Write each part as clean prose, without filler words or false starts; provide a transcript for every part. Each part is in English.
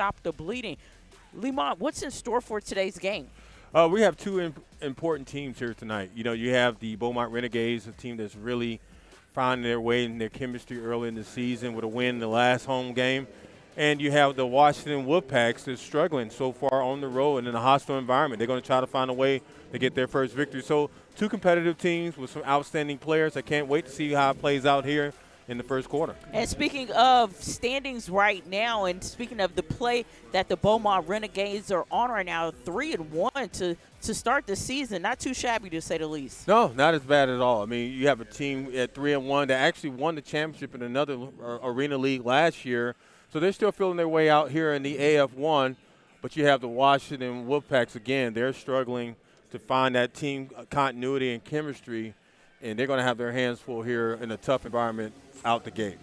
stop the bleeding. Lemont, what's in store for today's game? We have two important teams here tonight. You know, you have the Beaumont Renegades, a team that's really finding their way in their chemistry early in the season with a win in the last home game. And you have the Washington Wolfpacks that's struggling so far on the road and in a hostile environment. They're going to try to find a way to get their first victory. So two competitive teams with some outstanding players. I can't wait to see how it plays out here in the first quarter. And speaking of standings right now, and speaking of the play that the Beaumont Renegades are on right now, 3-1 to start the season. Not too shabby, to say the least. No, not as bad at all. I mean, you have a team at 3-1 that actually won the championship in another arena league last year. So they're still feeling their way out here in the AF1. But you have the Washington Wolfpacks again. They're struggling to find that team continuity and chemistry, and they're going to have their hands full here in a tough environment out the gate.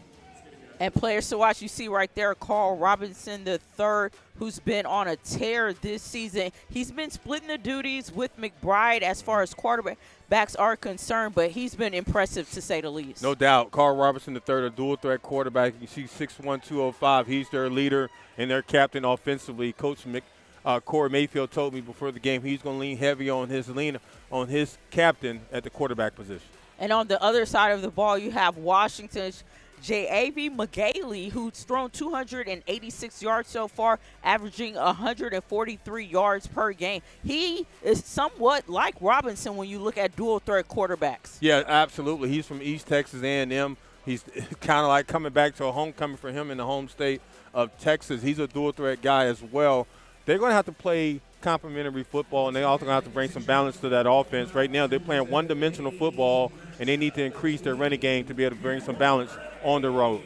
And players to watch, you see right there, Carl Robinson III, who's been on a tear this season. He's been splitting the duties with McBride as far as quarterbacks are concerned, but he's been impressive to say the least. No doubt. Carl Robinson III, a dual-threat quarterback. You see 6'1", 205. He's their leader and their captain offensively. Coach Corey Mayfield told me before the game he's going to lean heavy on his captain at the quarterback position. And on the other side of the ball, you have Washington's J.A.V. McGailey, who's thrown 286 yards so far, averaging 143 yards per game. He is somewhat like Robinson when you look at dual-threat quarterbacks. Yeah, absolutely. He's from East Texas A&M. He's kind of like coming back to a homecoming for him in the home state of Texas. He's a dual-threat guy as well. They're going to have to play complementary football, and they also going to have to bring some balance to that offense. Right now they're playing one-dimensional football, and they need to increase their running game to be able to bring some balance on the road.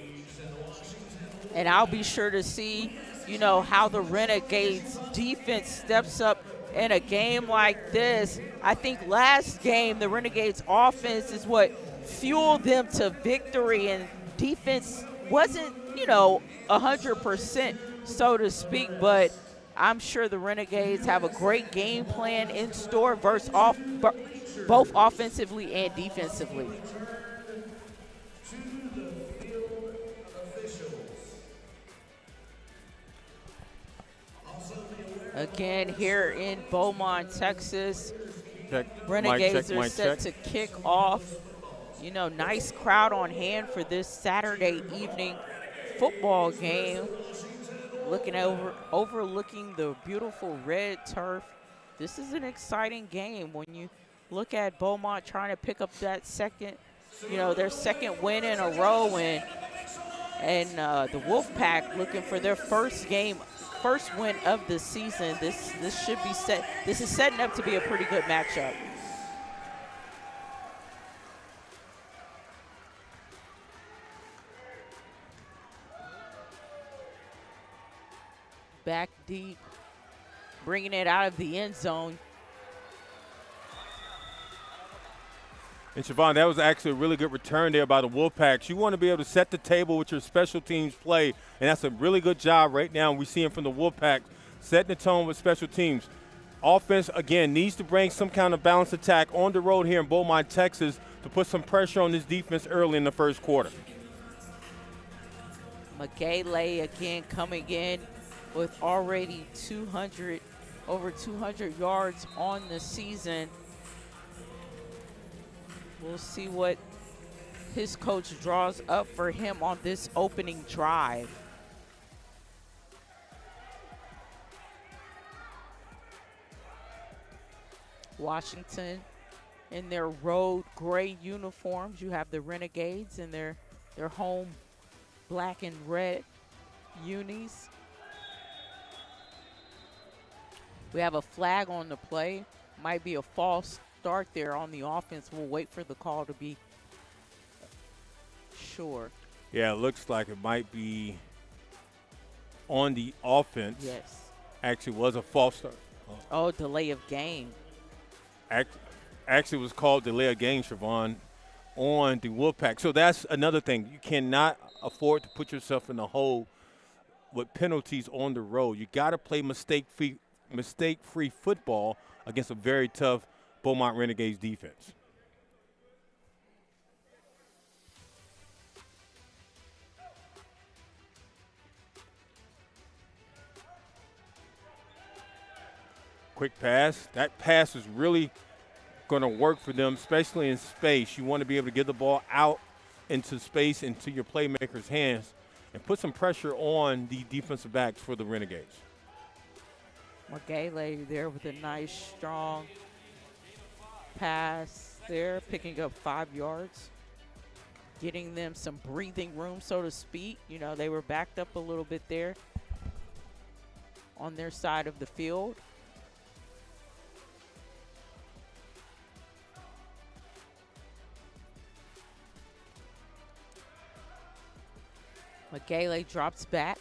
And I'll be sure to see, how the Renegades defense steps up in a game like this. I think last game the Renegades offense is what fueled them to victory, and defense wasn't, 100%, so to speak, but I'm sure the Renegades have a great game plan in store both offensively and defensively. Again, here in Beaumont, Texas, Renegades are set to kick off. Nice crowd on hand for this Saturday evening football game. Overlooking the beautiful red turf. This is an exciting game when you look at Beaumont trying to pick up that their second win in a row, and the Wolfpack looking for their first win of the season. This is setting up to be a pretty good matchup. Back deep, bringing it out of the end zone. And Siobhan, that was actually a really good return there by the Wolfpacks. You want to be able to set the table with your special teams play, and that's a really good job right now. We see him from the Wolfpacks setting the tone with special teams. Offense, again, needs to bring some kind of balanced attack on the road here in Beaumont, Texas, to put some pressure on this defense early in the first quarter. McGailey again coming in with already over 200 yards on the season. We'll see what his coach draws up for him on this opening drive. Washington in their road gray uniforms. You have the Renegades in their home black and red unis. We have a flag on the play. Might be a false start there on the offense. We'll wait for the call to be sure. Yeah, it looks like it might be on the offense. Yes. Actually was a false start. Oh, delay of game. Actually was called delay of game, Siobhan, on the Wolfpack. So that's another thing. You cannot afford to put yourself in a hole with penalties on the road. You got to play mistake-free football against a very tough Beaumont Renegades defense. quick pass. That pass is really going to work for them, especially in space. You want to be able to get the ball out into space, into your playmaker's hands, and put some pressure on the defensive backs for the Renegades. Magale there with a nice, strong pass there, picking up 5 yards, getting them some breathing room, so to speak. You know, they were backed up a little bit there on their side of the field. Magale drops back,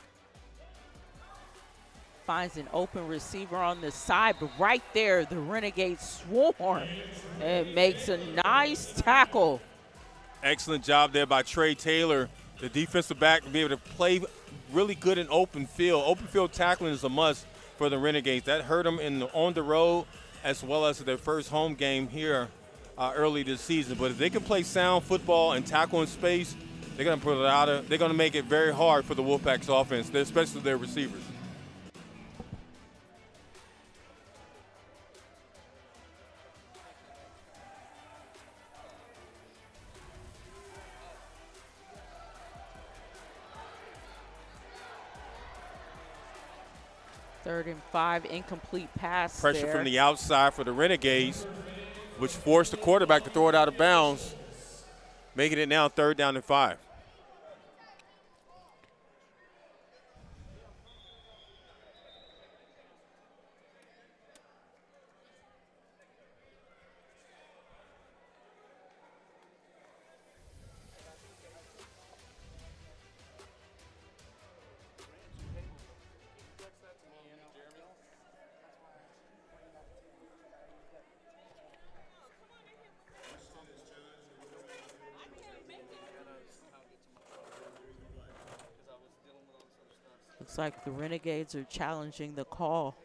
finds an open receiver on the side, but right there, the Renegades swarm and makes a nice tackle. Excellent job there by Trey Taylor, the defensive back, to be able to play really good in open field. Open field tackling is a must for the Renegades. That hurt them on the road as well as their first home game here early this season. But if they can play sound football and tackle in space, they're going to put it out of. They're going to make it very hard for the Wolfpack's offense, especially their receivers. Third and 5, incomplete pass. Pressure there from the outside for the Renegades, which forced the quarterback to throw it out of bounds, making it now 3rd down and 5. Looks like the Renegades are challenging the call.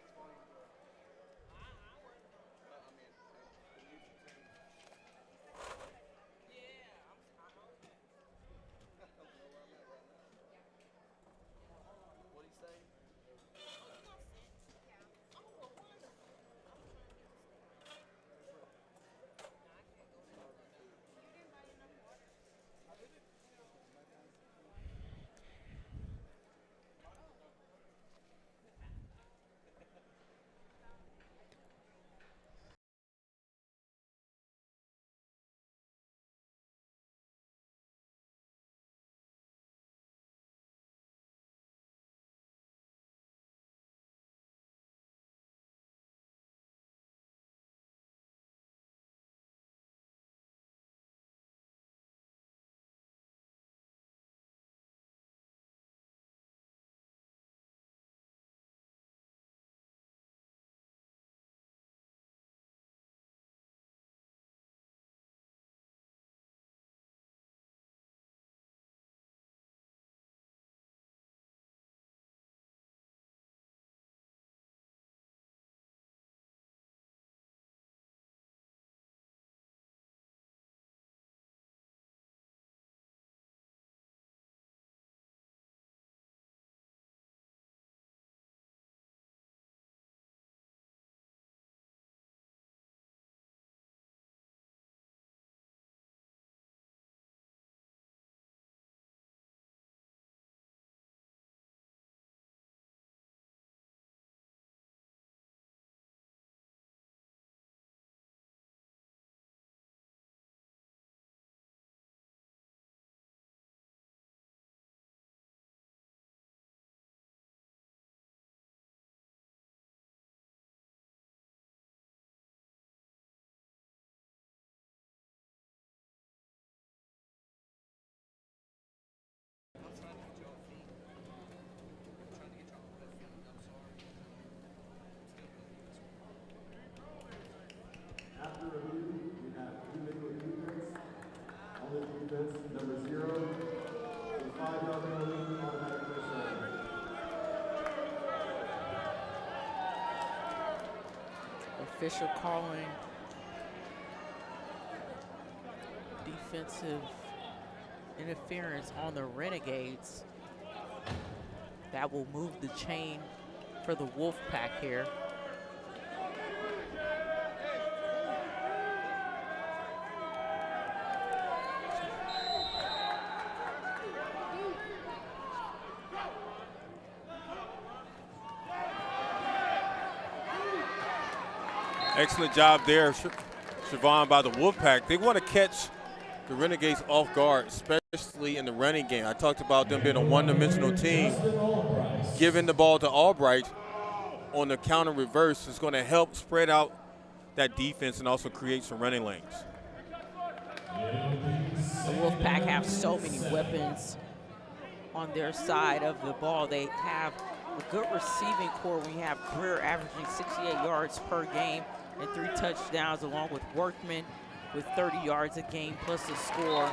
Official calling defensive interference on the Renegades. That will move the chain for the Wolfpack here. Excellent job there, Siobhan, by the Wolfpack. They want to catch the Renegades off guard, especially in the running game. I talked about them being a one-dimensional team. Giving the ball to Albright on the counter reverse is going to help spread out that defense and also create some running lanes. The Wolfpack have so many weapons on their side of the ball. They have a good receiving core. We have Greer averaging 68 yards per game and 3 touchdowns, along with Workman with 30 yards a game plus a score.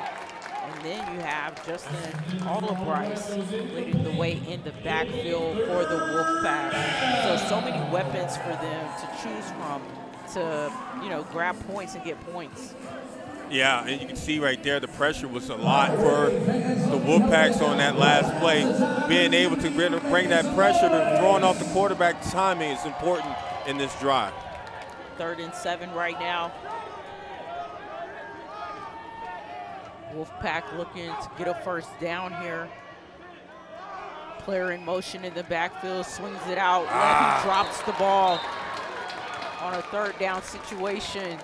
And then you have Justin Albright leading the way in the backfield for the Wolfpack. So many weapons for them to choose from to, grab points and get points. Yeah, and you can see right there the pressure was a lot for the Wolfpacks on that last play. Being able to bring that pressure and throwing off the quarterback timing is important in this drive. 3rd and 7 right now. Wolfpack looking to get a first down here. Player in motion in the backfield, swings it out. Levy drops the ball on a 3rd down situation.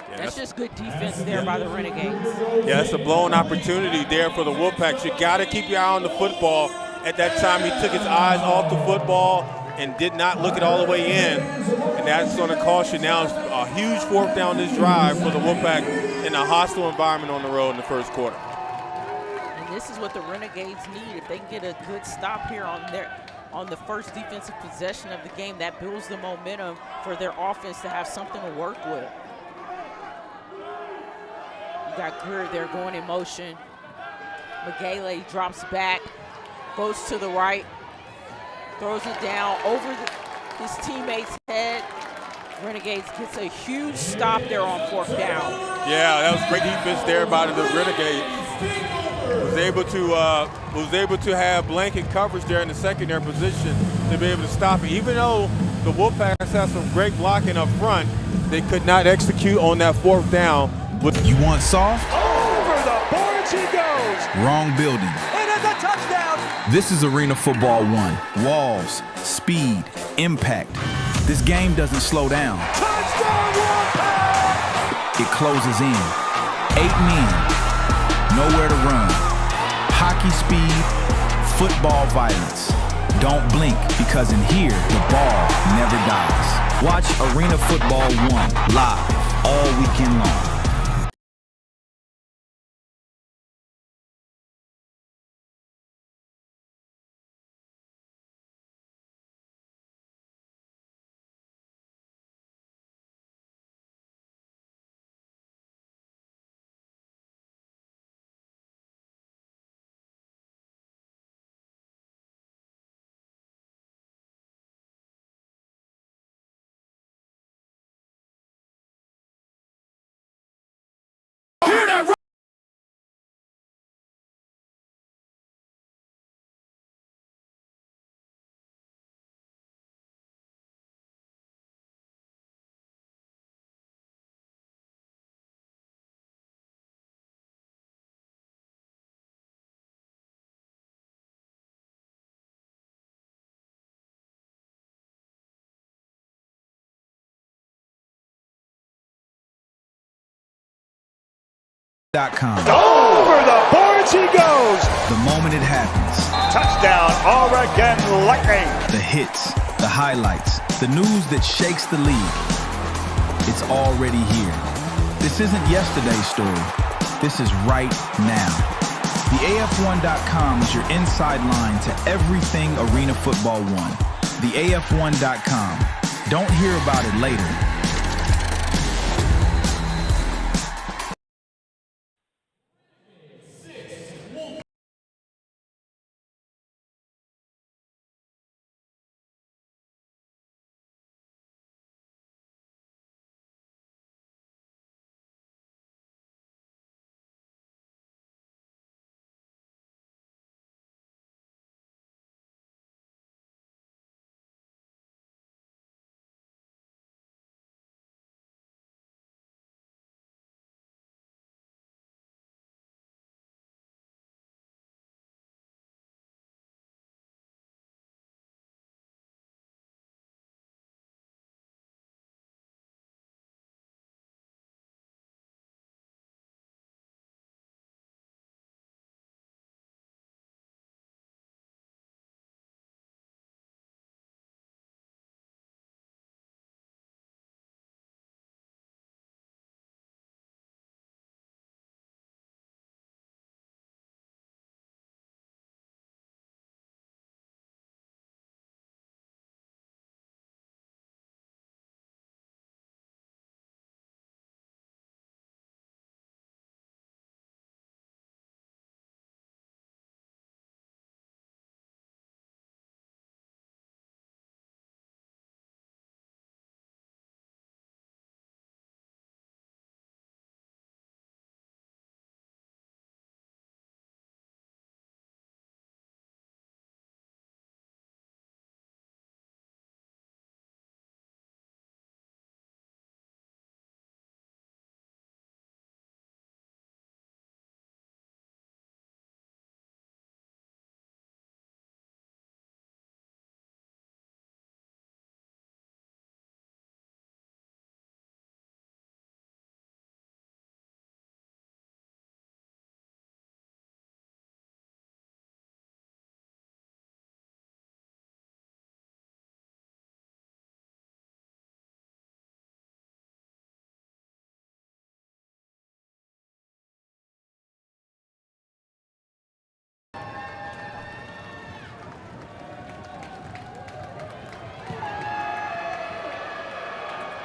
Yeah, that's just good defense there by the Renegades. Yeah, it's a blown opportunity there for the Wolfpacks. You got to keep your eye on the football. At that time, he took his eyes off the football and did not look it all the way in. And that's going to cost you now a huge 4th down this drive for the Wolfpack in a hostile environment on the road in the 1st quarter. And this is what the Renegades need. If they can get a good stop here on the first defensive possession of the game, that builds the momentum for their offense to have something to work with. You got Greer there going in motion. Magale drops back, goes to the right, throws it down over his teammate's head. Renegades gets a huge stop there on 4th down. Yeah, that was great defense there by the Renegades. Was able to have blanket coverage there in the secondary position to be able to stop it. Even though the Wolfpacks have some great blocking up front, they could not execute on that 4th down. You want soft? Over the boards he goes. Wrong building. It is a touchdown. This is Arena Football 1. Walls, speed, impact. This game doesn't slow down. Touchdown, Wolfpack! It closes in. 8 men, nowhere to run. Hockey speed, football violence. Don't blink, because in here, the ball never dies. Watch Arena Football 1 live all weekend long. .com. Over the boards he goes. The moment it happens. Touchdown, Oregon Lightning. The hits, the highlights, the news that shakes the league. It's already here. This isn't yesterday's story. This is right now. The AF1.com is your inside line to everything Arena Football 1. The AF1.com. Don't hear about it later.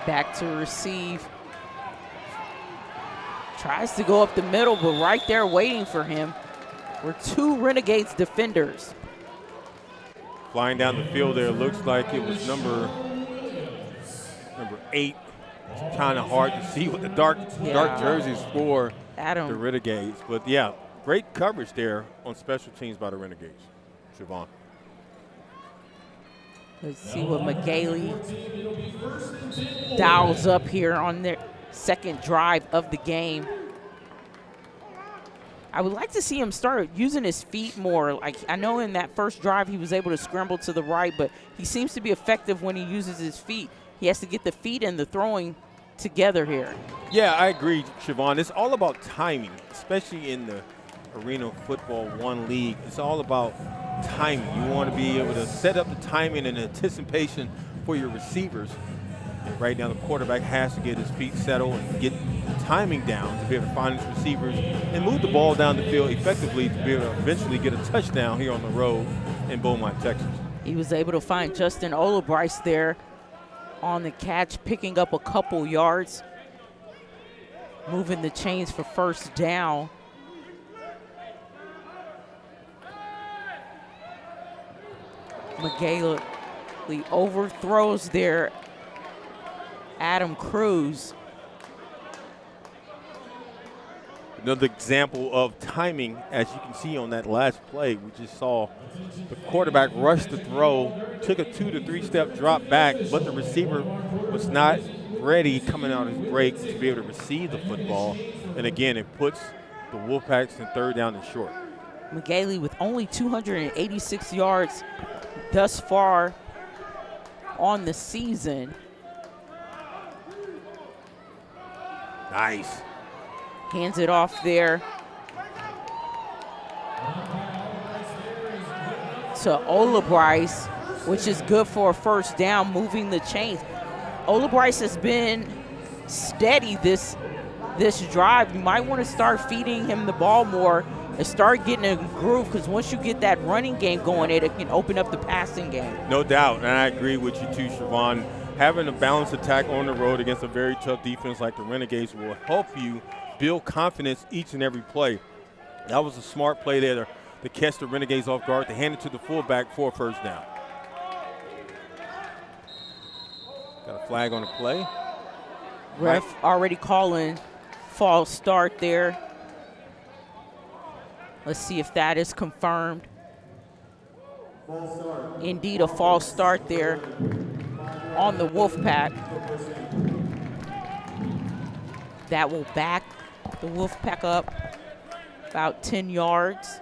Back to receive. Tries to go up the middle, but right there waiting for him were two Renegades defenders. Flying down the field there, looks like it was number 8. It's kind of hard to see with the dark jerseys for the Renegades. But, yeah, great coverage there on special teams by the Renegades. Siobhan. Let's see what McGailey dials up here on their second drive of the game. I would like to see him start using his feet more. Like, I know in that first drive he was able to scramble to the right, but he seems to be effective when he uses his feet. He has to get the feet and the throwing together here. Yeah, I agree, Siobhan. It's all about timing, especially in the Arena Football 1 League. It's all about timing. You want to be able to set up the timing and anticipation for your receivers. And right now the quarterback has to get his feet settled and get the timing down to be able to find his receivers and move the ball down the field effectively to be able to eventually get a touchdown here on the road in Beaumont, Texas. He was able to find Justin Olabryce there on the catch, picking up a couple yards, moving the chains for first down. McGailey overthrows there Adam Cruz. Another example of timing, as you can see on that last play. We just saw the quarterback rush the throw, took a 2 to 3 step drop back, but the receiver was not ready coming out his break to be able to receive the football. And again, it puts the Wolfpacks in third down and short. McGailey with only 286 yards thus far on the season. Nice. Hands it off there to Olabryce, which is good for a first down, moving the chains. Olabryce has been steady this drive. You might want to start feeding him the ball more and start getting a groove, because once you get that running game going, it can open up the passing game. No doubt, and I agree with you too, Siobhan. Having a balanced attack on the road against a very tough defense like the Renegades will help you build confidence each and every play. That was a smart play there to catch the Renegades off guard, to hand it to the fullback for a first down. Got a flag on the play. Ref already calling false start there. Let's see if that is confirmed. Indeed, a false start there on the Wolfpack. That will back the Wolfpack up about 10 yards.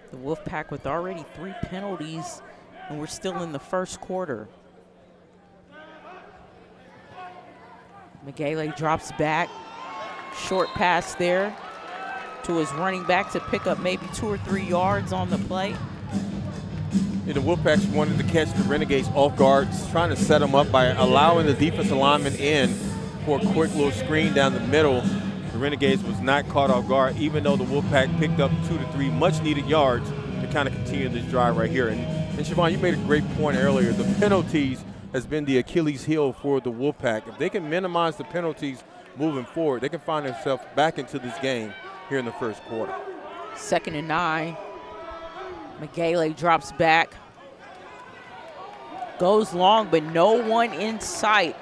The Wolfpack with already 3 penalties, and we're still in the first quarter. McGailey drops back. Short pass there to his running back to pick up maybe 2 or 3 yards on the play. And the Wolfpacks wanted to catch the Renegades off guard, trying to set them up by allowing the defensive lineman in for a quick little screen down the middle. The Renegades was not caught off guard, even though the Wolfpack picked up 2 to 3 much-needed yards to kind of continue this drive right here. And Siobhan, you made a great point earlier. The penalties has been the Achilles heel for the Wolfpack. If they can minimize the penalties moving forward, they can find themselves back into this game here in the first quarter. 2nd and 9. McGailey drops back. Goes long, but no one in sight.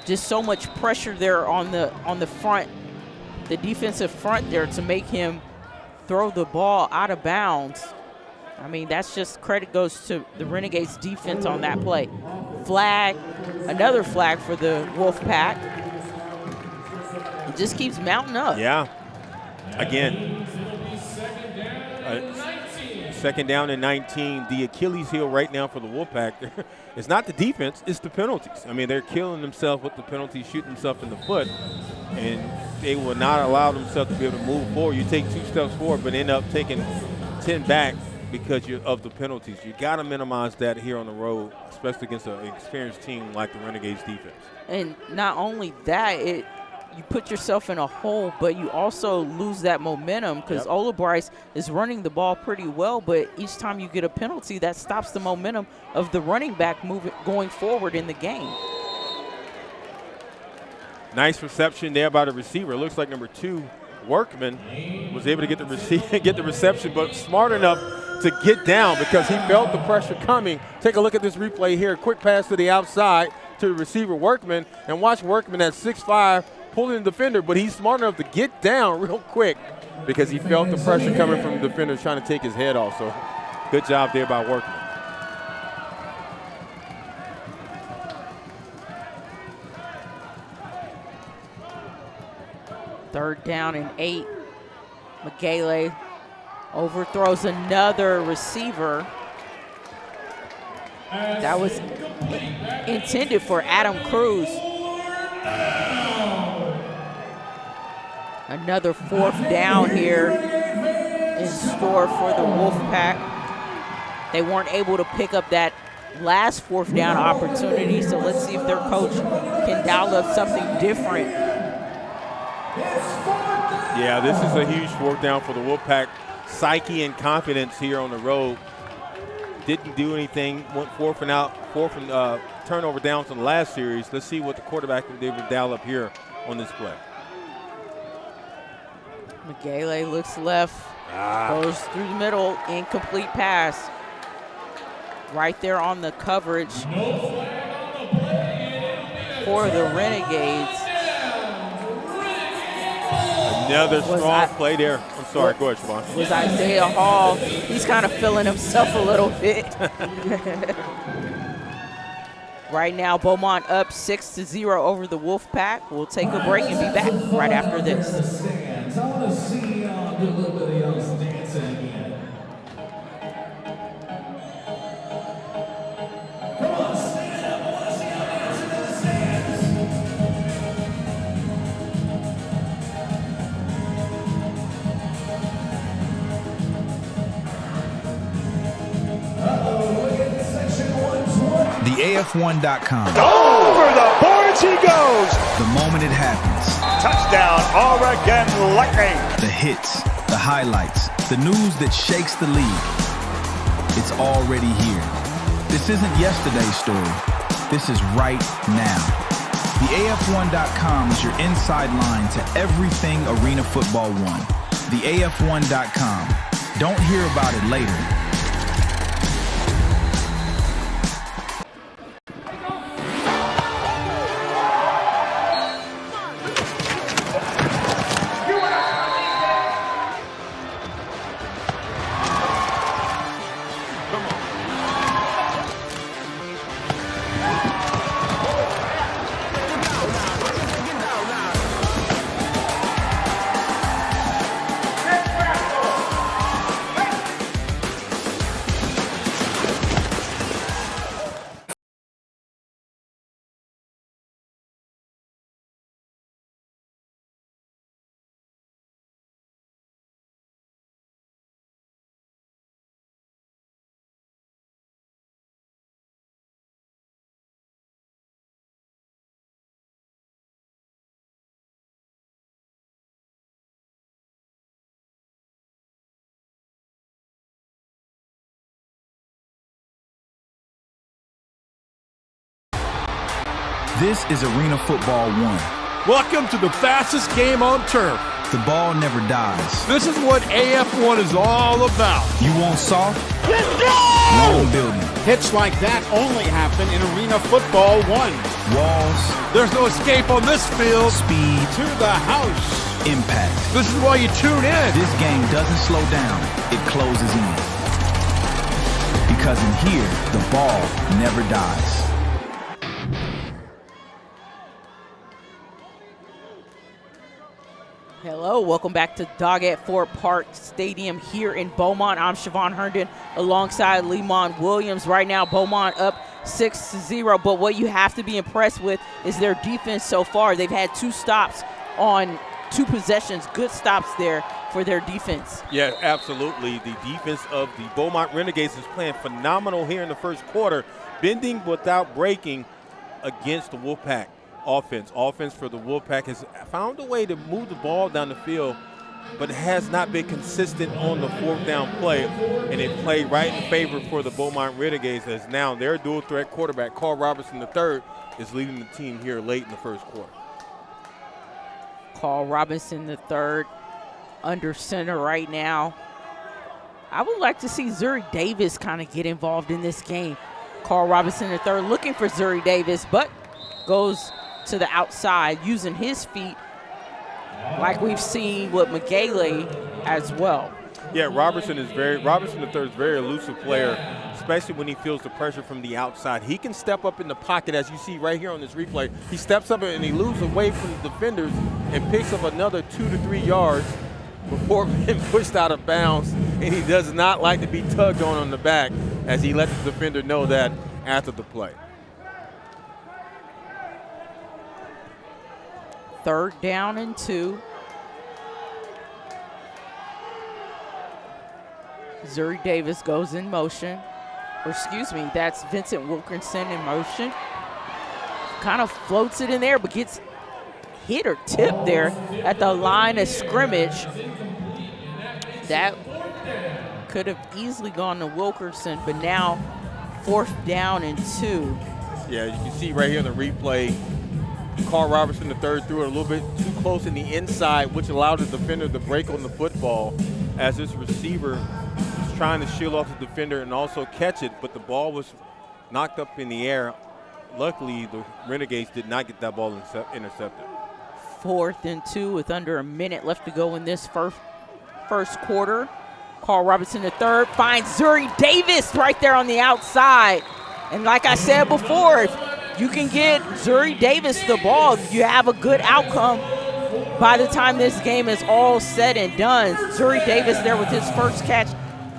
Just so much pressure there on the front, the defensive front there, to make him throw the ball out of bounds. I mean, that's just credit goes to the Renegades defense on that play. Flag, another flag for the Wolfpack. It just keeps mounting up. Yeah. Again, 2nd down and 19. The Achilles heel right now for the Wolfpack, it's not the defense, it's the penalties. I mean, they're killing themselves with the penalties, shooting themselves in the foot, and they will not allow themselves to be able to move forward. You take 2 steps forward, but end up taking 10 back because of the penalties. You got to minimize that here on the road, especially against an experienced team like the Renegades defense. And not only that, you put yourself in a hole, but you also lose that momentum because Bryce is running the ball pretty well, but each time you get a penalty, that stops the momentum of the running back going forward in the game. Nice reception there by the receiver. It looks like number 2, Workman, was able to get the reception, but smart enough to get down because he felt the pressure coming. Take a look at this replay here. Quick pass to the outside to the receiver, Workman, and watch Workman at 6'5", pulling the defender, but he's smart enough to get down real quick because he felt the pressure coming from the defender trying to take his head off. So good job there by Workman. Third down and 8. Michele overthrows another receiver. That was intended for Adam Cruz. Another 4th down here in store for the Wolfpack. They weren't able to pick up that last 4th down opportunity, so let's see if their coach can dial up something different. Yeah, this is a huge 4th down for the Wolfpack. Psyche and confidence here on the road. Didn't do anything, went 4th and turnover downs in the last series. Let's see what the quarterback was able to dial up here on this play. Michele looks left, goes through the middle, incomplete pass. Right there on the coverage for the Renegades. Another strong play there. I'm sorry, go ahead, Siobhan. Was Isaiah Hall. He's kind of feeling himself a little bit. Right now, Beaumont up 6-0 over the Wolfpack. We'll take a break and be back right after this. The AF1.com. Over the boards he goes. The moment it happens. Touchdown, Oregon Lightning. The hits, the highlights, the news that shakes the league. It's already here. This isn't yesterday's story. This is right now. The AF1.com is your inside line to everything Arena Football 1. The AF1.com. Don't hear about it later. This is Arena Football 1. Welcome to the fastest game on turf. The ball never dies. This is what AF1 is all about. You want soft? Let's go! Long building. Hits like that only happen in Arena Football 1. Walls. There's no escape on this field. Speed. To the house. Impact. This is why you tune in. This game doesn't slow down. It closes in. Because in here, the ball never dies. Hello, welcome back to Doggett Ford Park Stadium here in Beaumont. I'm Siobhan Herndon alongside Lemon Williams. Right now, Beaumont up 6-0, but what you have to be impressed with is their defense so far. They've had 2 stops on 2 possessions, good stops there for their defense. Yeah, absolutely. The defense of the Beaumont Renegades is playing phenomenal here in the first quarter, bending without breaking against the Wolfpack. offense. Offense for the Wolfpack has found a way to move the ball down the field, but it has not been consistent on the fourth down play, and it played right in favor for the Beaumont Renegades, as now their dual threat quarterback, Carl Robertson III, is leading the team here late in the first quarter. Carl Robinson III under center right now. I would like to see Zuri Davis kind of get involved in this game. Carl Robinson III looking for Zuri Davis, but goes to the outside using his feet like we've seen with Magale as well. Yeah, Robertson III is a very elusive player, especially when he feels the pressure from the outside. He can step up in the pocket, as you see right here on this replay. He steps up and he moves away from the defenders and picks up another 2 to 3 yards before being pushed out of bounds, and he does not like to be tugged on the back, as he lets the defender know that after the play. 3rd down and 2. Zuri Davis goes in motion. Or excuse me, that's Vincent Wilkinson in motion. Kind of floats it in there, but gets hit or tipped there at the line of scrimmage. That could have easily gone to Wilkerson, but now 4th down and 2. Yeah, you can see right here in the replay, Carl Robertson III threw it a little bit too close in the inside, which allowed the defender to break on the football, as this receiver was trying to shield off the defender and also catch it, but the ball was knocked up in the air. Luckily, the Renegades did not get that ball intercepted. 4th and 2 with under a minute left to go in this first quarter. Carl Robinson III finds Zuri Davis right there on the outside. And like I said before, if you can get Zuri Davis the ball, you have a good outcome by the time this game is all said and done. Zuri Davis there with his first catch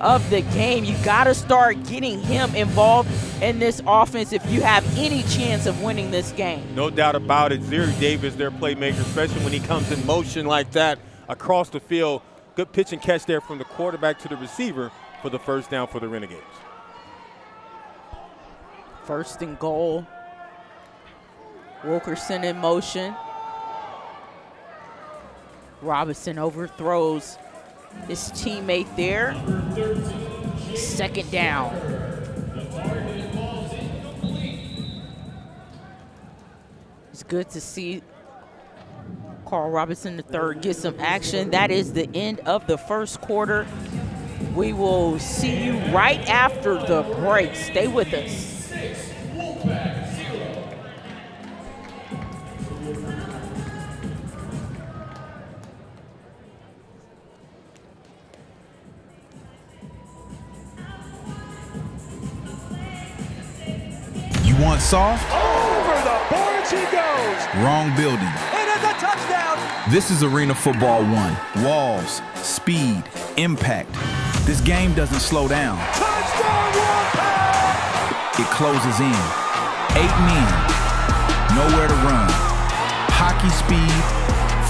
of the game. You got to start getting him involved in this offense if you have any chance of winning this game. No doubt about it. Zuri Davis, their playmaker, especially when he comes in motion like that across the field. Good pitch and catch there from the quarterback to the receiver for the first down for the Renegades. 1st and goal. Wilkerson in motion. Robinson overthrows his teammate there. 2nd down. It's good to see Carl Robinson III get some action. That is the end of the first quarter. We will see you right after the break. Stay with us. You want soft? Over the boards he goes. Wrong building. It is a touchdown. This is Arena Football 1. Walls, speed, impact. This game doesn't slow down. Touchdown, Wolfpack. It closes in. 8 men, nowhere to run. Hockey speed,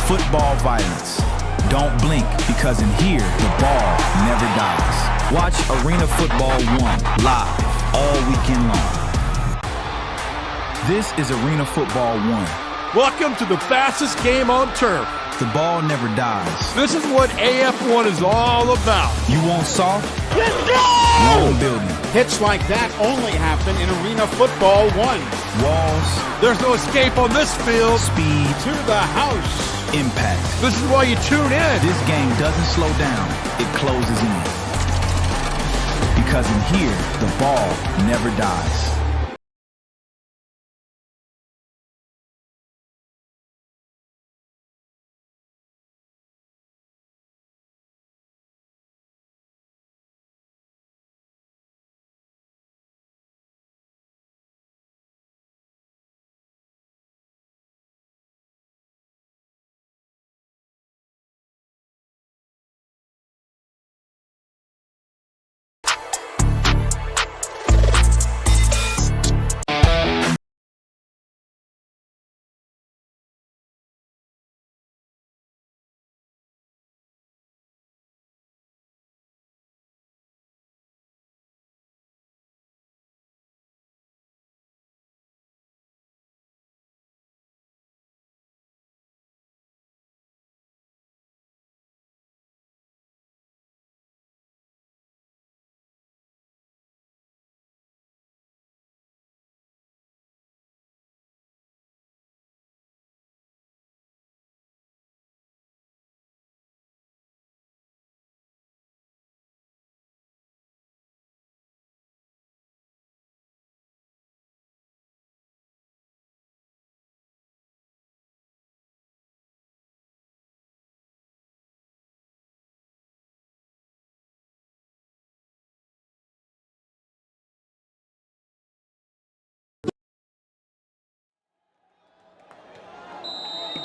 football violence. Don't blink, because in here, the ball never dies. Watch Arena Football 1 live all weekend long. This is Arena Football 1. Welcome to the fastest game on turf. The ball never dies. This is what AF1 is all about. You want soft? Let's go! Wrong building. Hits like that only happen in Arena Football 1. Walls, There's no escape on this field. speed, To the house. impact. This is why you tune in. This game doesn't slow down, it closes in. Because in here, the ball never dies.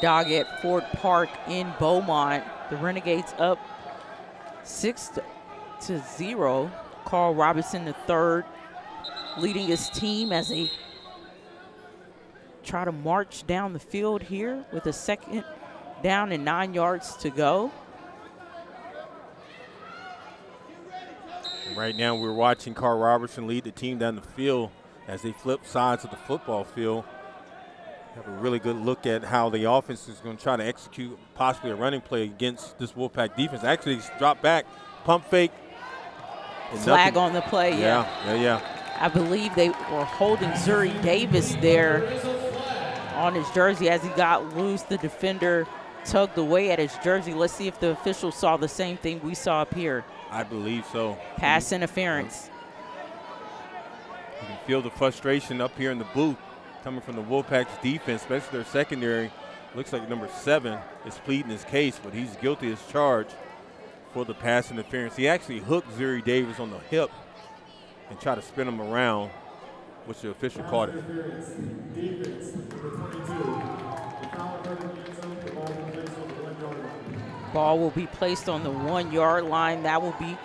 Doggett Ford Park in Beaumont. The Renegades up 6-0. Carl Robinson III leading his team as they try to march down the field here with a 2nd down and 9 yards to go. Right now we're watching Carl Robertson lead the team down the field as they flip sides of the football field. Have a really good look at how the offense is going to try to execute possibly a running play against this Wolfpack defense. Actually, he's dropped back, pump fake. Flag on the play, yeah. I believe they were holding Zuri Davis there on his jersey as he got loose. The defender tugged away at his jersey. Let's see if the officials saw the same thing we saw up here. I believe so. Pass interference. You can feel the frustration up here in the booth coming from the Wolfpack's defense, especially their secondary. Looks like number 7 is pleading his case, but he's guilty as charged for the pass interference. He actually hooked Zuri Davis on the hip and tried to spin him around, which the official caught it. Ball will be placed on the 1-yard line. That will be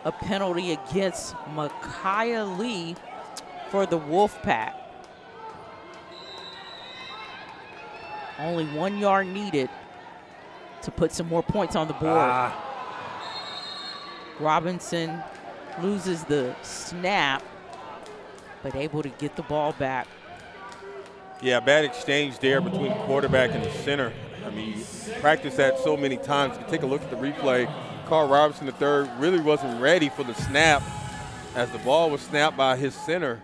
a penalty against Micaiah Lee for the Wolfpack. Only 1 yard needed to put some more points on the board. Robinson loses the snap, but able to get the ball back. Yeah, bad exchange there between the quarterback and the center. I mean, you practice that so many times. You take a look at the replay. Carl Robinson III really wasn't ready for the snap as the ball was snapped by his center.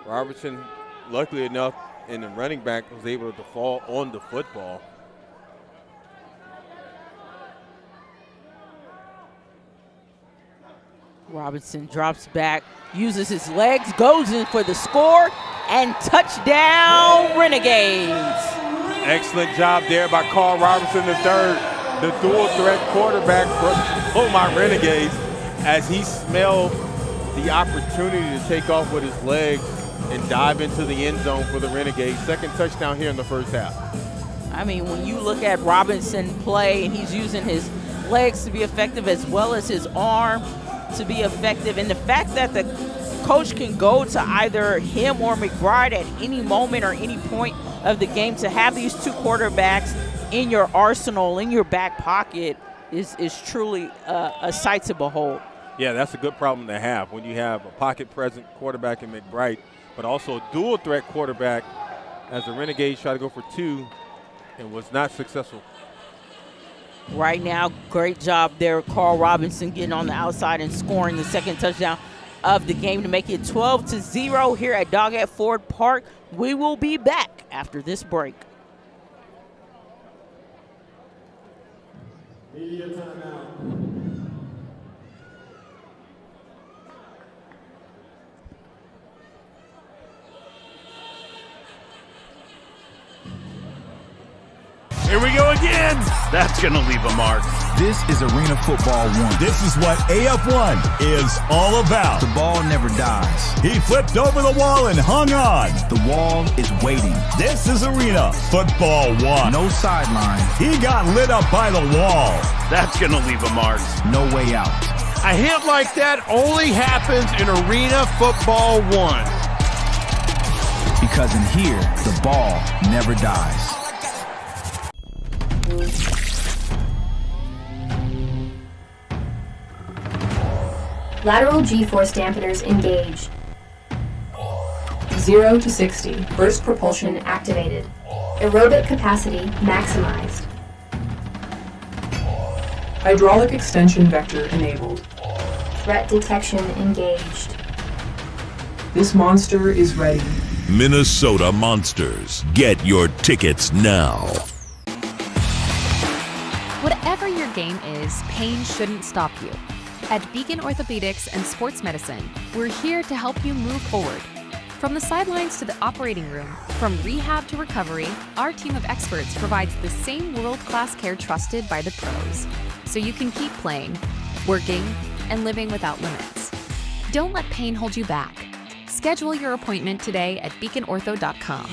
Robertson, luckily enough, and the running back was able to fall on the football. Robinson drops back, uses his legs, goes in for the score, and touchdown Renegades. Excellent job there by Carl Robinson III, the dual threat quarterback for Beaumont Renegades, as he smelled the opportunity to take off with his legs and dive into the end zone for the Renegades. 2nd touchdown here in the first half. I mean, when you look at Robinson play, and he's using his legs to be effective as well as his arm to be effective, and the fact that the coach can go to either him or McBride at any moment or any point of the game, to have these 2 quarterbacks in your arsenal, in your back pocket, is truly a sight to behold. Yeah, that's a good problem to have when you have a pocket-present quarterback in McBride, but also a dual-threat quarterback, as the Renegades try to go for 2 and was not successful. Right now, great job there, Carl Robinson getting on the outside and scoring the 2nd touchdown of the game to make it 12-0 here at Doggett Ford Park. We will be back after this break. Media timeout. Here we go again. That's going to leave a mark. This is Arena Football 1. This is what AF1 is all about. The ball never dies. He flipped over the wall and hung on. The wall is waiting. This is Arena Football 1. No sideline. He got lit up by the wall. That's going to leave a mark. No way out. A hit like that only happens in Arena Football 1. Because in here, the ball never dies. Lateral G-force dampeners engaged. 0 to 60. Burst propulsion activated. Aerobic capacity maximized. Hydraulic extension vector enabled. Threat detection engaged. This monster is ready. Minnesota Monsters. Get your tickets now. Whatever your game is, pain shouldn't stop you. At Beacon Orthopedics and Sports Medicine, we're here to help you move forward. From the sidelines to the operating room, from rehab to recovery, our team of experts provides the same world-class care trusted by the pros, so you can keep playing, working, and living without limits. Don't let pain hold you back. Schedule your appointment today at beaconortho.com.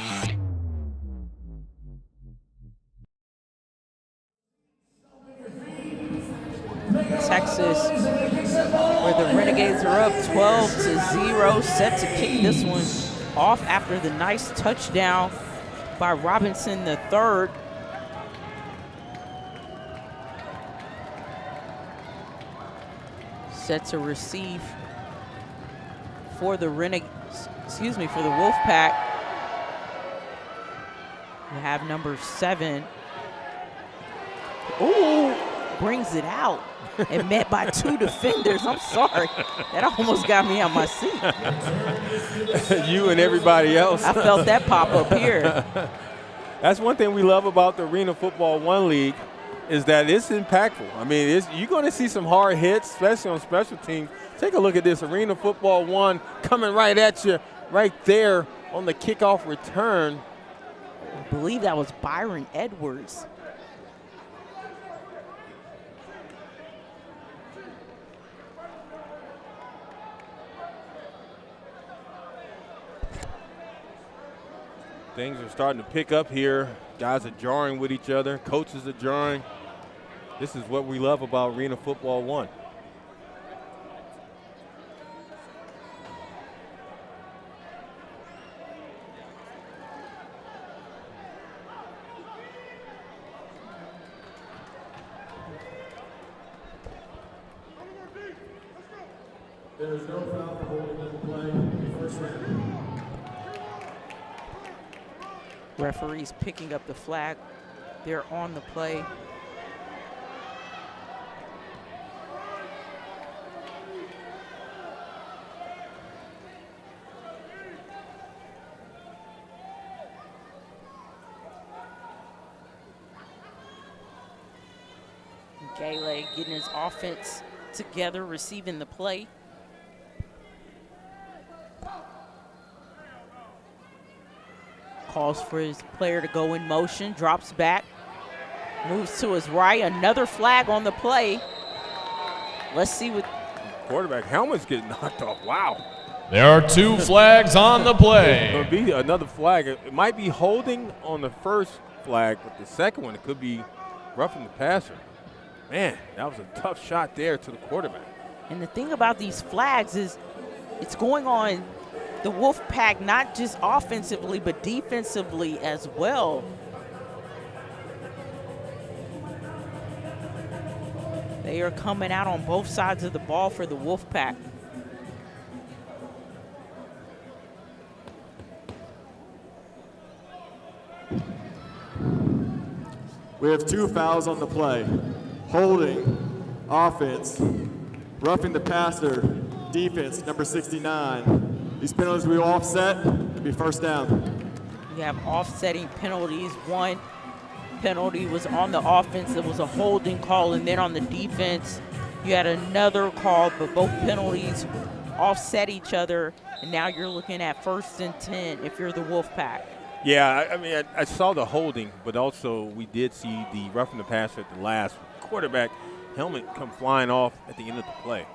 Texas, where the Renegades are up 12-0, set to kick this one off after the nice touchdown by Robinson III. Set to receive for the for the Wolfpack. You have number 7. Ooh, brings it out and met by 2 defenders. I'm sorry. That almost got me out my seat. You and everybody else. I felt that pop up here. That's one thing we love about the Arena Football 1 League is that it's impactful. I mean, you're going to see some hard hits, especially on special teams. Take a look at this. Arena Football 1 coming right at you right there on the kickoff return. I believe that was Byron Edwards. Things are starting to pick up here. Guys are jarring with each other. Coaches are jarring. This is what we love about Arena Football 1. There is no foul for holding of the play. First round. Referees picking up the flag. They're on the play. Gale getting his offense together, receiving the play. Calls for his player to go in motion, drops back, moves to his right. Another flag on the play. Let's see what. Quarterback helmet's getting knocked off. Wow. There are 2 flags on the play. It'll be another flag. It might be holding on the first flag, but the second one, it could be roughing the passer. Man, that was a tough shot there to the quarterback. And the thing about these flags is it's going on the Wolfpack, not just offensively, but defensively as well. They are coming out on both sides of the ball for the Wolfpack. We have 2 fouls on the play. Holding, offense, roughing the passer, defense, number 69. These penalties we offset, it'll be first down. You have offsetting penalties. One penalty was on the offense. It was a holding call, and then on the defense, you had another call, but both penalties offset each other, and now you're looking at 1st and 10 if you're the Wolfpack. Yeah, I mean, I saw the holding, but also we did see the roughing the passer at the last. Quarterback helmet come flying off at the end of the play.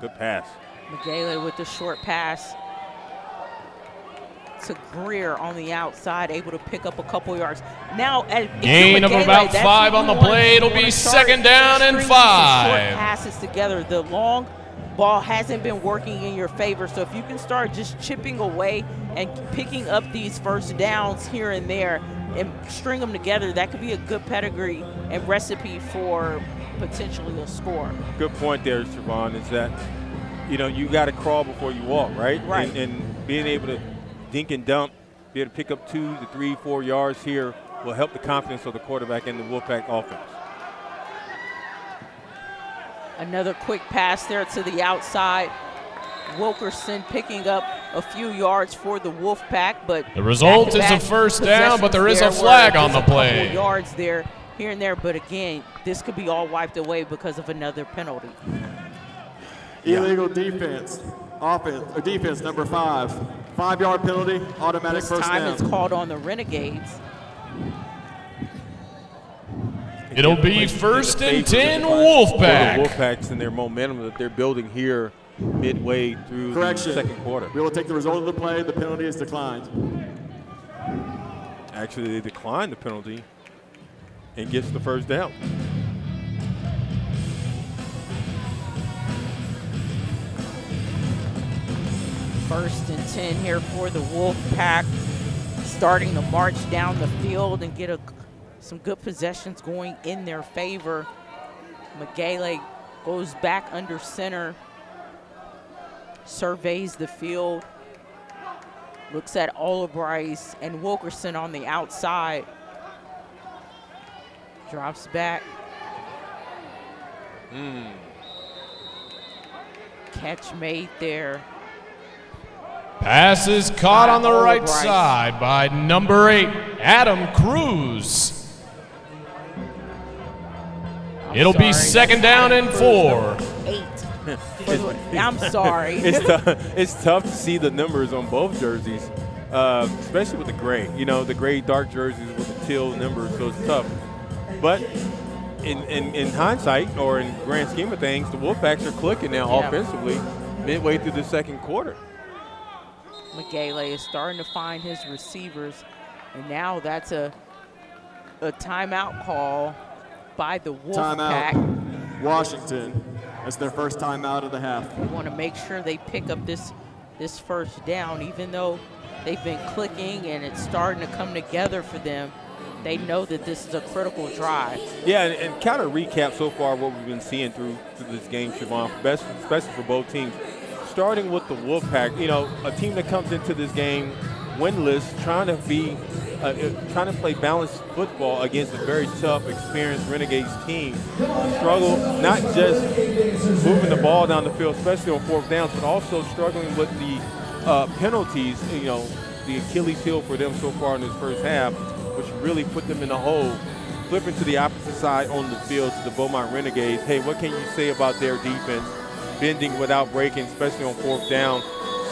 Good pass. Magala with the short pass to Greer on the outside, able to pick up a couple yards. Now, gain of about 5 on the play. It'll be 2nd down and 5. Short passes together. The long ball hasn't been working in your favor, so if you can start just chipping away and picking up these first downs here and there and string them together, that could be a good pedigree and recipe for potentially a score. Good point there, Siobhan, is that, you know, you got to crawl before you walk, right? Right. And being able to dink and dump, be able to pick up 2 to 3, 4 yards here will help the confidence of the quarterback and the Wolfpack offense. Another quick pass there to the outside. Wilkerson picking up a few yards for the Wolfpack, but the result is a first down, but there is a flag on the play. Couple yards there, here and there, but again, this could be all wiped away because of another penalty. Illegal defense, offense, or defense number 5. 5-yard penalty, automatic first down. This time it's called on the Renegades. It'll be 1st and 10 Wolfpack. The Wolfpacks and their momentum that they're building here midway through the second quarter. We will take the result of the play. The penalty is declined. Actually, they declined the penalty and gets the first down. First and 10 here for the Wolfpack, starting to march down the field and get some good possessions going in their favor. Magale goes back under center, surveys the field, looks at Olabryce and Wilkerson on the outside, drops back. Catch made there. Pass is caught on the right side by number 8, Adam Cruz. It'll be second down and 4. 8. I'm sorry. It's tough to see the numbers on both jerseys, especially with the gray. You know, the gray dark jerseys with the teal numbers, so it's tough. But in hindsight, or in grand scheme of things, the Wolfpacks are clicking now offensively midway through the second quarter. Magale is starting to find his receivers, and now that's a timeout call by the Wolfpack. Timeout, Washington. That's their first timeout of the half. They want to make sure they pick up this first down, even though they've been clicking and it's starting to come together for them. They know that this is a critical drive. Yeah, and kind of recap so far what we've been seeing through this game, Siobhan, especially for both teams. Starting with the Wolfpack, you know, a team that comes into this game winless, trying to play balanced football against a very tough, experienced Renegades team. Struggle not just moving the ball down the field, especially on fourth downs, but also struggling with the penalties. You know, the Achilles heel for them so far in this first half, which really put them in a hole. Flipping to the opposite side on the field to the Beaumont Renegades. Hey, what can you say about their defense? Bending without breaking, especially on fourth down,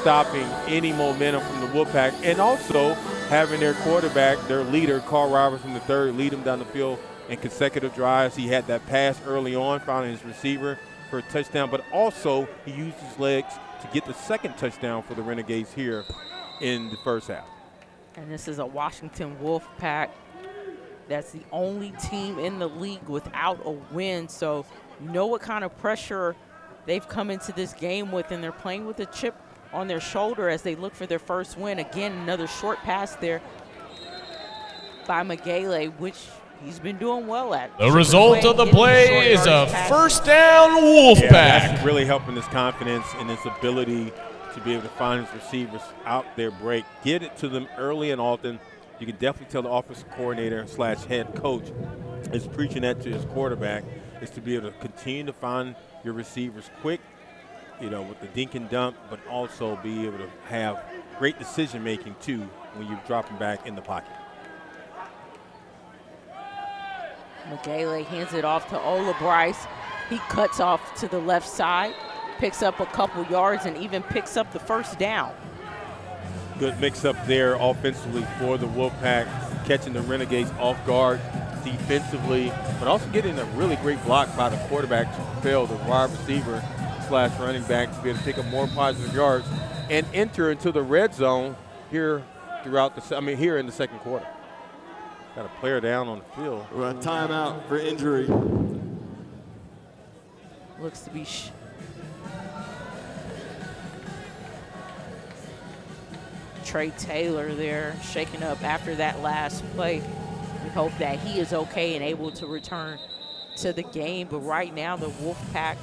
stopping any momentum from the Wolfpack, and also having their quarterback, their leader, Carl Robertson III, lead them down the field in consecutive drives. He had that pass early on, finding his receiver for a touchdown, but also he used his legs to get the second touchdown for the Renegades here in the first half. And this is a Washington Wolfpack that's the only team in the league without a win, so you know what kind of pressure they've come into this game with, and they're playing with a chip on their shoulder as they look for their first win. Again, another short pass there by Magale, which he's been doing well at. The result of the play is a first down Wolfpack. Yeah, that's really helping his confidence and his ability to be able to find his receivers out their break, get it to them early and often. You can definitely tell the offensive coordinator / head coach is preaching that to his quarterback, is to be able to continue to find your receivers quick, you know, with the dink and dump, but also be able to have great decision making too when you're dropping back in the pocket. Magale hands it off to Olabryce. He cuts off to the left side, picks up a couple yards, and even picks up the first down. Good mix up there offensively for the Wolfpack, catching the Renegades off guard defensively, but also getting a really great block by the quarterback to propel the wide receiver / running back to be able to pick up more positive yards and enter into the red zone here here in the second quarter. Got a player down on the field. We're on timeout for injury. Looks to be Trey Taylor there, shaken up after that last play. We hope that he is okay and able to return to the game. But right now, the Wolfpack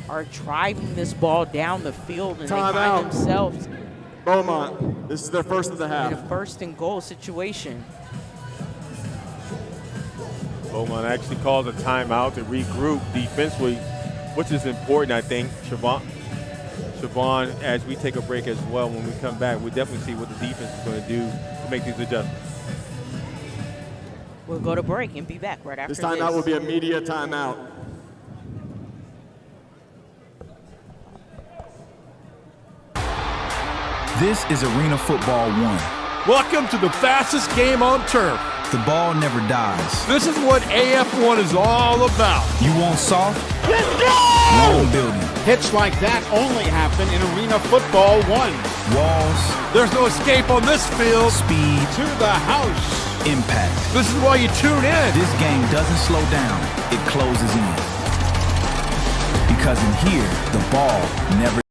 are driving this ball down the field, and they find themselves Beaumont, this is their first of the half. In a first and goal situation. Beaumont actually calls a timeout to regroup defensively, which is important, I think. Siobhan, as we take a break as well, when we come back, we definitely see what the defense is going to do to make these adjustments. We'll go to break and be back right after this. This timeout will be a media timeout. This is Arena Football 1. Welcome to the fastest game on turf. The ball never dies. This is what AF1 is all about. You want soft? Let's go! Wrong building. Hits like that only happen in Arena Football 1. Walls. There's no escape on this field. Speed. To the house. Impact. This is why you tune in. This game doesn't slow down. It closes in. Because in here, the ball never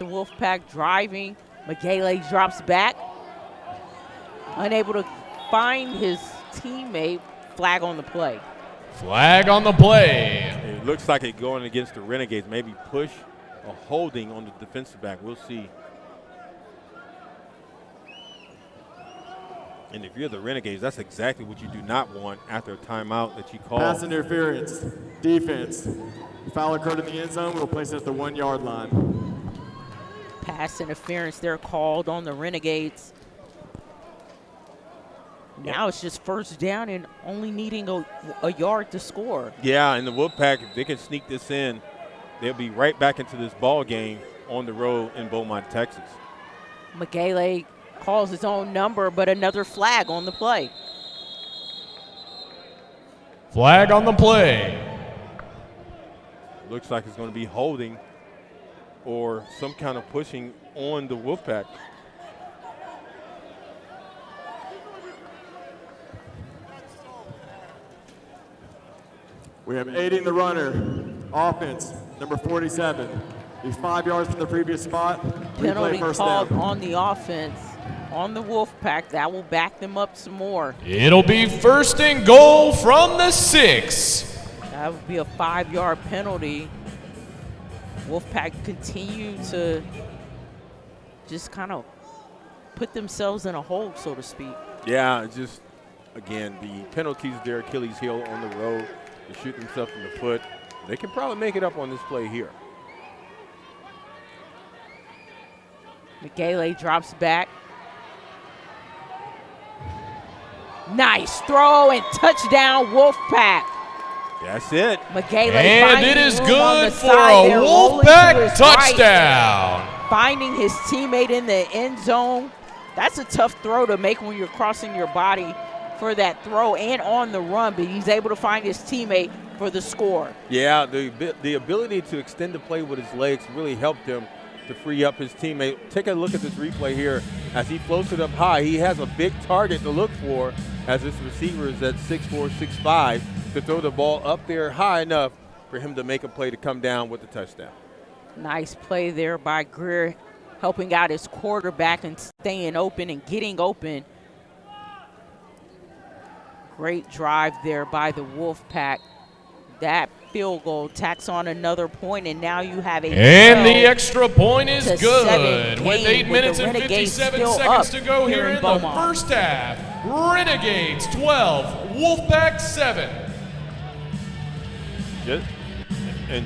Wolfpack driving. Magele drops back. Unable to find his teammate. Flag on the play. Flag on the play. It looks like it going against the Renegades. Maybe push or holding on the defensive back. We'll see. And if you're the Renegades, that's exactly what you do not want after a timeout that you call. Pass interference, defense. Foul occurred in the end zone. We'll place it at the 1 yard line. Pass interference there called on the Renegades. Now it's just first down and only needing a yard to score. Yeah, and the Wolfpack, if they can sneak this in, they'll be right back into this ball game on the road in Beaumont, Texas. Magele calls his own number, but another flag on the play. Flag on the play. Looks like it's going to be holding or some kind of pushing on the Wolfpack. We have aiding the runner, offense, number 47. He's 5 yards from the previous spot. Penalty first called down. on the offense, on the Wolfpack. That will back them up some more. It'll be first and goal from the 6. That would be a 5-yard penalty. Wolfpack continue to just kind of put themselves in a hole, so to speak. Yeah, just, again, the penalties, their Achilles heel on the road. They shoot themselves in the foot. They can probably make it up on this play here. Magele drops back. Nice throw and touchdown, Wolfpack. That's it. Magele and it is good for a Wolfpack touchdown. Right, finding his teammate in the end zone. That's a tough throw to make when you're crossing your body for that throw and on the run, but he's able to find his teammate for the score. Yeah, the ability to extend the play with his legs really helped him to free up his teammate. Take a look at this replay here. As he floats it up high, he has a big target to look for as this receiver is at 6'4", 6'5", to throw the ball up there high enough for him to make a play to come down with the touchdown. Nice play there by Greer, helping out his quarterback and staying open and getting open. Great drive there by the Wolfpack. That field goal tacks on another point, and now you have a and the extra point is good with 8 minutes and 57 seconds to go here in the first half. Renegades 12, Wolfpack 7.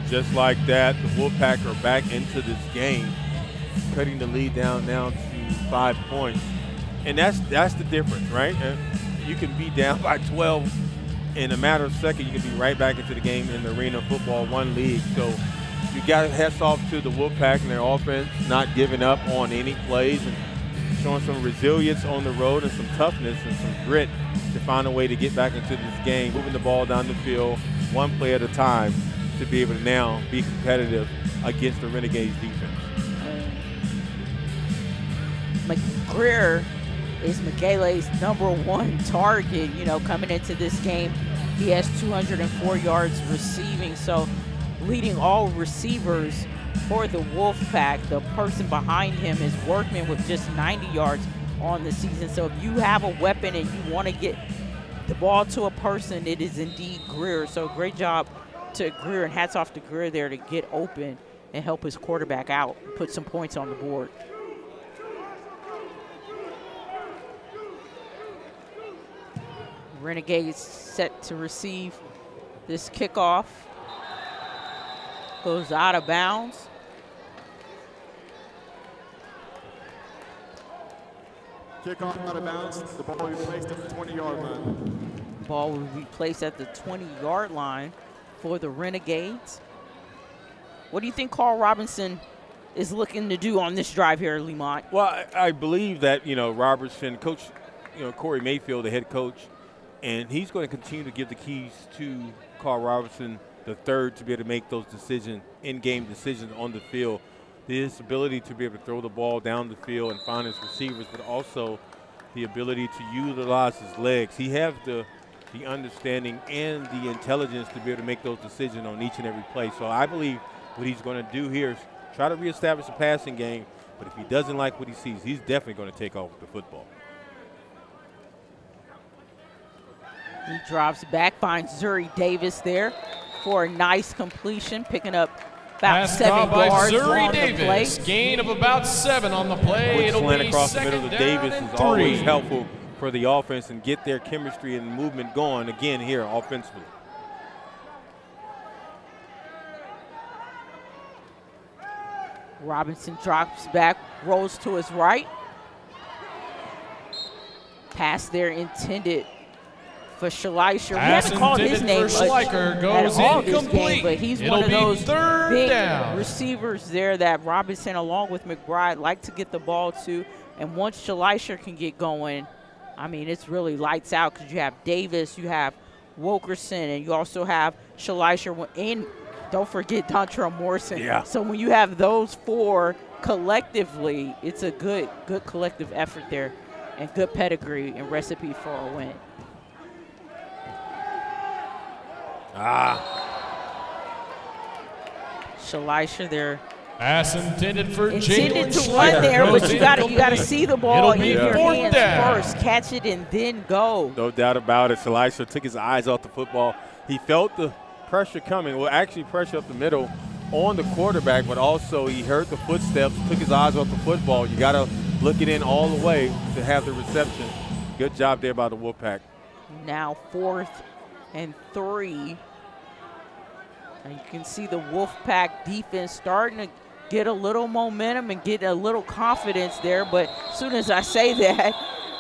Just like that, the Wolfpack are back into this game, cutting the lead down now to 5 points. And that's the difference, right? You can be down by 12 in a matter of seconds. You can be right back into the game in the Arena Football 1 League. So you got to hats off to the Wolfpack and their offense, not giving up on any plays and showing some resilience on the road and some toughness and some grit to find a way to get back into this game, moving the ball down the field one play at a time to be able to now be competitive against the Renegades defense. Greer is Magele's #1 target, coming into this game. He has 204 yards receiving, so leading all receivers for the Wolfpack. The person behind him is Workman with just 90 yards on the season. So if you have a weapon and you want to get the ball to a person, it is indeed Greer. So great job to Greer, and hats off to Greer there to get open and help his quarterback out, put some points on the board. Renegades set to receive this kickoff. Goes out of bounds. Kickoff out of bounds. The ball will be placed at the 20-yard line. Ball will be placed at the 20-yard line for the Renegades. What do you think Carl Robinson is looking to do on this drive here, Lemont? Well, I believe that, Robertson, Coach, Corey Mayfield, the head coach, and he's going to continue to give the keys to Carl Robinson III to be able to make those in-game decisions on the field. His ability to be able to throw the ball down the field and find his receivers, but also the ability to utilize his legs. He has the understanding and the intelligence to be able to make those decisions on each and every play. So I believe what he's going to do here is try to reestablish the passing game, but if he doesn't like what he sees, he's definitely going to take off the football. He drops back, finds Zuri Davis there for a nice completion, picking up about 7 yards Zuri on Davis. the play. Gain of about 7 on the play. Quick It'll slant be across the second middle to down Davis and is always 3. helpful for the offense and get their chemistry and movement going again here offensively. Robinson drops back, rolls to his right. Pass there intended for Schleicher. We haven't called his name much goes at all this incomplete. game, but he's It'll one of be those third big down. receivers there that Robinson, along with McBride, like to get the ball to. And once Schleicher can get going, I mean, it's really lights out because you have Davis, you have Wilkerson, and you also have Schleicher, and don't forget Dontrell Morrison. Yeah. So when you have those 4 collectively, it's a good collective effort there and good pedigree and recipe for a win. Schleicher there. Pass intended for Intended Jalen to run there, Schleicher. but you got to see the ball in your fourth hands down. first, catch it, and then go. No doubt about it. Schleicher took his eyes off the football. He felt the pressure coming. Well, actually pressure up the middle on the quarterback, but also he heard the footsteps, took his eyes off the football. You got to look it in all the way to have the reception. Good job there by the Wolfpack. Now 4th and 3. And you can see the Wolfpack defense starting to get a little momentum and get a little confidence there. But as soon as I say that,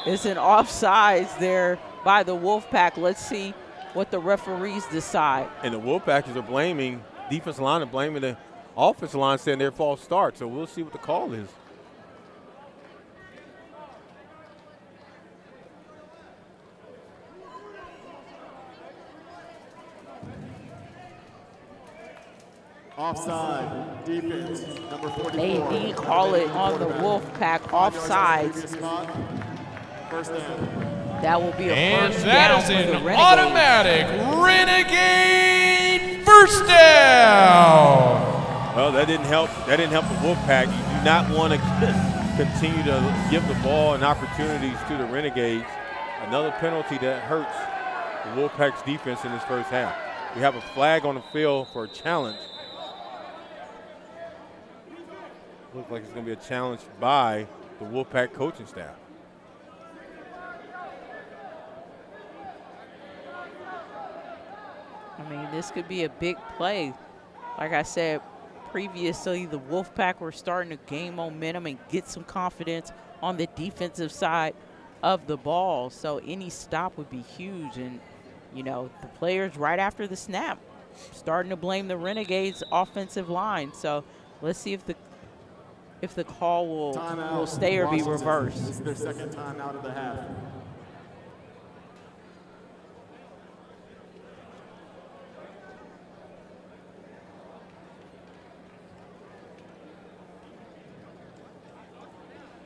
it's an offsides there by the Wolfpack. Let's see what the referees decide. And the Wolfpackers are blaming defensive line and blaming the offensive line, saying their false start. So we'll see what the call is. Offside, defense, number 44. They did call it on the Wolfpack offsides. First down. That will be a And first that down is for the an Renegades. automatic Renegade first down. Well, that didn't help. That didn't help the Wolfpack. You do not want to continue to give the ball and opportunities to the Renegades. Another penalty that hurts the Wolfpack's defense in this first half. We have a flag on the field for a challenge. Looks like it's going to be a challenge by the Wolfpack coaching staff. I mean, this could be a big play. Like I said previously, the Wolfpack were starting to gain momentum and get some confidence on the defensive side of the ball. So any stop would be huge. And, you know, the players right after the snap starting to blame the Renegades offensive line. So let's see if the call will stay or be reversed. This is their second time out of the half.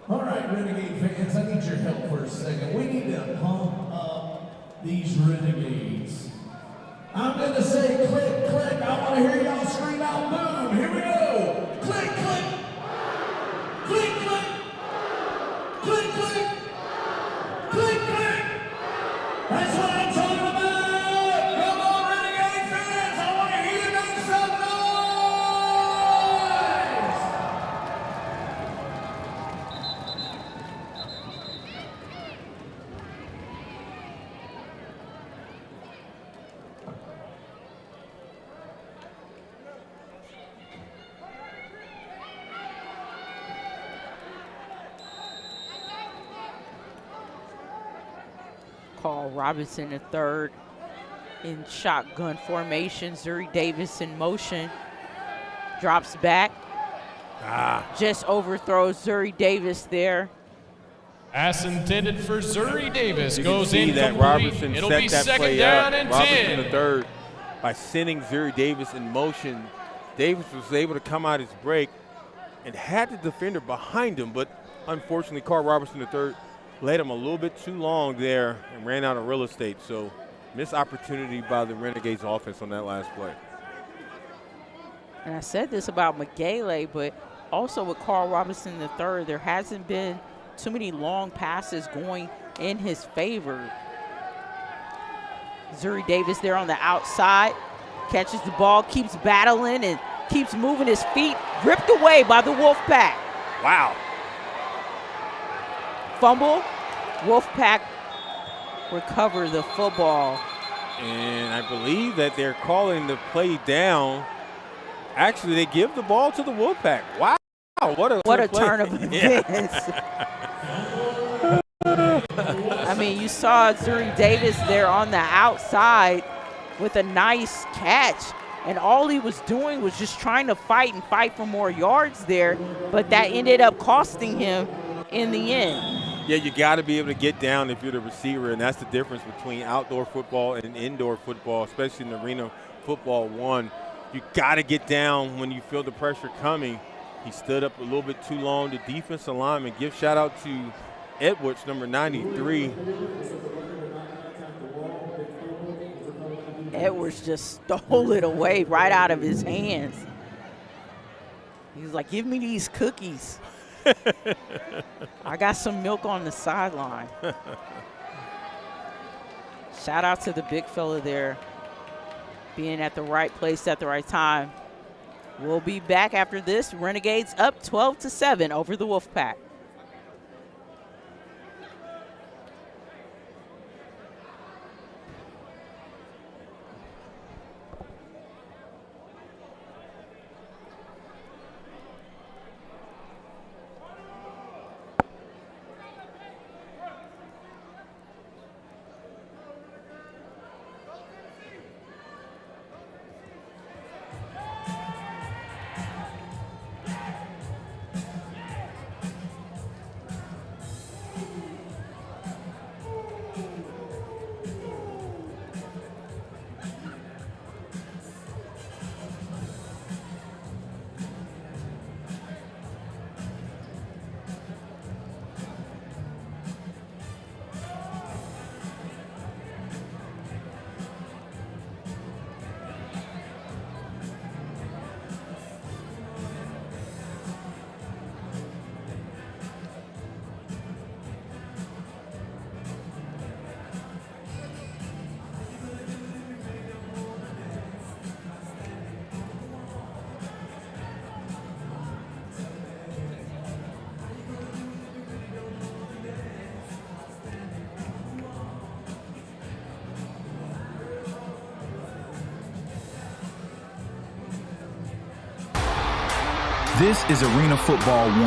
All right, Renegade fans, I need your help for a second. We need to pump up these Renegades. I'm going to say click, click. I want to hear y'all scream out boom. Here we go. Click, click. Click, click. Click, click. Click, click. That's what I'm talking about. Come on, Renegade fans. I want to hear you make some noise. Call Robinson the third in shotgun formation. Zuri Davis in motion. Drops back. Just overthrows Zuri Davis there. Pass intended for Zuri Davis. You Goes can see in. that Robertson It'll set be that second play down up. and Robertson 10. the third by sending Zuri Davis in motion. Davis was able to come out his break and had the defender behind him, but unfortunately Carl Robertson the third led him a little bit too long there and ran out of real estate. So missed opportunity by the Renegades offense on that last play. And I said this about Magele, but also with Carl Robinson III, there hasn't been too many long passes going in his favor. Zuri Davis there on the outside, catches the ball, keeps battling and keeps moving his feet, ripped away by the Wolfpack. Wow. Fumble, Wolfpack recover the football. And I believe that they're calling the play down. Actually, they give the ball to the Wolfpack. Wow, what a turn of events. I mean, you saw Zuri Davis there on the outside with a nice catch, and all he was doing was just trying to fight for more yards there, but that ended up costing him in the end. Yeah, you got to be able to get down if you're the receiver, and that's the difference between outdoor football and indoor football, especially in Arena Football 1. You got to get down when you feel the pressure coming. He stood up a little bit too long. The defensive lineman, give shout out to Edwards, number 93. Edwards just stole it away right out of his hands. He was like, give me these cookies. I got some milk on the sideline. Shout out to the big fella there, being at the right place at the right time. We'll be back after this. Renegades up 12-7 over the Wolfpack. This is Arena Football 1.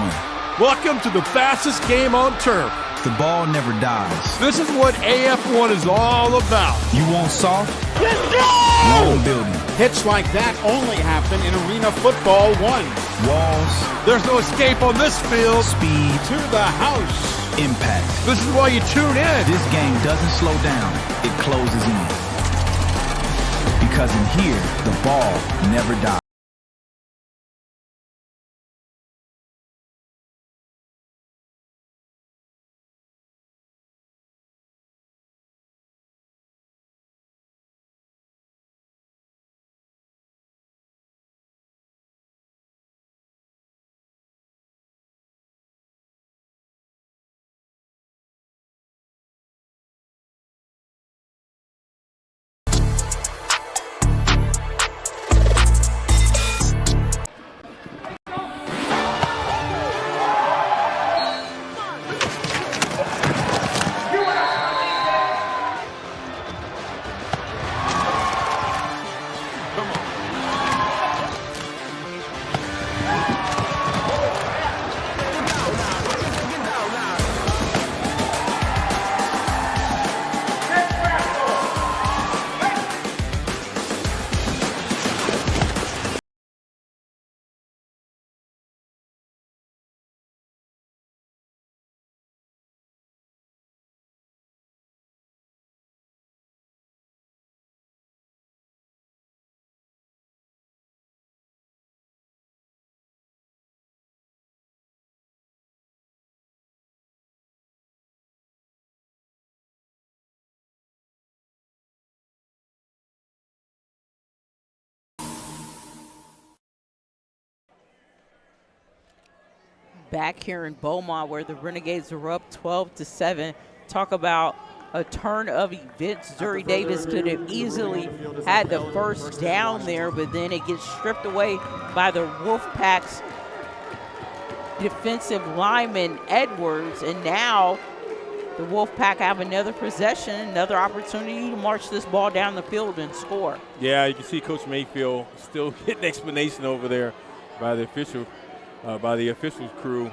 Welcome to the fastest game on turf. The ball never dies. This is what AF1 is all about. You want soft? Let's go! Wrong building. Hits like that only happen in Arena Football 1. Walls. There's no escape on this field. Speed. To the house. Impact. This is why you tune in. This game doesn't slow down. It closes in. Because in here, the ball never dies. back here in Beaumont where the Renegades are up 12-7. Talk about a turn of events. Zuri Davis could have easily had the first down there, but then it gets stripped away by the Wolfpack's defensive lineman Edwards, and now the Wolfpack have another possession, another opportunity to march this ball down the field and score. Yeah, you can see Coach Mayfield still getting explanation over there by the officials crew,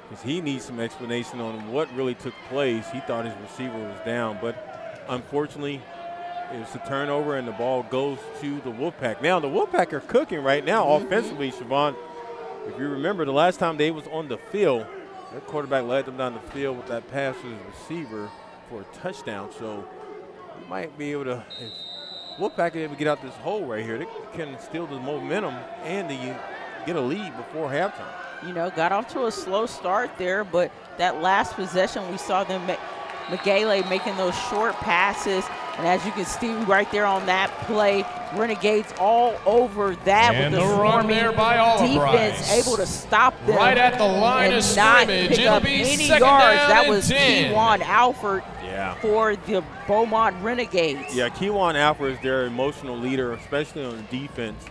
because he needs some explanation on what really took place. He thought his receiver was down, but unfortunately, it's a turnover and the ball goes to the Wolfpack. Now, the Wolfpack are cooking right now offensively, Siobhan. If you remember, the last time they was on the field, their quarterback led them down the field with that pass to his receiver for a touchdown. So we might be able to, if Wolfpack is able to get out this hole right here, they can steal the momentum and get a lead before halftime. You know, got off to a slow start there, but that last possession, we saw them, Magale making those short passes. And as you can see right there on that play, Renegades all over that and with the run there by defense able to stop them. Right at the line of scrimmage. It'll be second down That and was 10. Keywan Alford for the Beaumont Renegades. Yeah, Keywan Alford is their emotional leader, especially on defense.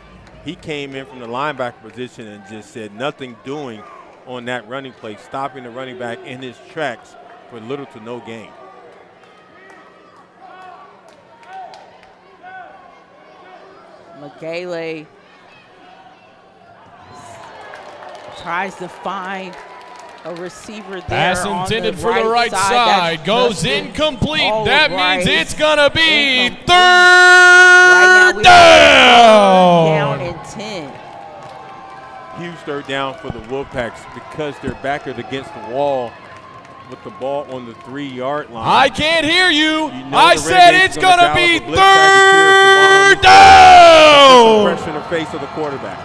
He came in from the linebacker position and just said nothing doing on that running play, stopping the running back in his tracks for little to no gain. Magale tries to find a receiver there. Pass intended for the right side. Goes incomplete. That means it's going to be third down. Down and 10. Huge third down for the Wolfpacks because they're backed against the wall with the ball on the 3-yard line. I can't hear you. I said it's going to be third down. Pressure in the face of the quarterback.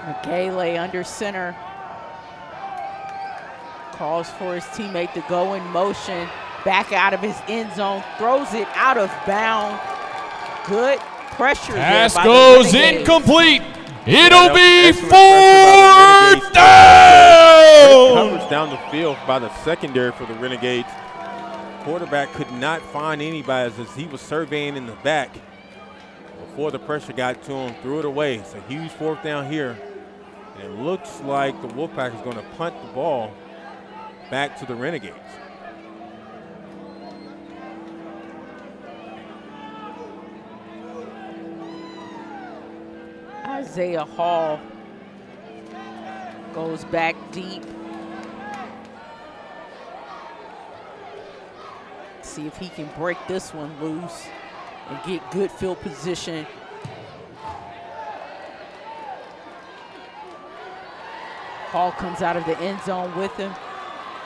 Magale under center. Calls for his teammate to go in motion. Back out of his end zone. Throws it out of bounds. Good pressure. Pass there by goes the Renegades. incomplete. It'll be fourth down. Coverage down the field by the secondary for the Renegades. Quarterback could not find anybody as he was surveying in the back before the pressure got to him. Threw it away. It's a huge fourth down here. And it looks like the Wolfpack is going to punt the ball back to the Renegades. Isaiah Hall goes back deep. See if he can break this one loose and get good field position. Hall comes out of the end zone with him.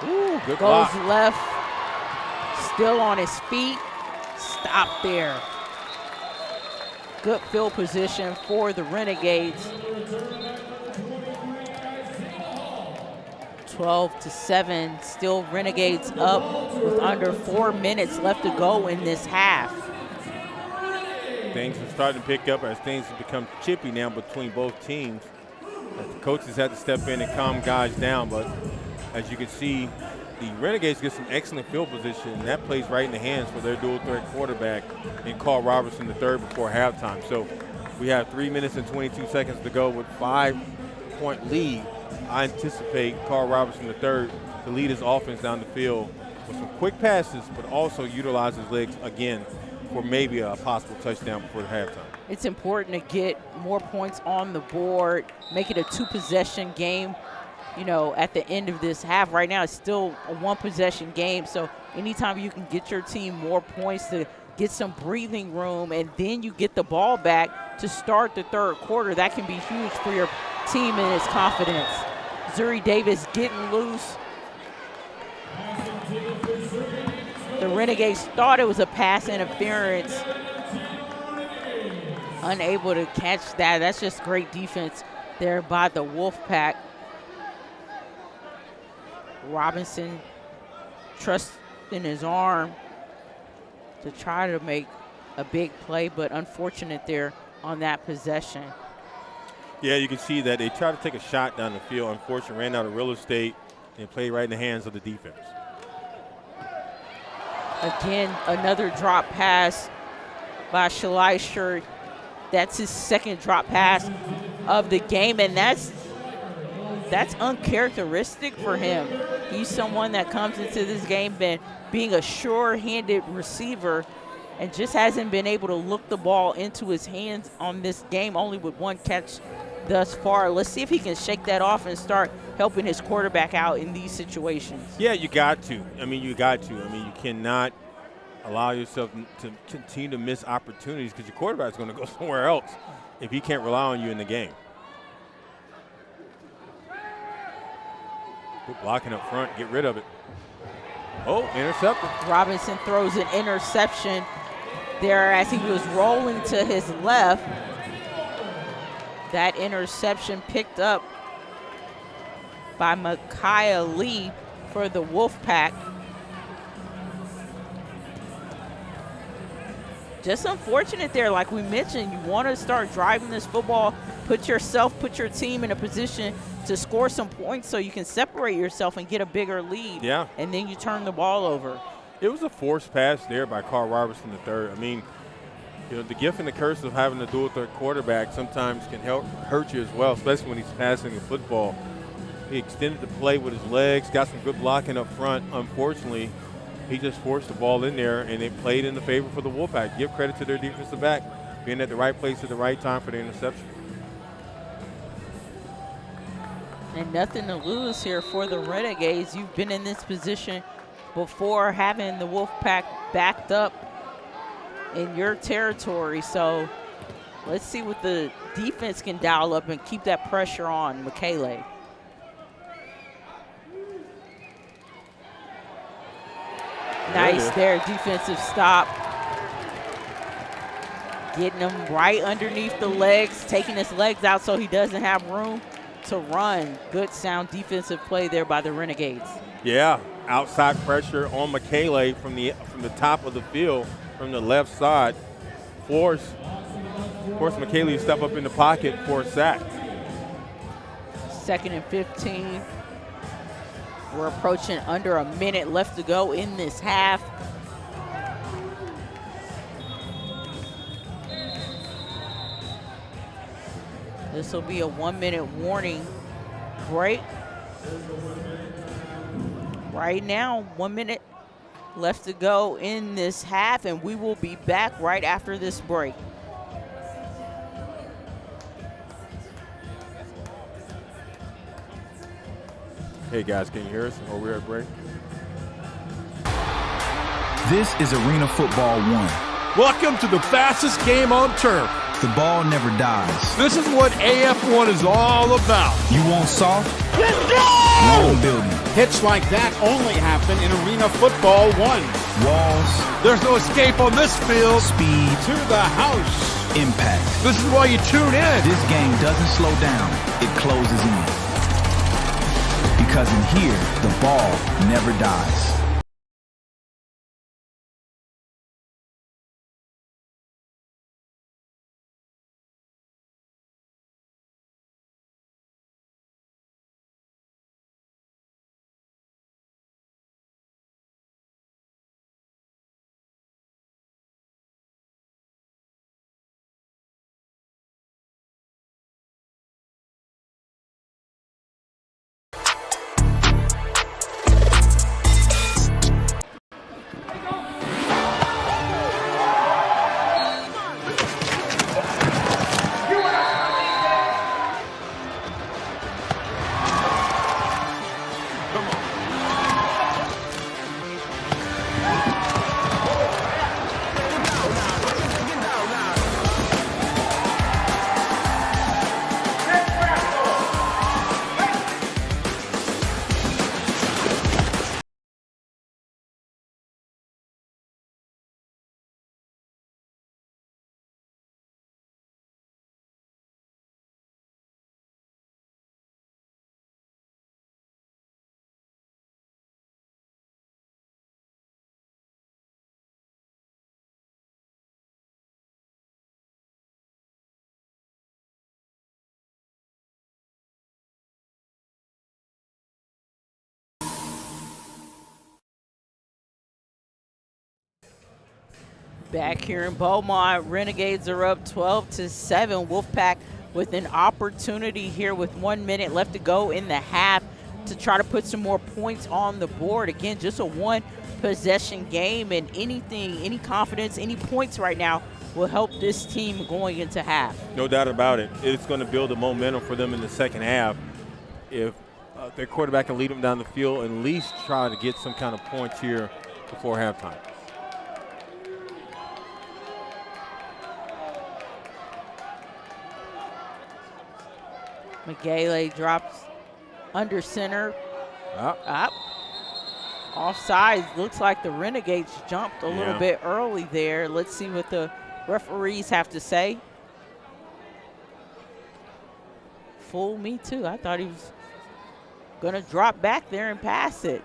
Ooh, good goes block. Left, still on his feet. Stop there. Good field position for the Renegades. 12-7, still Renegades up with under 4 minutes left to go in this half. Things are starting to pick up as things have become chippy now between both teams. As the coaches had to step in and calm guys down, but as you can see, the Renegades get some excellent field position, and that plays right in the hands for their dual threat quarterback in Carl Robertson III before halftime. So we have 3 minutes and 22 seconds to go with 5-point lead. I anticipate Carl Robertson III to lead his offense down the field with some quick passes, but also utilize his legs again for maybe a possible touchdown before the halftime. It's important to get more points on the board, make it a 2-possession game. You know, at the end of this half, right now it's still a 1-possession game. So anytime you can get your team more points to get some breathing room, and then you get the ball back to start the third quarter, that can be huge for your team and its confidence. Zuri Davis getting loose. The Renegades thought it was a pass interference. Unable to catch that. That's just great defense there by the Wolfpack. Robinson trusts in his arm to try to make a big play, but unfortunate there on that possession. Yeah, you can see that they tried to take a shot down the field. Unfortunately, ran out of real estate and played right in the hands of the defense. Again, another drop pass by Schleicher. That's his second drop pass of the game, and that's uncharacteristic for him. He's someone that comes into this game being a sure-handed receiver and just hasn't been able to look the ball into his hands on this game, only with one catch thus far. Let's see if he can shake that off and start helping his quarterback out in these situations. Yeah, you got to. You you cannot allow yourself to continue to miss opportunities because your quarterback's going to go somewhere else if he can't rely on you in the game. Good blocking up front. Get rid of it. Oh, intercepted. Robinson throws an interception there as he was rolling to his left. That interception picked up by Micaiah Lee for the Wolfpack. Just unfortunate there, like we mentioned, you want to start driving this football, put your team in a position to score some points so you can separate yourself and get a bigger lead. Yeah. And then you turn the ball over. It was a forced pass there by Carl Robertson III. The gift and the curse of having to do with their quarterback sometimes can hurt you as well, especially when he's passing the football. He extended the play with his legs, got some good blocking up front. Unfortunately, he just forced the ball in there, and it played in the favor for the Wolfpack. Give credit to their defensive back, being at the right place at the right time for the interception. And nothing to lose here for the Renegades. You've been in this position before, having the Wolfpack backed up in your territory. So let's see what the defense can dial up and keep that pressure on Michele. Nice there, defensive stop. Getting him right underneath the legs, taking his legs out so he doesn't have room to run. Good sound defensive play there by the Renegades. Yeah, outside pressure on Michele from the top of the field, from the left side. Force Michele to step up in the pocket for a sack. 2nd and 15. We're approaching under a minute left to go in this half. This will be a 1-minute warning break. Right now, 1 minute left to go in this half, and we will be back right after this break. Hey guys, can you hear us? Or we're at break? This is Arena Football 1. Welcome to the fastest game on turf. The ball never dies. This is what AF1 is all about. You want soft? Let's go! Wrong building. Hits like that only happen in Arena Football 1. Walls. There's no escape on this field. Speed. To the house. Impact. This is why you tune in. This game doesn't slow down. It closes in. Because in here, the ball never dies. Back here in Beaumont, Renegades are up 12-7. Wolfpack with an opportunity here with 1 minute left to go in the half to try to put some more points on the board. Again, just a one-possession game, and anything, any confidence, any points right now will help this team going into half. No doubt about it. It's going to build a momentum for them in the second half. If their quarterback can lead them down the field, at least try to get some kind of points here before halftime. Magale drops under center. Up. Offside. Looks like the Renegades jumped a little bit early there. Let's see what the referees have to say. Fool me too. I thought he was going to drop back there and pass it,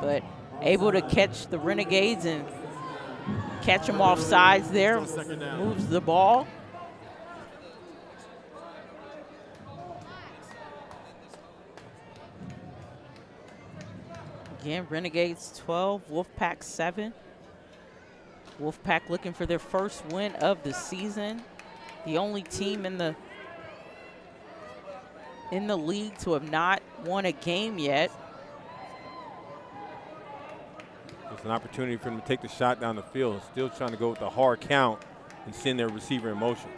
but able to catch the Renegades and catch them off sides there. Moves the ball. Again, Renegades 12, Wolfpack 7. Wolfpack looking for their first win of the season. The only team in the league to have not won a game yet. It's an opportunity for them to take the shot down the field. Still trying to go with the hard count and send their receiver in motion.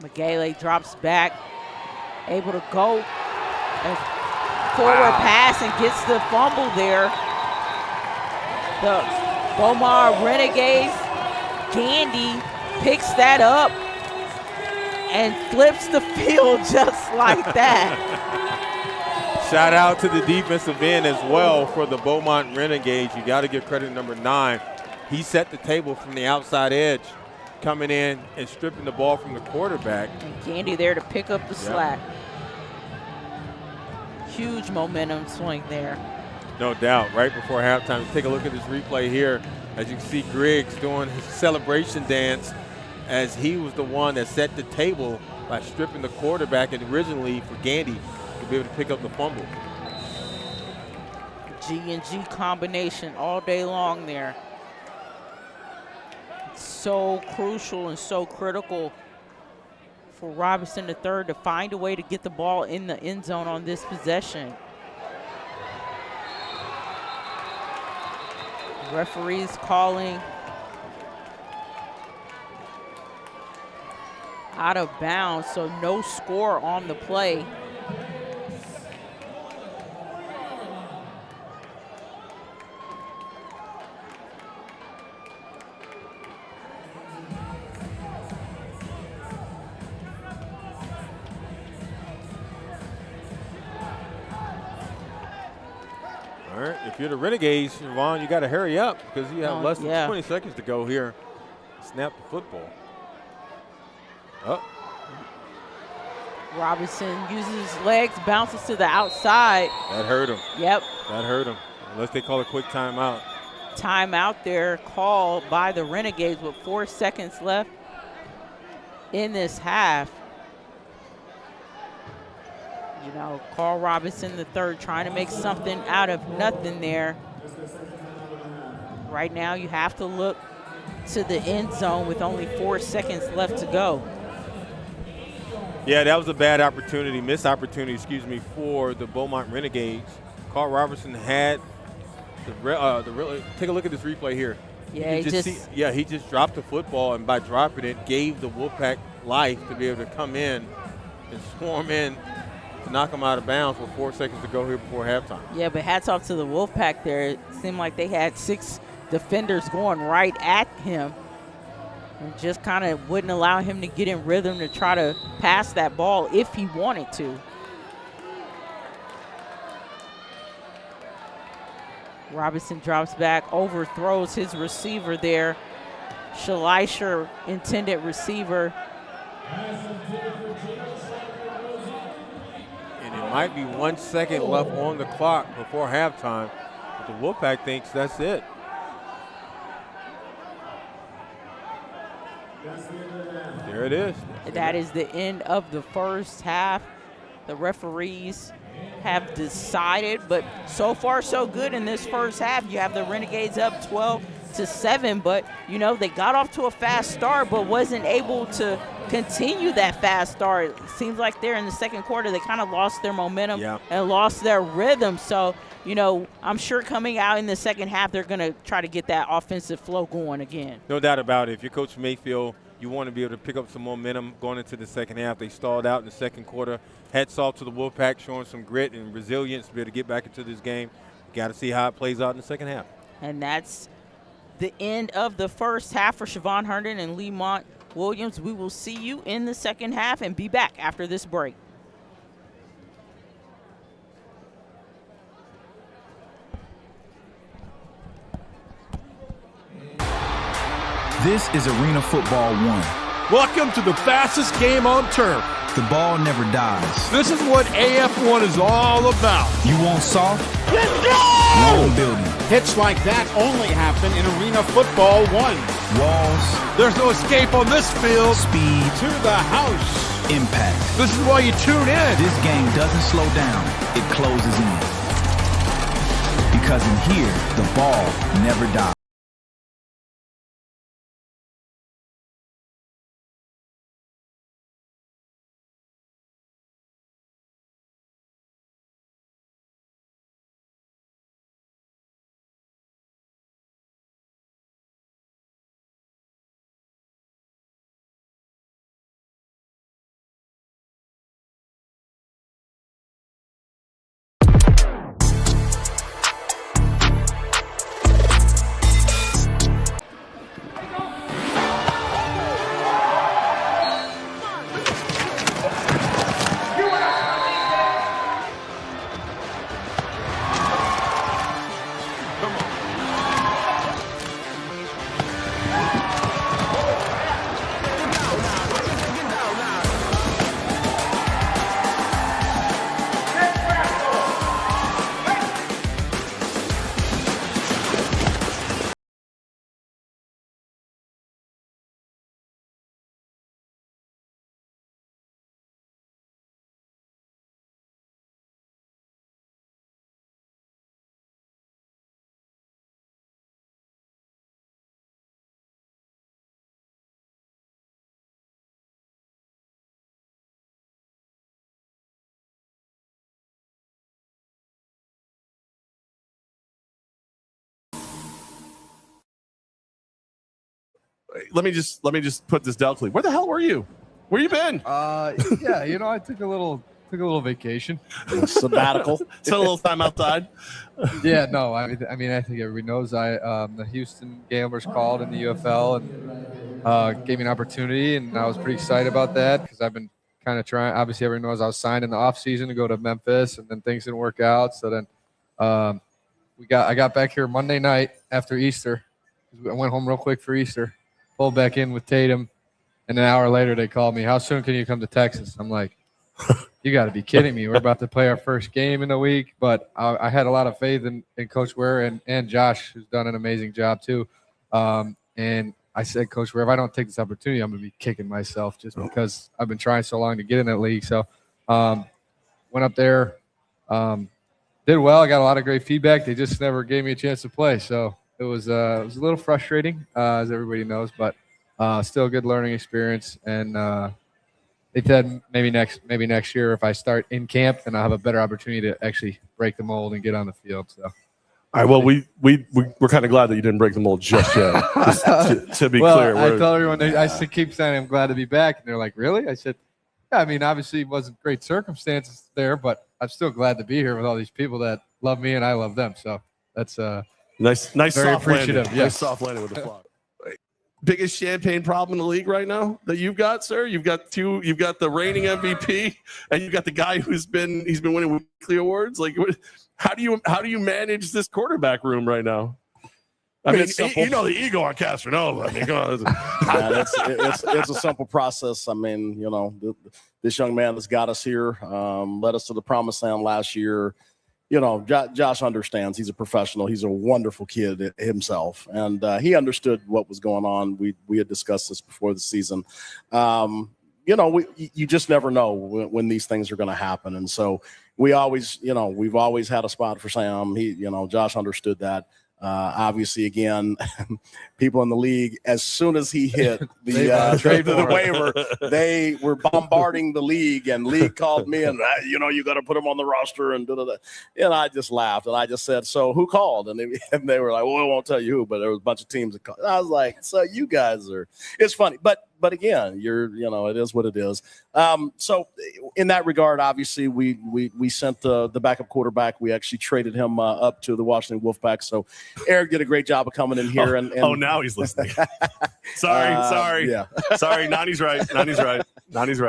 Magale drops back, able to go and forward pass and gets the fumble there. The Beaumont Renegades, Gandy picks that up and flips the field just like that. Shout out to the defensive end as well for the Beaumont Renegades. You got to give credit to number 9. He set the table from the outside edge, coming in and stripping the ball from the quarterback. And Gandy there to pick up the slack. Huge momentum swing there. No doubt. Right before halftime, take a look at this replay here. As you can see, Griggs doing his celebration dance as he was the one that set the table by stripping the quarterback, and originally for Gandy to be able to pick up the fumble. G&G combination all day long there. It's so crucial and so critical for Robinson III to find a way to get the ball in the end zone on this possession. Referees calling out of bounds, so no score on the play. All right, if you're the Renegades, Vaughn, you got to hurry up because you have less than 20 seconds to go here. Snap the football. Robinson uses his legs, bounces to the outside. That hurt him. Yep. That hurt him. Unless they call a quick timeout. Timeout there called by the Renegades with 4 seconds left in this half. You know, Carl Robinson III trying to make something out of nothing there. Right now you have to look to the end zone with only 4 seconds left to go. Yeah, that was a bad opportunity, missed opportunity, excuse me, for the Beaumont Renegades. Carl Robertson had take a look at this replay here. Yeah, he just dropped the football, and by dropping it, gave the Wolfpack life to be able to come in and swarm in to knock him out of bounds with 4 seconds to go here before halftime. Yeah, but hats off to the Wolfpack there. It seemed like they had 6 defenders going right at him and just kind of wouldn't allow him to get in rhythm to try to pass that ball if he wanted to. Robinson drops back, overthrows his receiver there. Schleicher, intended receiver. And it might be 1 second left on the clock before halftime, but the Wolfpack thinks that's it. There it is. That is the end of the first half. The referees have decided, but so far so good in this first half. You have the Renegades up to 7, but, you know, they got off to a fast start but wasn't able to continue that fast start. It seems like there in the second quarter they kind of lost their momentum and lost their rhythm. So, you know, I'm sure coming out in the second half they're going to try to get that offensive flow going again. No doubt about it. If you're Coach Mayfield, you want to be able to pick up some momentum going into the second half. They stalled out in the second quarter. Hats off to the Wolfpack, showing some grit and resilience to be able to get back into this game. Got to see how it plays out in the second half. And that's the end of the first half for Siobhan Herndon and Lemont Williams. We will see you in the second half and be back after this break. This is Arena Football 1. Welcome to the fastest game on turf. The ball never dies. This is what AF1 is all about. You want soft? Let's go! Wrong building. Hits like that only happen in Arena Football 1. Walls. There's no escape on this field. Speed. To the house. Impact. This is why you tune in. This game doesn't slow down. It closes in. Because in here, the ball never dies. Let me just put this down clean. Where the hell were you? Where you been? Yeah, you know, I took a little vacation, sabbatical. Took a little time outside. Yeah, no, I mean, I think everybody knows the Houston Gamblers called in the UFL and gave me an opportunity, and I was pretty excited about that because I've been kind of trying. Obviously, everyone knows I was signed in the off season to go to Memphis, and then things didn't work out. So then I got back here Monday night after Easter. I went home real quick for Easter, pulled back in with Tatum, and an hour later they called me. How soon can you come to Texas? I'm like, you got to be kidding me. We're about to play our first game in a week. But I had a lot of faith in Coach Ware and Josh, who's done an amazing job too. And I said, Coach Ware, if I don't take this opportunity, I'm going to be kicking myself just because I've been trying so long to get in that league. So went up there, did well. I got a lot of great feedback. They just never gave me a chance to play. So it was a little frustrating, as everybody knows, but still a good learning experience. And they said maybe next year if I start in camp, then I'll have a better opportunity to actually break the mold and get on the field. So, all right. Well, we're kind of glad that you didn't break the mold just yet. Just to be clear, I told everyone I keep saying I'm glad to be back, and they're like, "Really?" I said, "Yeah, I mean, obviously it wasn't great circumstances there, but I'm still glad to be here with all these people that love me and I love them." So that's nice, very soft appreciative. Landing. Yes. Nice soft landing with the flag. Biggest champagne problem in the league right now that you've got, sir? You've got the reigning MVP, and you've got the guy he's been winning weekly awards. Like, how do you manage this quarterback room right now? I mean, you know the ego on Castronova. I mean, come on. It's a simple process. I mean, you know, this young man has got us here, led us to the promised land last year. You know, Josh understands. He's a professional. He's a wonderful kid himself, and he understood what was going on. We had discussed this before the season. You know, you just never know when these things are going to happen, and so we've always had a spot for Sam. Josh understood that. Obviously, again, people in the league, as soon as he hit the waiver, they were bombarding the league, and league called me and, you got to put him on the roster and da-da-da. And I just laughed, and I just said, so who called? And they were like, well, I won't tell you who, but there was a bunch of teams that called. And I was like, so you guys are – it's funny. But again, it is what it is. So in that regard, obviously, we sent the backup quarterback. We actually traded him up to the Washington Wolfpack. So Eric did a great job of coming in here. Now he's listening. Sorry. Yeah. Sorry. Nani's right.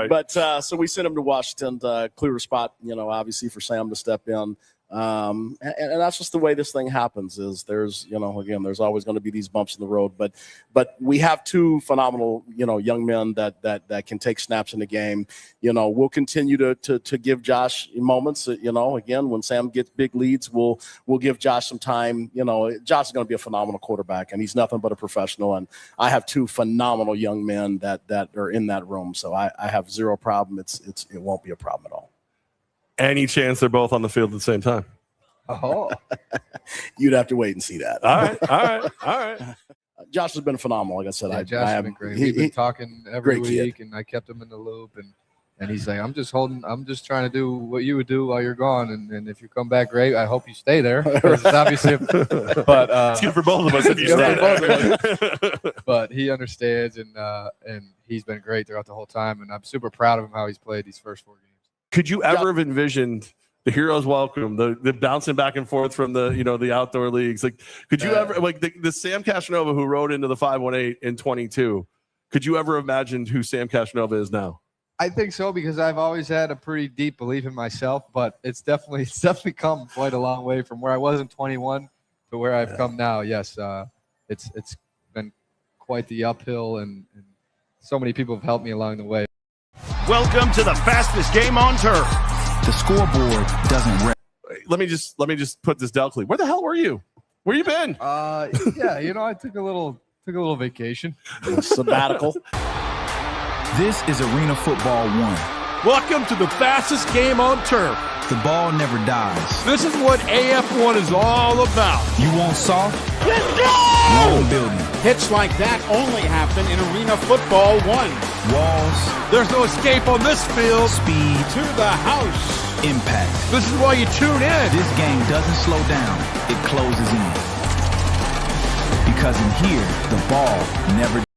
But so we sent him to Washington to clear a spot, obviously for Sam to step in. And that's just the way this thing happens is there's always going to be these bumps in the road, but we have two phenomenal, young men that can take snaps in the game. We'll continue to give Josh moments, again, when Sam gets big leads, we'll give Josh some time. Josh is going to be a phenomenal quarterback, and he's nothing but a professional. And I have two phenomenal young men that are in that room. So I have zero problem. It won't be a problem at all. Any chance they're both on the field at the same time? Oh, you'd have to wait and see that. All right. Josh has been phenomenal. Like I said, Josh has been great. We've been talking every week, and I kept him in the loop. And he's like, I'm just trying to do what you would do while you're gone. And if you come back, great. I hope you stay there. It's obviously, but it's good for both of us if you stay there. But he understands, and he's been great throughout the whole time. And I'm super proud of him how he's played these first 4 games. Could you ever have envisioned the hero's welcome, the bouncing back and forth from the outdoor leagues? Like, could you ever, like the Sam Cashinova who rode into the 518 in 22? Could you ever imagine who Sam Cashinova is now? I think so, because I've always had a pretty deep belief in myself, but it's definitely come quite a long way from where I was in 21 to where I've come now. Yes, it's been quite the uphill, and so many people have helped me along the way. Welcome to the fastest game on turf. The scoreboard doesn't rest. Let me just put this delicately. Where the hell were you? Where you been? Yeah, I took a little vacation. Sabbatical. This is Arena Football 1. Welcome to the fastest game on turf. The ball never dies. This is what AF1 is all about. You want soft? Let's go! Wrong building. Hits like that only happen in Arena Football 1. Walls. There's no escape on this field. Speed. To the house. Impact. This is why you tune in. This game doesn't slow down. It closes in. Because in here, the ball never dies.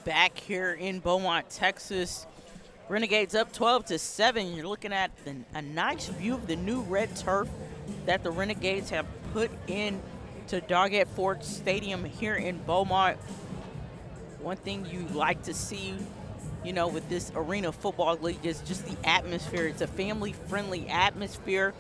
back here in Beaumont, Texas. Renegades up 12-7. You're looking at a nice view of the new red turf that the Renegades have put in to Doggett Ford Stadium here in Beaumont. One thing you like to see, you know, with this Arena Football League is just the atmosphere. It's a family-friendly atmosphere.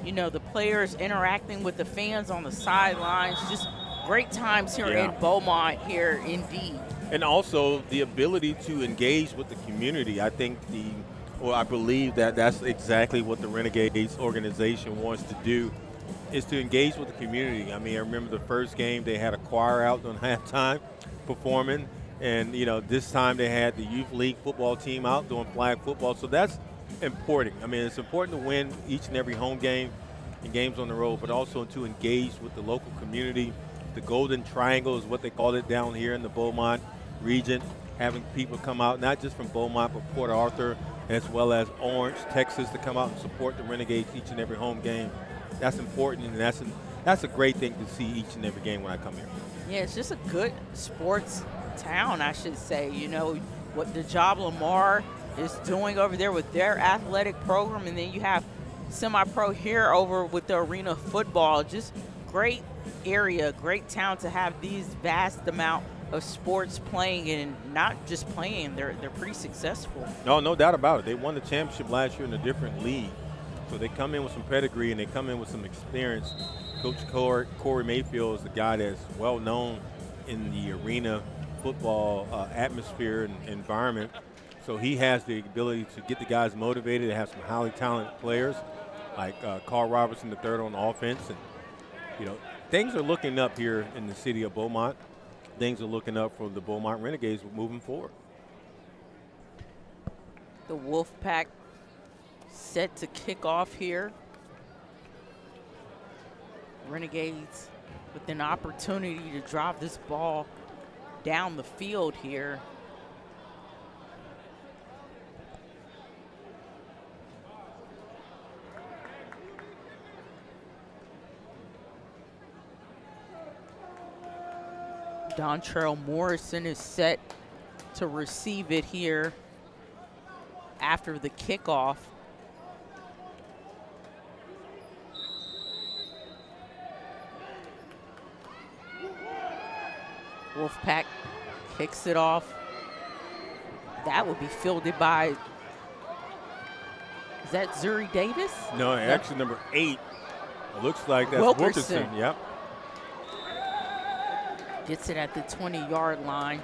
You know, the players interacting with the fans on the sidelines. Just great times here in Beaumont here indeed. And also the ability to engage with the community. I believe that that's exactly what the Renegades organization wants to do, is to engage with the community. I mean, I remember the first game they had a choir out on halftime performing, and you know, this time they had the youth league football team out doing flag football. So that's important. I mean, it's important to win each and every home game and games on the road, but also to engage with the local community. The Golden Triangle is what they call it down here in the Beaumont region, having people come out, not just from Beaumont, but Port Arthur, as well as Orange, Texas, to come out and support the Renegades each and every home game. That's important, and that's a great thing to see each and every game when I come here. Yeah, it's just a good sports town, I should say. You know, what the job Lamar is doing over there with their athletic program, and then you have semi-pro here over with the Arena Football. Just great area, great town to have these vast amount of sports playing, and not just playing, they're pretty successful. No doubt about it. They won the championship last year in a different league. So they come in with some pedigree and they come in with some experience. Coach Corey Mayfield is the guy that's well known in the arena football atmosphere and environment. So he has the ability to get the guys motivated, to have some highly talented players like Carl Robertson III on offense. And, you know, things are looking up here in the city of Beaumont. Things are looking up for the Beaumont Renegades moving forward. The Wolfpack set to kick off here. Renegades with an opportunity to drive this ball down the field here. Dontrell Morrison is set to receive it here after the kickoff. Wolfpack kicks it off. That would be fielded by, is that Zuri Davis? No, actually number 8. It looks like that's Wilkerson. Yep. Gets it at the 20-yard line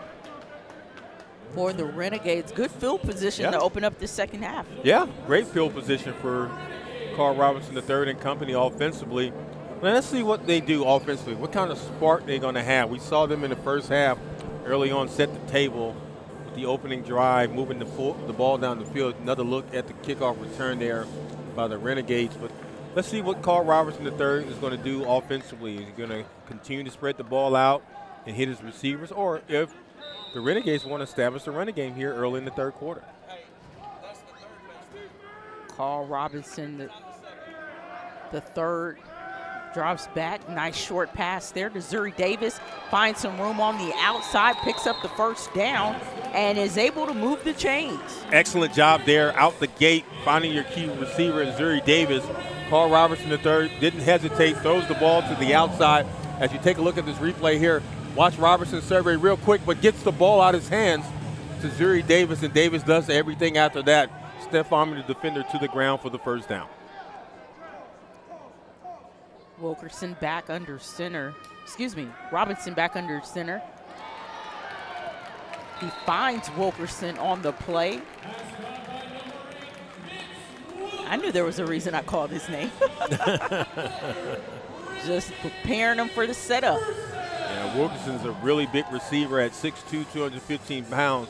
for the Renegades. Good field position to open up the second half. Yeah, great field position for Carl Robertson III and company offensively. Now let's see what they do offensively. What kind of spark they're going to have. We saw them in the first half early on set the table with the opening drive, moving the ball down the field. Another look at the kickoff return there by the Renegades. But let's see what Carl Robertson III is going to do offensively. Is he going to continue to spread the ball out and hit his receivers, or if the Renegades want to establish the running game here early in the third quarter? Carl Robinson, the third, drops back. Nice short pass there to Zuri Davis. Finds some room on the outside, picks up the first down, and is able to move the chains. Excellent job there out the gate, finding your key receiver, Zuri Davis. Carl Robertson III didn't hesitate, throws the ball to the outside. As you take a look at this replay here, watch Robertson survey real quick, but gets the ball out of his hands to Zuri Davis, and Davis does everything after that. Steph Army, the defender, to the ground for the first down. Wilkerson back under center. Robinson back under center. He finds Wilkerson on the play. I knew there was a reason I called his name. Just preparing him for the setup. Yeah, Wilkerson's a really big receiver at 6'2", 215 pounds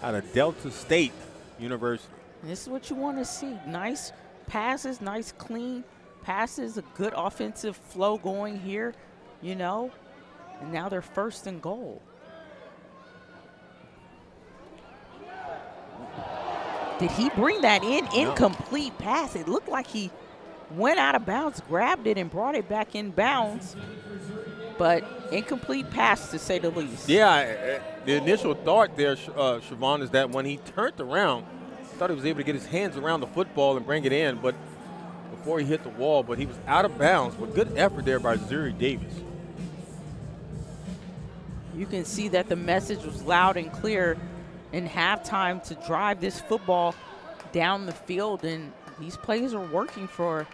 out of Delta State University. This is what you want to see. Nice passes, nice clean passes, a good offensive flow going here, you know. And now they're first and goal. Did he bring that in? Incomplete pass. It looked like he went out of bounds, grabbed it, and brought it back in bounds. but incomplete pass to say the least. Yeah, the initial thought there, Siobhan, is that when he turned around, thought he was able to get his hands around the football and bring it in, but before he hit the wall, but he was out of bounds. But good effort there by Zuri Davis. You can see that the message was loud and clear in halftime to drive this football down the field, and these plays are working for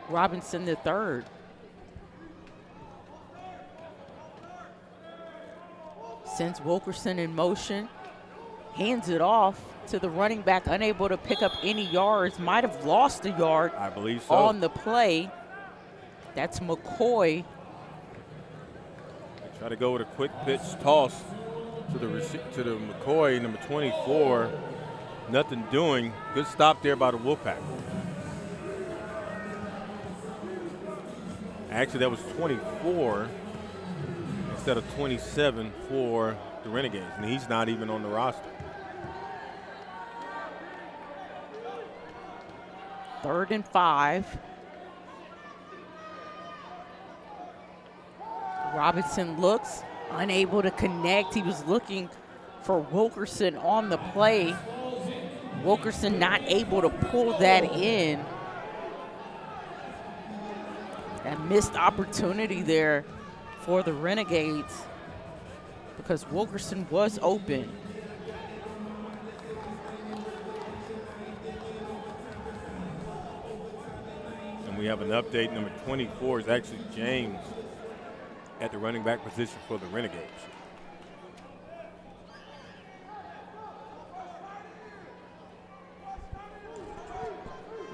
Robinson III. Sends Wilkerson in motion, hands it off to the running back, unable to pick up any yards, might have lost a yard, I believe so, on the play. That's McCoy. They try to go with a quick pitch toss to the McCoy, number 24. Nothing doing. Good stop there by the Wolfpack. Actually, that was 24 instead of 27 for the Renegades, and he's not even on the roster. 3rd and 5. Robinson looks, unable to connect. He was looking for Wilkerson on the play. Wilkerson not able to pull that in. That missed opportunity there for the Renegades because Wilkerson was open. And we have an update. Number 24 is actually James at the running back position for the Renegades.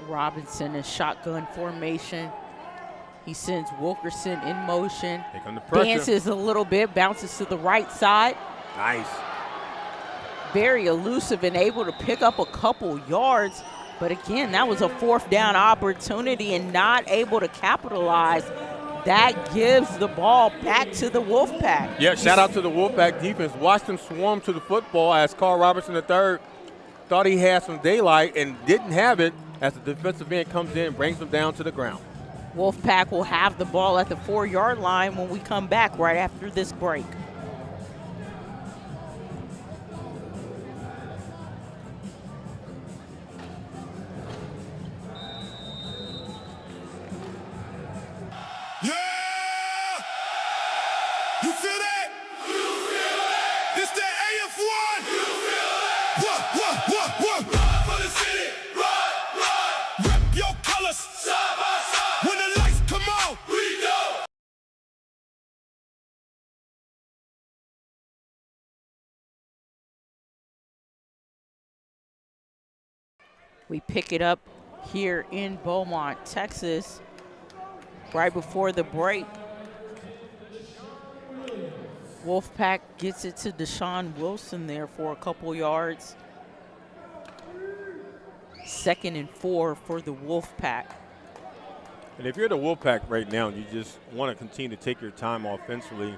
Robinson in shotgun formation. He sends Wilkerson in motion. Take on the pressure. Dances a little bit, bounces to the right side. Nice. Very elusive and able to pick up a couple yards. But again, that was a 4th down opportunity and not able to capitalize. That gives the ball back to the Wolfpack. Yeah, shout out to the Wolfpack defense. Watched them swarm to the football as Carl Robertson III thought he had some daylight and didn't have it as the defensive end comes in and brings them down to the ground. Wolfpack will have the ball at the 4-yard line when we come back right after this break. Yeah! You feel that? You feel it! This that AF1! You feel it! What? Run for the city! Run! Rep your colors! Side by side! When the lights come on, we go! We pick it up here in Beaumont, Texas, right before the break. Wolfpack gets it to Deshaun Wilson there for a couple yards. 2nd and 4 for the Wolfpack. And if you're the Wolfpack right now, you just want to continue to take your time offensively,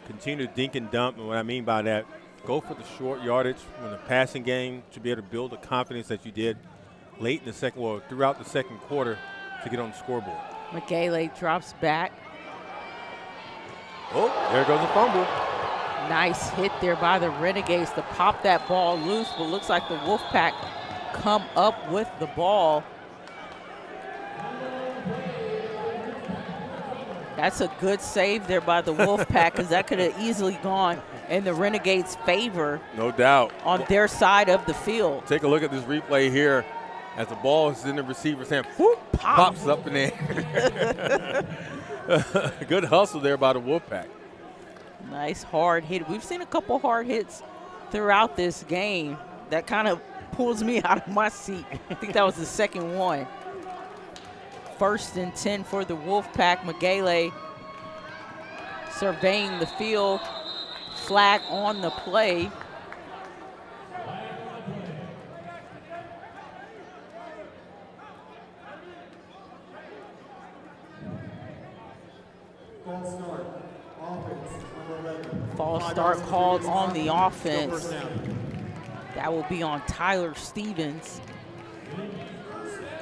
continue to dink and dump. And what I mean by that, go for the short yardage in the passing game to be able to build the confidence that you did late in the second, well, throughout the second quarter to get on the scoreboard. McGailey drops back. Oh, there goes a fumble. Nice hit there by the Renegades to pop that ball loose, but looks like the Wolfpack come up with the ball. That's a good save there by the Wolfpack because that could have easily gone in the Renegades' favor. No doubt. On their side of the field. Take a look at this replay here as the ball is in the receiver's hand. Whoop, pops up in there. Good hustle there by the Wolfpack. Nice hard hit. We've seen a couple hard hits throughout this game. That kind of pulls me out of my seat. I think that was the second one. 1st and 10 for the Wolfpack. McGailey surveying the field. Flag on the play. False start called on the offense. That will be on Tyler Stevens.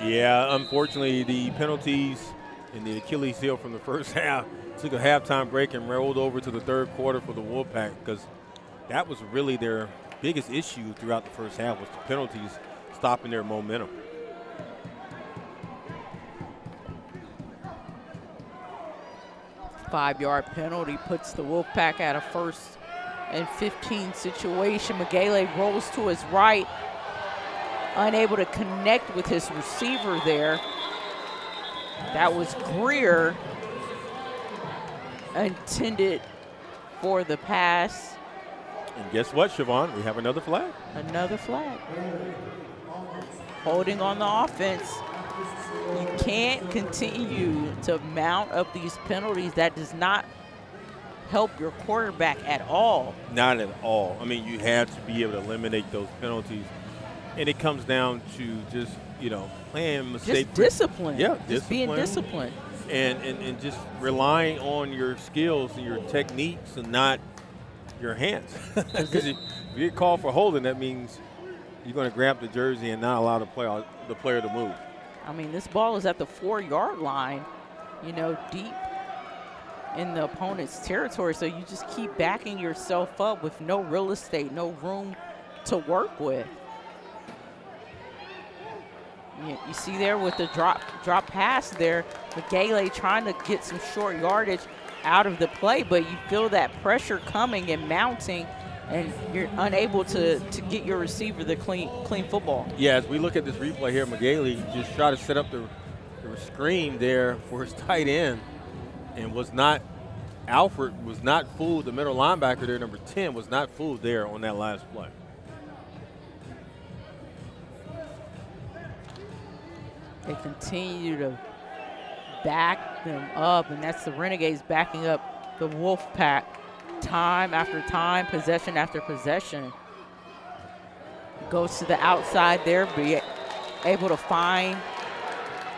Yeah, unfortunately, the penalties in the Achilles heel from the first half. Took a halftime break and rolled over to the third quarter for the Wolfpack, because that was really their biggest issue throughout the first half, was the penalties stopping their momentum. Five-yard penalty puts the Wolfpack at a 1st and 15 situation. Magale rolls to his right, unable to connect with his receiver there. That was Greer, intended for the pass. And guess what, Siobhan? We have another flag. Another flag. Holding on the offense. You can't continue to mount up these penalties. That does not help your quarterback at all. Not at all. I mean, you have to be able to eliminate those penalties. And it comes down to just, playing mistake. Just discipline. Yeah, just being disciplined. And just relying on your skills and your techniques and not your hands. Because if you get called for holding, that means you're going to grab the jersey and not allow the player to move. I mean, this ball is at the 4-yard line, deep in the opponent's territory. So you just keep backing yourself up with no real estate, no room to work with. You see there with the drop pass there, Magale trying to get some short yardage out of the play, but you feel that pressure coming and mounting, and you're unable to get your receiver the clean football. Yeah, as we look at this replay here, Magale just tried to set up the screen there for his tight end, and Alfred was not fooled. The middle linebacker there, number 10, was not fooled there on that last play. They continue to back them up, and that's the Renegades backing up the Wolfpack time after time, possession after possession. Goes to the outside there, be able to find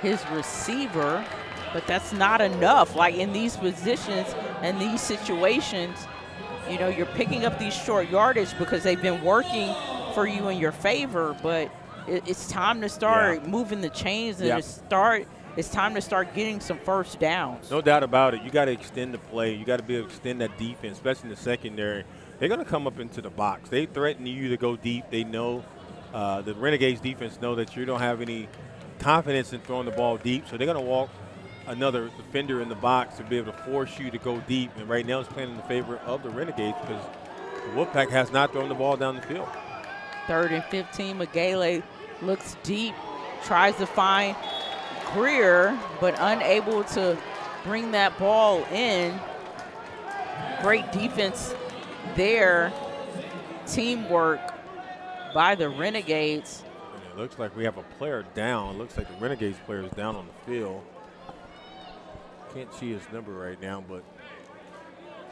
his receiver, but that's not enough. Like in these positions and these situations, you're picking up these short yardage because they've been working for you in your favor, but it's time to start moving the chains, and it's time to start getting some first downs. No doubt about it. You got to extend the play. You got to be able to extend that defense, especially in the secondary. They're going to come up into the box. They threaten you to go deep. They know the Renegades defense know that you don't have any confidence in throwing the ball deep, so they're going to walk another defender in the box to be able to force you to go deep. And right now it's playing in the favor of the Renegades because the Wolfpack has not thrown the ball down the field. 3rd and 15, Magale looks deep, tries to find Greer, but unable to bring that ball in. Great defense there. Teamwork by the Renegades. And it looks like we have a player down. It looks like the Renegades player is down on the field. Can't see his number right now, but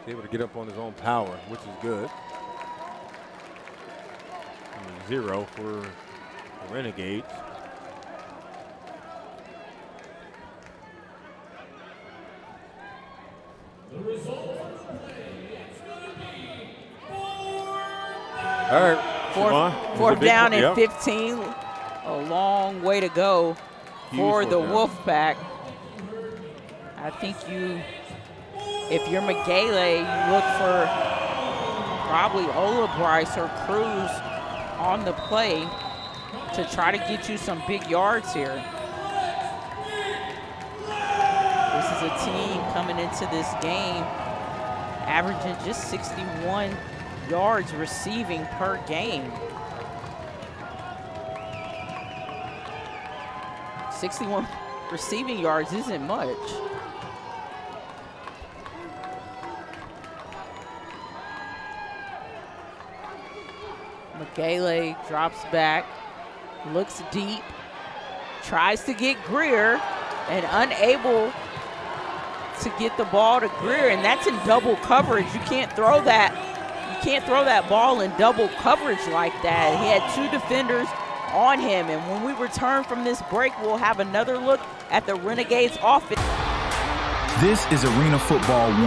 he's able to get up on his own power, which is good. 0 for the Renegades. The result of the play is going to be 4 All right, fourth down and 15. A long way to go for the Wolfpack. I think if you're Magale, you look for probably Ola Bryce or Cruz on the play to try to get you some big yards here. This is a team coming into this game averaging just 61 yards receiving per game. 61 receiving yards isn't much. Magale drops back, looks deep, tries to get Greer, and unable to get the ball to Greer, and that's in double coverage. You can't throw that. You can't throw that ball in double coverage like that. He had 2 defenders on him, and when we return from this break, we'll have another look at the Renegades offense. This is Arena Football 1.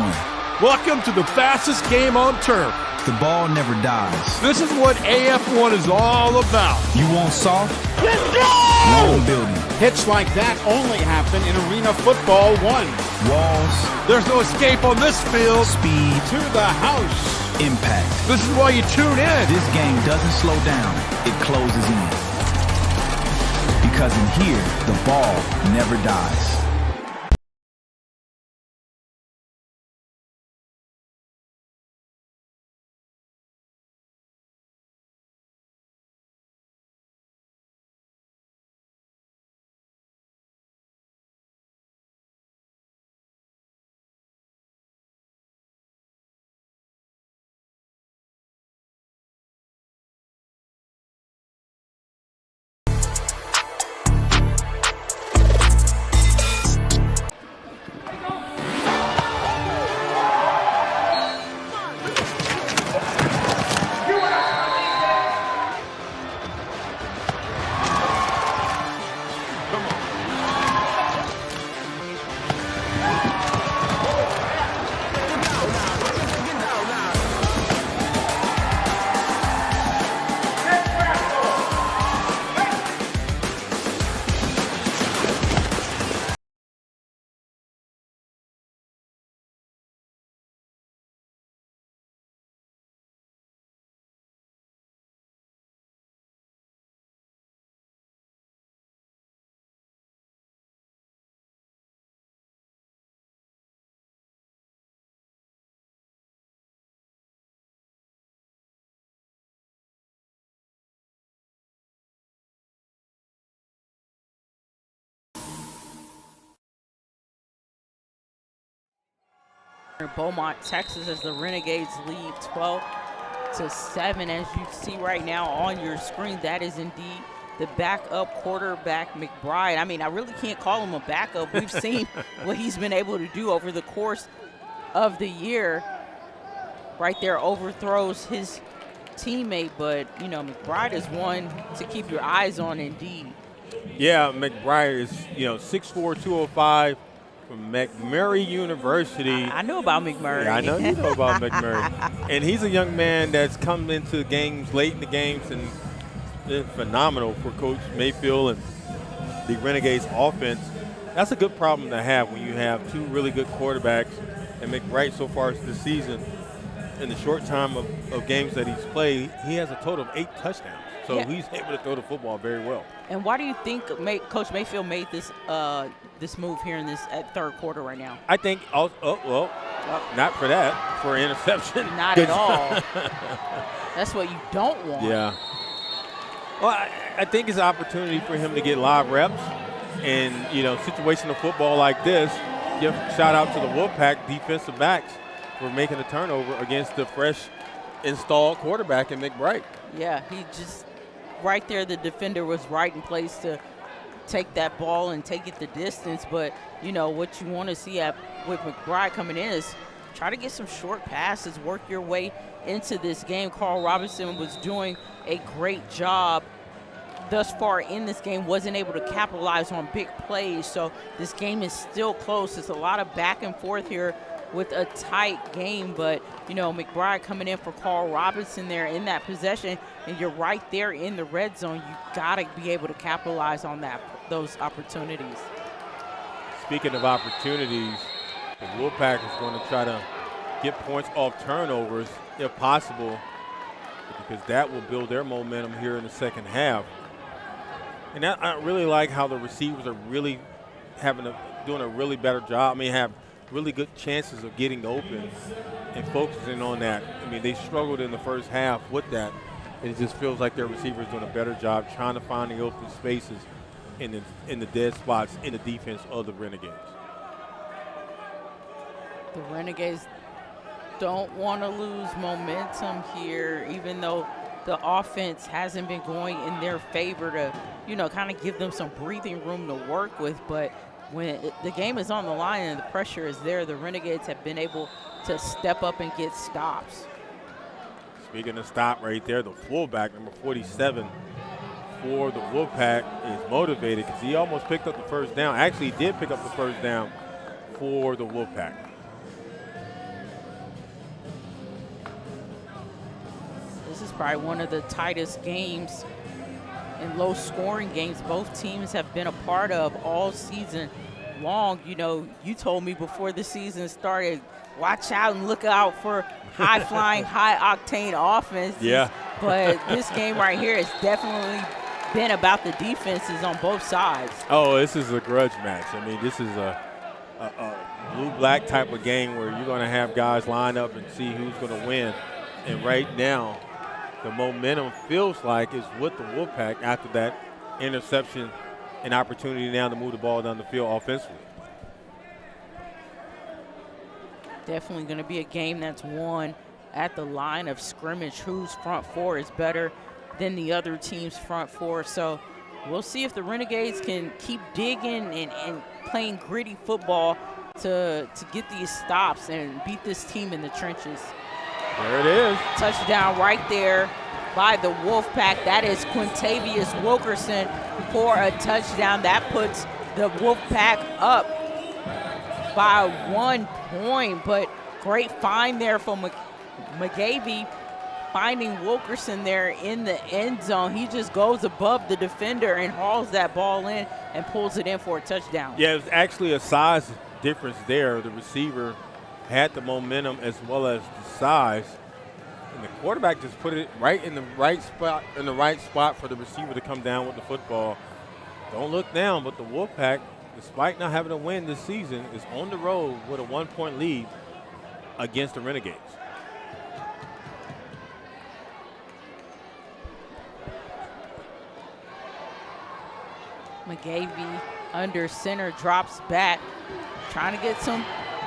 Welcome to the fastest game on turf. The ball never dies. This is what AF1 is all about. You want soft? Let's go! Long building. Hits like that only happen in Arena Football 1. Walls. There's no escape on this field. Speed. To the house. Impact. This is why you tune in. This game doesn't slow down. It closes in. Because in here, the ball never dies. Beaumont, Texas, as the Renegades lead 12-7. As you see right now on your screen, that is indeed the backup quarterback, McBride. I mean, I really can't call him a backup. We've seen what he's been able to do over the course of the year. Right there, overthrows his teammate, but, you know, McBride is one to keep your eyes on indeed. Yeah, McBride is, 6'4", 205 from McMurray University. I know about McMurray. Yeah, I know you know about McMurray. And he's a young man that's come into the games late in the games and been phenomenal for Coach Mayfield and the Renegades offense. That's a good problem to have when you have two really good quarterbacks. And McBride so far this season, in the short time of games that he's played, he has a total of 8 touchdowns. So he's able to throw the football very well. And why do you think Coach Mayfield made this this move here in this third quarter right now? I think, not for that, for an interception. Not at all. That's what you don't want. Yeah. Well, I think it's an opportunity for him to get live reps. And, situational football like this, give shout out to the Wolfpack defensive backs for making a turnover against the fresh installed quarterback in McBride. Yeah, he just right there, the defender was right in place to take that ball and take it the distance. But, what you want to see with McBride coming in is try to get some short passes, work your way into this game. Carl Robinson was doing a great job thus far in this game, wasn't able to capitalize on big plays. So this game is still close. It's a lot of back and forth here with a tight game, but McBride coming in for Carl Robinson there in that possession, and you're right there in the red zone. You gotta be able to capitalize on those opportunities. Speaking of opportunities, the Wolfpack is going to try to get points off turnovers if possible, because that will build their momentum here in the second half. And I really like how the receivers are really doing a really better job. Have really good chances of getting open and focusing on that. They struggled in the first half with that. And it just feels like their receivers doing a better job trying to find the open spaces in the dead spots in the defense of the Renegades. The Renegades don't want to lose momentum here, even though the offense hasn't been going in their favor to, kind of give them some breathing room to work with. But when the game is on the line and the pressure is there, the Renegades have been able to step up and get stops. Speaking of stop right there, the fullback, number 47 for the Wolfpack, is motivated because he almost picked up the first down. Actually, he did pick up the first down for the Wolfpack. This is probably one of the tightest games and low-scoring games both teams have been a part of all season long. You know, you told me before the season started, watch out and look out for high-flying, high-octane offense. Yeah. But this game right here has definitely been about the defenses on both sides. Oh, this is a grudge match. I mean, this is a blue-black type of game where you're going to have guys line up and see who's going to win. And right now, the momentum feels like it's with the Wolfpack after that interception and opportunity now to move the ball down the field offensively. Definitely going to be a game that's won at the line of scrimmage. Whose front four is better than the other team's front four. So we'll see if the Renegades can keep digging and playing gritty football to get these stops and beat this team in the trenches. There it is. Touchdown right there by the Wolfpack. That is Quintavious Wilkerson for a touchdown. That puts the Wolfpack up by 1 point, but great find there from McGavey, finding Wilkerson there in the end zone. He just goes above the defender and hauls that ball in and pulls it in for a touchdown. Yeah, it was actually a size difference there. The receiver had the momentum as well as the size, and the quarterback just put it right in the right spot for the receiver to come down with the football. Don't look down, but the Wolfpack, despite not having a win this season, is on the road with a 1 point lead against the Renegades. McGavey under center, drops back, trying to get some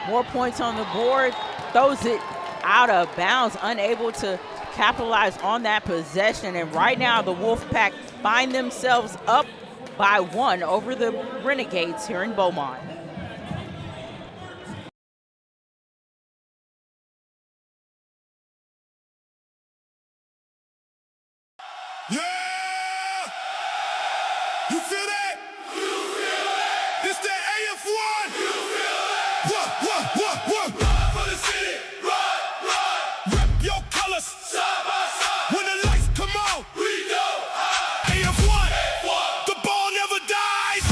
more points on the board, throws it out of bounds, unable to capitalize on that possession. And right now the Wolfpack find themselves up by 1 over the Renegades here in Beaumont. Yeah! You feel that? You feel that? This that AF1? You feel that? What? Run for the city, run. Rep your colors, side by side. When the lights come on, we go high. AF1, the ball never dies.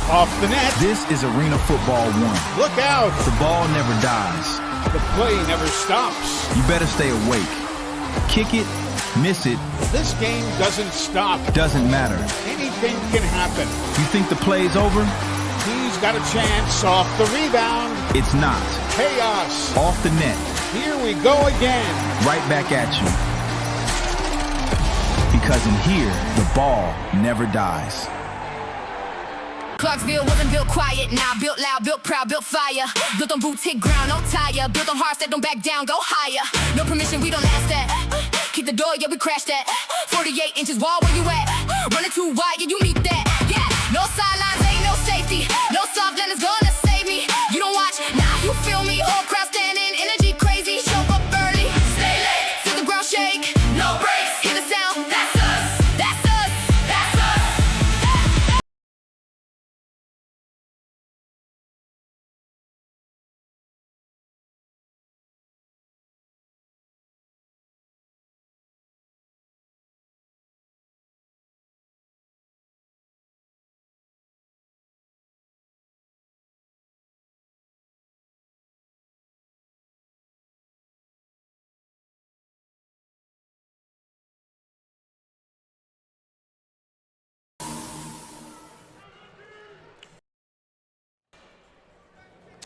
Off the net. This is Arena Football 1. Look out. The ball never dies. The play never stops. You better stay awake. Kick it, miss it. This game doesn't stop. Doesn't matter. Anything can happen. You think the play's over? He's got a chance off the rebound. It's not. Chaos. Off the net. Here we go again. Right back at you. Because in here, the ball never dies. Clarksville wasn't built quiet, now built loud, built proud, built fire. Built on boots, hit ground, no tire. Built on hearts that don't back down, go higher. No permission, we don't ask that. Keep the door, yeah, we crash that. 48 inches wall, where you at? Running too wide, yeah, you meet that. Yeah, no sidelines, ain't no safety. No soft land is gonna save me. You don't watch, nah, you feel me. Whole crowd standing, energy crazy. Show up early, stay late. Feel the ground shake, no breaks. Hear the sound, that's us, that's us, that's us.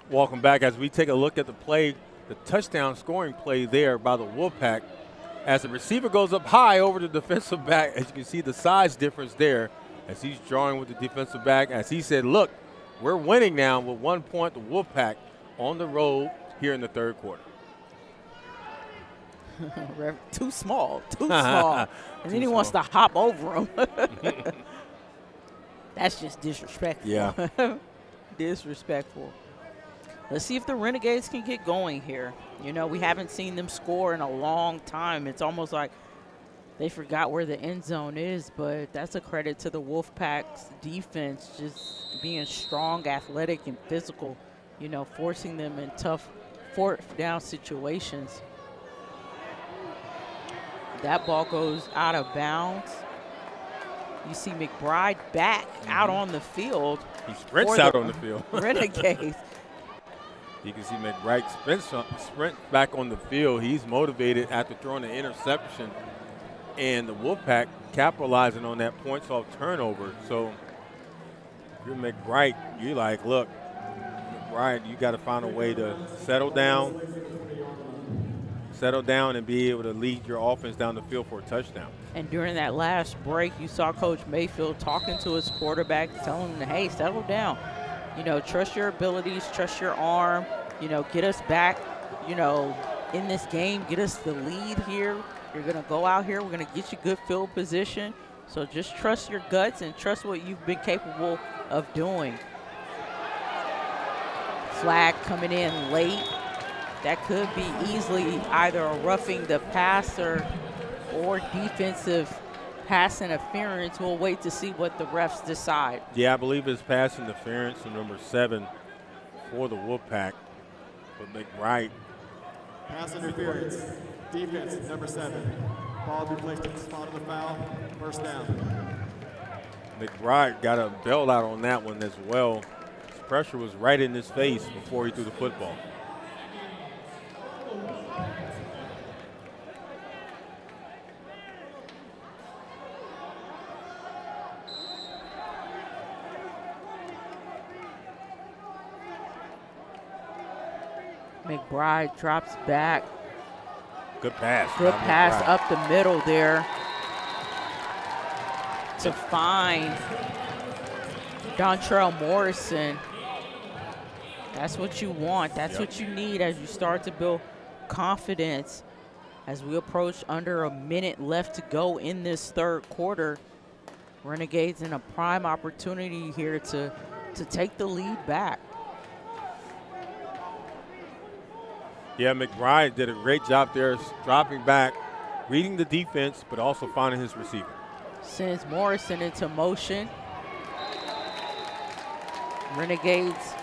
Welcome back as we take a look at the play, the touchdown scoring play there by the Wolfpack. As the receiver goes up high over the defensive back, as you can see the size difference there as he's drawing with the defensive back. As he said, look, we're winning now with 1 point, the Wolfpack on the road here in the third quarter. Too small. And then he wants to hop over him. That's just disrespectful. Yeah. Disrespectful. Let's see if the Renegades can get going here. You know, we haven't seen them score in a long time. It's almost like they forgot where the end zone is, but that's a credit to the Wolfpack's defense, just being strong, athletic, and physical, you know, forcing them in tough fourth down situations. That ball goes out of bounds. You see McBride back out on the field. He sprints out on the field. Renegades. You can see McBride sprint back on the field. He's motivated after throwing an interception. And the Wolfpack capitalizing on that points off turnover. So if you're McBride, you're like, look, McBride, you got to find a way to settle down and be able to lead your offense down the field for a touchdown. And during that last break, you saw Coach Mayfield talking to his quarterback, telling him, hey, settle down. You know, trust your abilities, trust your arm, you know, get us back, you know, in this game, get us the lead here. You're going to go out here, we're going to get you good field position. So just trust your guts and trust what you've been capable of doing. Flag coming in late. That could be easily either a roughing the passer or defensive pass interference. We'll wait to see what the refs decide. Yeah, I believe it's pass interference to number 7 for the Wolfpack. But McBride. Pass interference. Defense, number 7. Ball be placed at the spot of the foul. First down. McBride got a bailout on that one as well. His pressure was right in his face before he threw the football. McBride drops back. Good pass. Good pass up the middle there to find Dontrell Morrison. That's what you want. That's what you need as you start to build confidence. As we approach under a minute left to go in this third quarter, Renegades in a prime opportunity here to take the lead back. Yeah, McBride did a great job there, dropping back, reading the defense, but also finding his receiver. Sends Morrison into motion. Renegades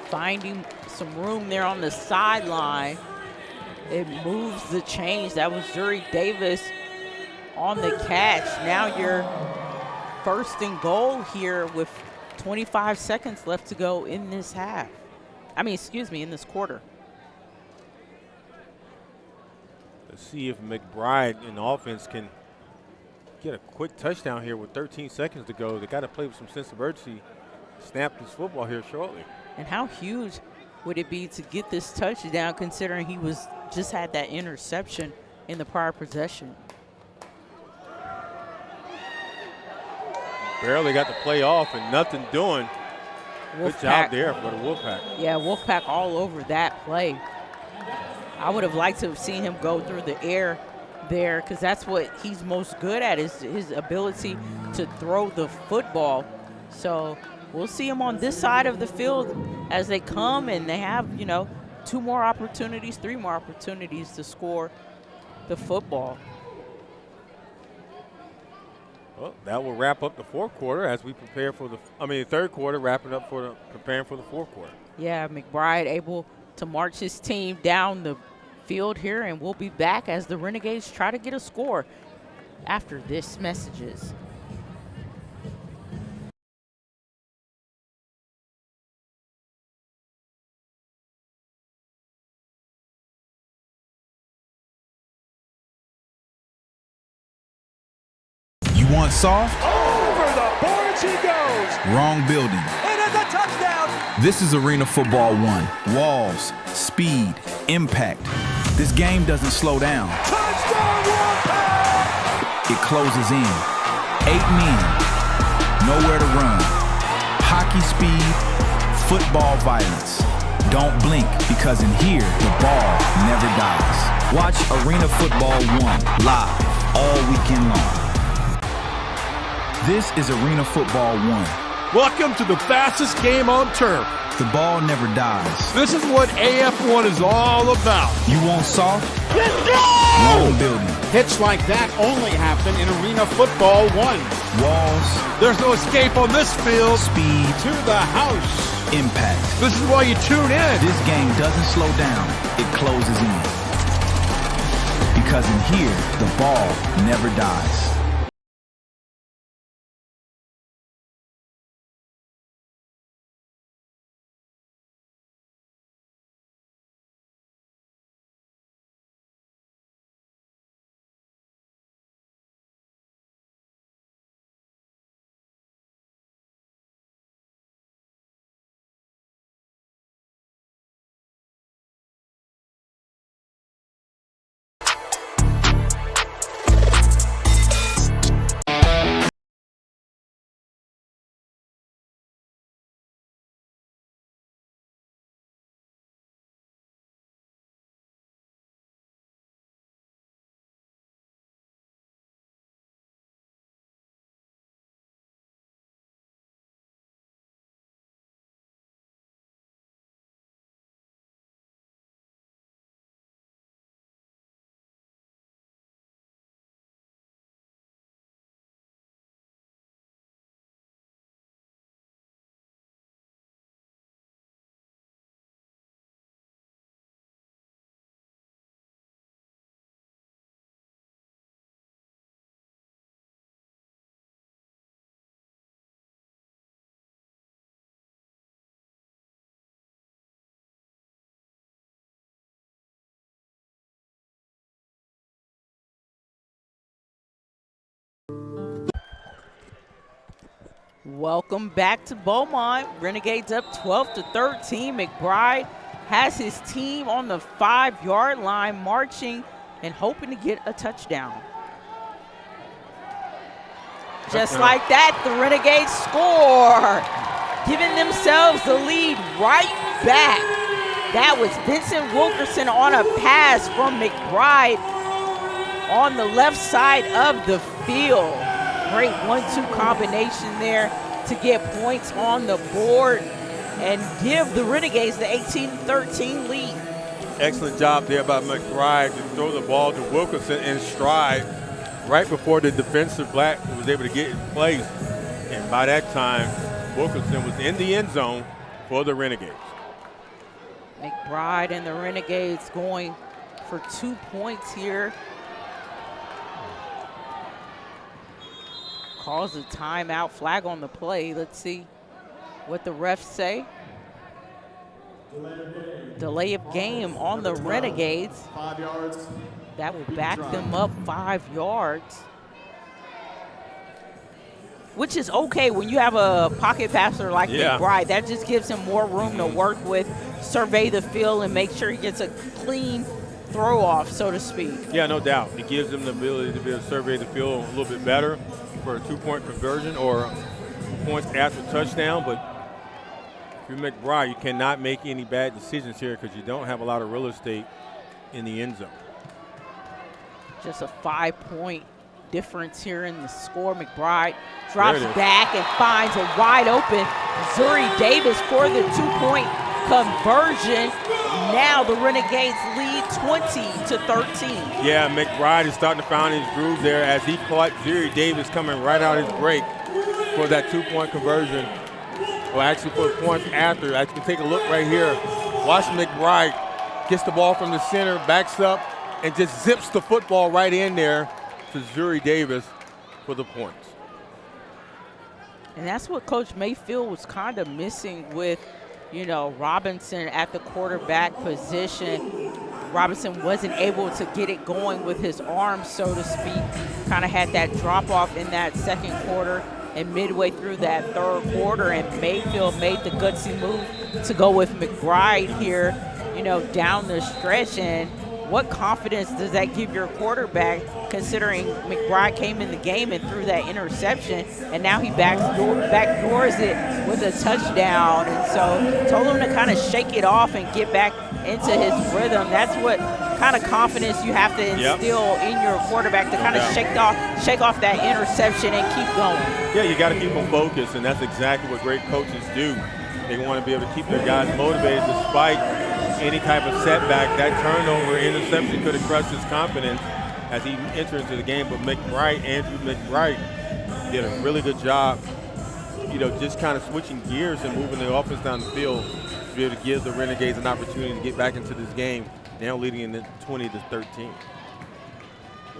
finding some room there on the sideline. It moves the change. That was Zuri Davis on the catch. Now you're first and goal here with 25 seconds left to go in this half. I mean, excuse me, in this quarter. Let's see if McBride in offense can get a quick touchdown here with 13 seconds to go. They got to play with some sense of urgency, snap this football here shortly. And how huge would it be to get this touchdown considering he was just had that interception in the prior possession? Barely got the play off and nothing doing. Good job there for the Wolfpack. Yeah, Wolfpack all over that play. I would have liked to have seen him go through the air there because that's what he's most good at, is his ability to throw the football. So we'll see him on this side of the field as they come, and they have, you know, 2 more opportunities, 3 more opportunities to score the football. Well, that will wrap up the fourth quarter as we prepare for the third quarter, wrapping up for preparing for the fourth quarter. Yeah, McBride able to march his team down the field here, and we'll be back as the Renegades try to get a score after this messages. You want soft? Over the boards he goes. Wrong building. It is a touchdown. This is Arena Football 1. Walls, speed, impact. This game doesn't slow down. Touchdown, Wolfpack! It closes in. 8 men, nowhere to run. Hockey speed, football violence. Don't blink, because in here, the ball never dies. Watch Arena Football 1 live all weekend long. This is Arena Football 1. Welcome to the fastest game on turf. The ball never dies. This is what AF1 is all about. You want soft? Wrong building. Hits like that only happen in Arena Football 1. Walls. There's no escape on this field. Speed. To the house. Impact. This is why you tune in. This game doesn't slow down. It closes in. Because in here, the ball never dies. Welcome back to Beaumont. Renegades up 12-13. McBride has his team on the 5-yard line, marching and hoping to get a touchdown. Just like that, the Renegades score, giving themselves the lead right back. That was Vincent Wilkerson on a pass from McBride on the left side of the field. Great 1-2 combination there to get points on the board and give the Renegades the 18-13 lead. Excellent job there by McBride to throw the ball to Wilkerson in stride right before the defensive back was able to get in place. And by that time, Wilkerson was in the end zone for the Renegades. McBride and the Renegades going for 2 points here. Calls a timeout, flag on the play. Let's see what the refs say. Delay of game on the Renegades. 5 yards. That will back them up 5 yards. Which is okay when you have a pocket passer like McBride. That just gives him more room to work with, survey the field, and make sure he gets a clean throw off, so to speak. Yeah, no doubt. It gives them the ability to be able to survey the field a little bit better for a 2-point conversion or points after touchdown. But if you're McBride, you cannot make any bad decisions here because you don't have a lot of real estate in the end zone. Just a 5-point difference here in the score. McBride drops back and finds a wide open Zuri Davis for the 2-point conversion. Now the Renegades lead 20-13. Yeah, McBride is starting to find his groove there as he caught Zuri Davis coming right out his break for that 2-point conversion. Well, actually for the points after. I can take a look right here. Watch McBride gets the ball from the center, backs up, and just zips the football right in there to Zuri Davis for the points. And that's what Coach Mayfield was kind of missing with, you know, Robinson at the quarterback position. Robinson wasn't able to get it going with his arms, so to speak. Kind of had that drop off in that second quarter and midway through that third quarter, and Mayfield made the gutsy move to go with McBride here, you know, down the stretch. And what confidence does that give your quarterback, considering McBride came in the game and threw that interception, and now he backdoors it with a touchdown? And so told him to kind of shake it off and get back into his rhythm. That's what kind of confidence you have to instill in your quarterback, to kind of shake off that interception and keep going. Yeah, you got to keep them focused, and that's exactly what great coaches do. They want to be able to keep their guys motivated despite any type of setback. That turnover interception could have crushed his confidence as he entered into the game. But Andrew McBride, did a really good job, just kind of switching gears and moving the offense down the field to be able to give the Renegades an opportunity to get back into this game, now leading in 20-13.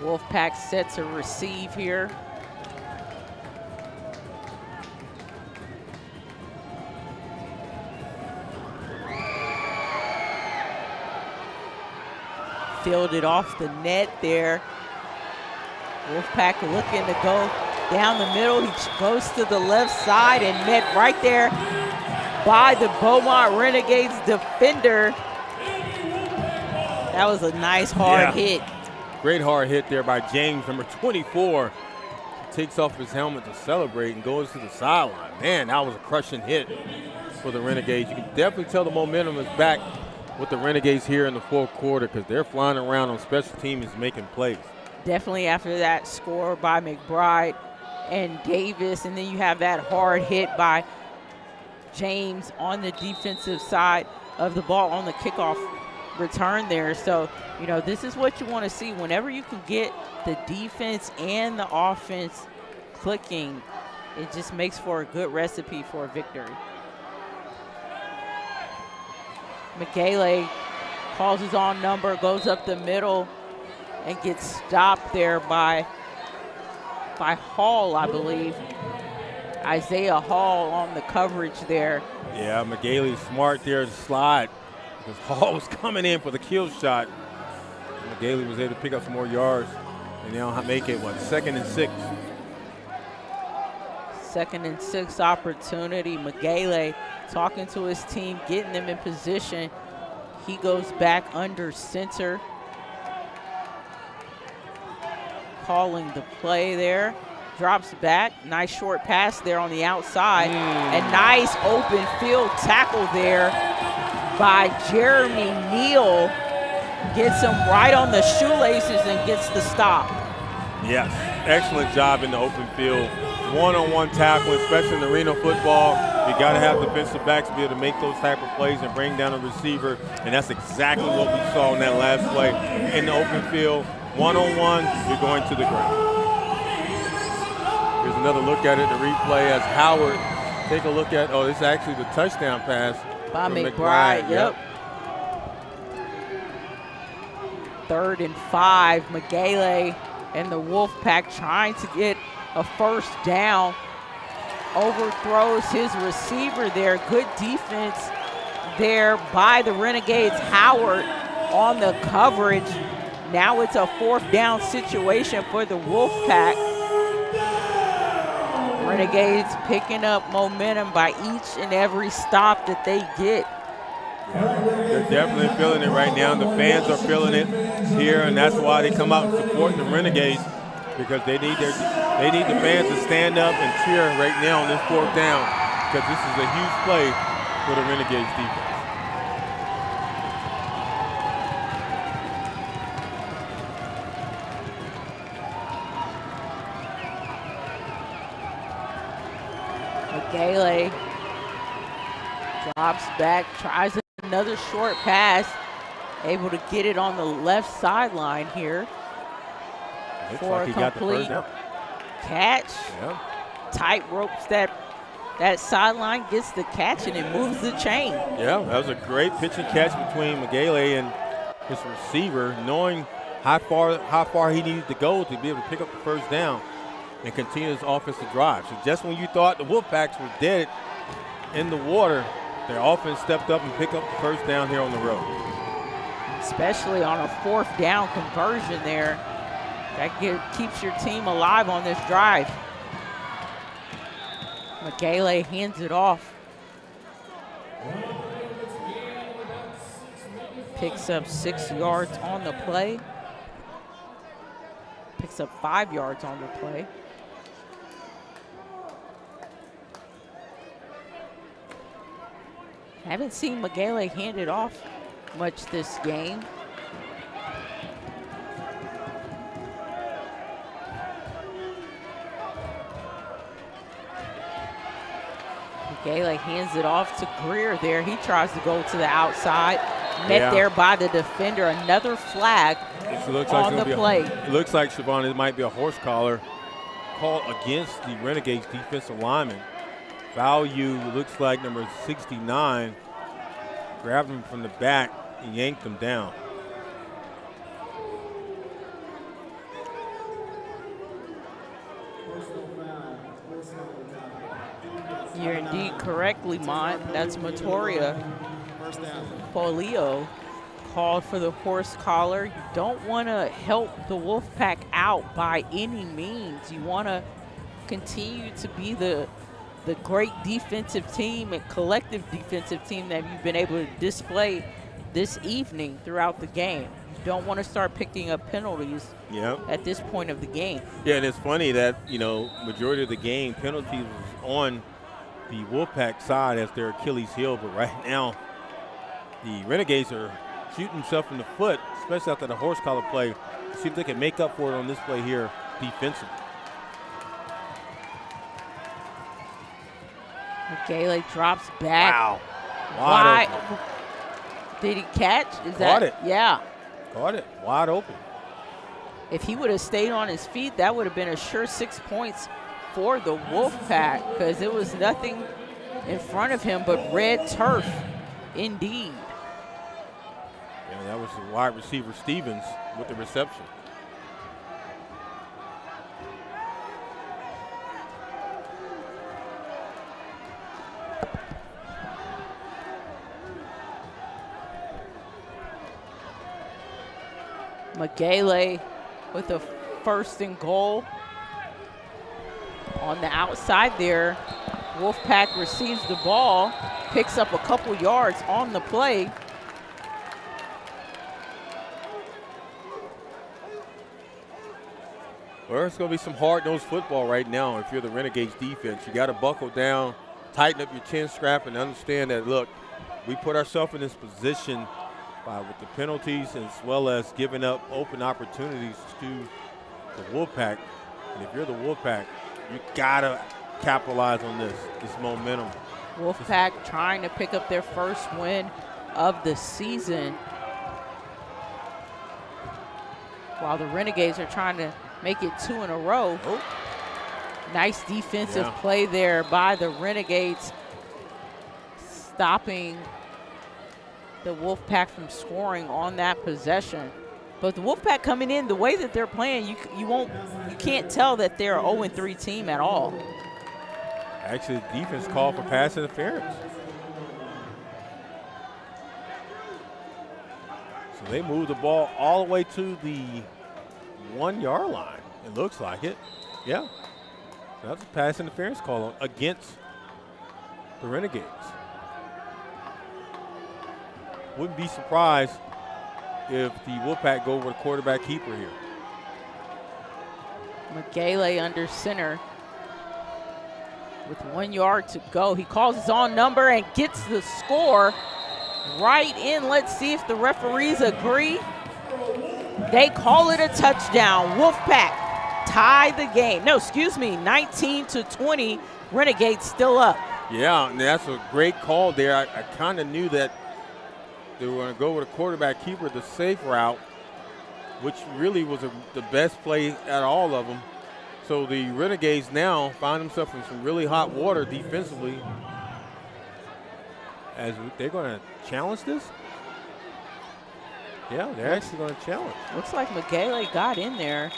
Wolfpack set to receive here. Fielded off the net there. Wolfpack looking to go down the middle. He goes to the left side and met right there by the Beaumont Renegades defender. That was a nice hard hit. Great hard hit there by James, number 24. Takes off his helmet to celebrate and goes to the sideline. Man, that was a crushing hit for the Renegades. You can definitely tell the momentum is back with the Renegades here in the fourth quarter because they're flying around on special teams making plays. Definitely after that score by McBride and Davis, and then you have that hard hit by James on the defensive side of the ball on the kickoff return there. So, this is what you want to see. Whenever you can get the defense and the offense clicking, it just makes for a good recipe for a victory. McGailey calls his own number, goes up the middle, and gets stopped there by Hall, I believe. Isaiah Hall on the coverage there. Yeah, McGailey's smart there to slide because Hall was coming in for the kill shot. McGailey was able to pick up some more yards and now make it, 2nd and 6. 2nd and 6 opportunity. McGailey talking to his team, getting them in position. He goes back under center. Calling the play there. Drops back. Nice short pass there on the outside. And nice open field tackle there by Jeremy Neal. Gets him right on the shoelaces and gets the stop. Yes, excellent job in the open field. One-on-one tackle, especially in arena football. You got to have defensive backs to be able to make those type of plays and bring down a receiver, and that's exactly what we saw in that last play. In the open field, one-on-one, you're going to the ground. Here's another look at it, the replay as Howard, take a look at, this is actually the touchdown pass by McBride. Yep. 3rd and 5, McGailey and the Wolfpack trying to get a first down. Overthrows his receiver there. Good defense there by the Renegades. Howard on the coverage. Now it's a 4th down situation for the Wolfpack. Renegades picking up momentum by each and every stop that they get. Yeah, they're definitely feeling it right now. The fans are feeling it here, and that's why they come out and support the Renegades, because they need the fans to stand up and cheer right now on this 4th down, because this is a huge play for the Renegades defense. McGailey drops back, tries another short pass, able to get it on the left sideline here. Looks for like he a got the complete first down. Catch. Yeah. Tight ropes that sideline, gets the catch, and it moves the chain. Yeah, that was a great pitch and catch between McGailey and his receiver, knowing how far he needed to go to be able to pick up the first down and continue his offensive drive. So just when you thought the Wolfpacks were dead in the water, their offense stepped up and picked up the first down here on the road. Especially on a 4th down conversion there. That keeps your team alive on this drive. McGailey hands it off. Picks up 6 yards on the play. Picks up 5 yards on the play. Haven't seen McGailey hand it off much this game. McGailey hands it off to Greer there. He tries to go to the outside. met there by the defender. Another flag on the play. It looks like, Siobhan, it might be a horse collar called against the Renegades defensive lineman. Value looks like number 69 grabbed him from the back and yanked him down. You're indeed correct, Lemont. That's Matoria. Polio called for the horse collar. You don't want to help the Wolfpack out by any means. You want to continue to be the great defensive team and collective defensive team that you've been able to display this evening throughout the game. You don't want to start picking up penalties at this point of the game. Yeah, and it's funny that, majority of the game, penalties was on the Wolfpack side as their Achilles heel, but right now the Renegades are shooting themselves in the foot, especially after the horse collar play. See if they can make up for it on this play here defensively. Gale drops back. Wow. Wide. Did he catch? Caught it. Yeah. Caught it. Wide open. If he would have stayed on his feet, that would have been a sure 6 points for the Wolfpack, because it was nothing in front of him but red turf indeed. Yeah, that was the wide receiver Stevens with the reception. Magale with a 1st and goal. On the outside there, Wolfpack receives the ball, picks up a couple yards on the play. Well, it's going to be some hard-nosed football right now if you're the Renegades defense. You got to buckle down, tighten up your chin strap, and understand that, look, we put ourselves in this position with the penalties as well as giving up open opportunities to the Wolfpack. And if you're the Wolfpack, you got to capitalize on this momentum. Wolfpack trying to pick up their first win of the season, while the Renegades are trying to make it 2 in a row. Oh. Nice defensive play there by the Renegades, stopping the Wolfpack from scoring on that possession. But the Wolfpack coming in, the way that they're playing, you can't tell that they're an 0-3 team at all. Actually, the defense called for pass interference. So they moved the ball all the way to the 1-yard line. It looks like it. Yeah. So that's a pass interference call against the Renegades. Wouldn't be surprised if the Wolfpack go with a quarterback keeper here. Magale under center with 1 yard to go. He calls his own number and gets the score right in. Let's see if the referees agree. They call it a touchdown. Wolfpack tie the game. No, excuse me, 19-20. Renegades still up. Yeah, and that's a great call there. I kind of knew that they were going to go with a quarterback keeper, the safe route, which really was the best play at all of them. So the Renegades now find themselves in some really hot water defensively. As they're going to challenge this? Yeah, they're actually going to challenge. Looks like Magale got in there.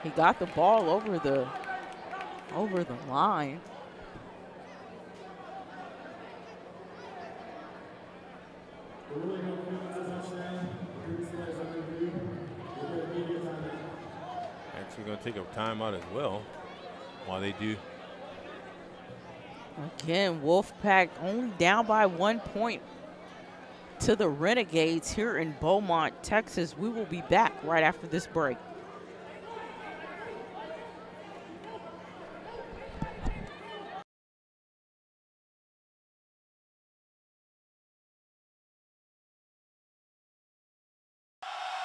He got the ball over the line. Actually going to take a timeout as well while they do. Again, Wolfpack only down by 1 point to the Renegades here in Beaumont, Texas. We will be back right after this break.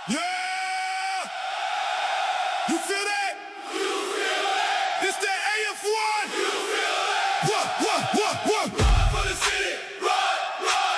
Yeah! You feel that? You feel that? This that AF1? You feel that? What? Run for the city, run, run.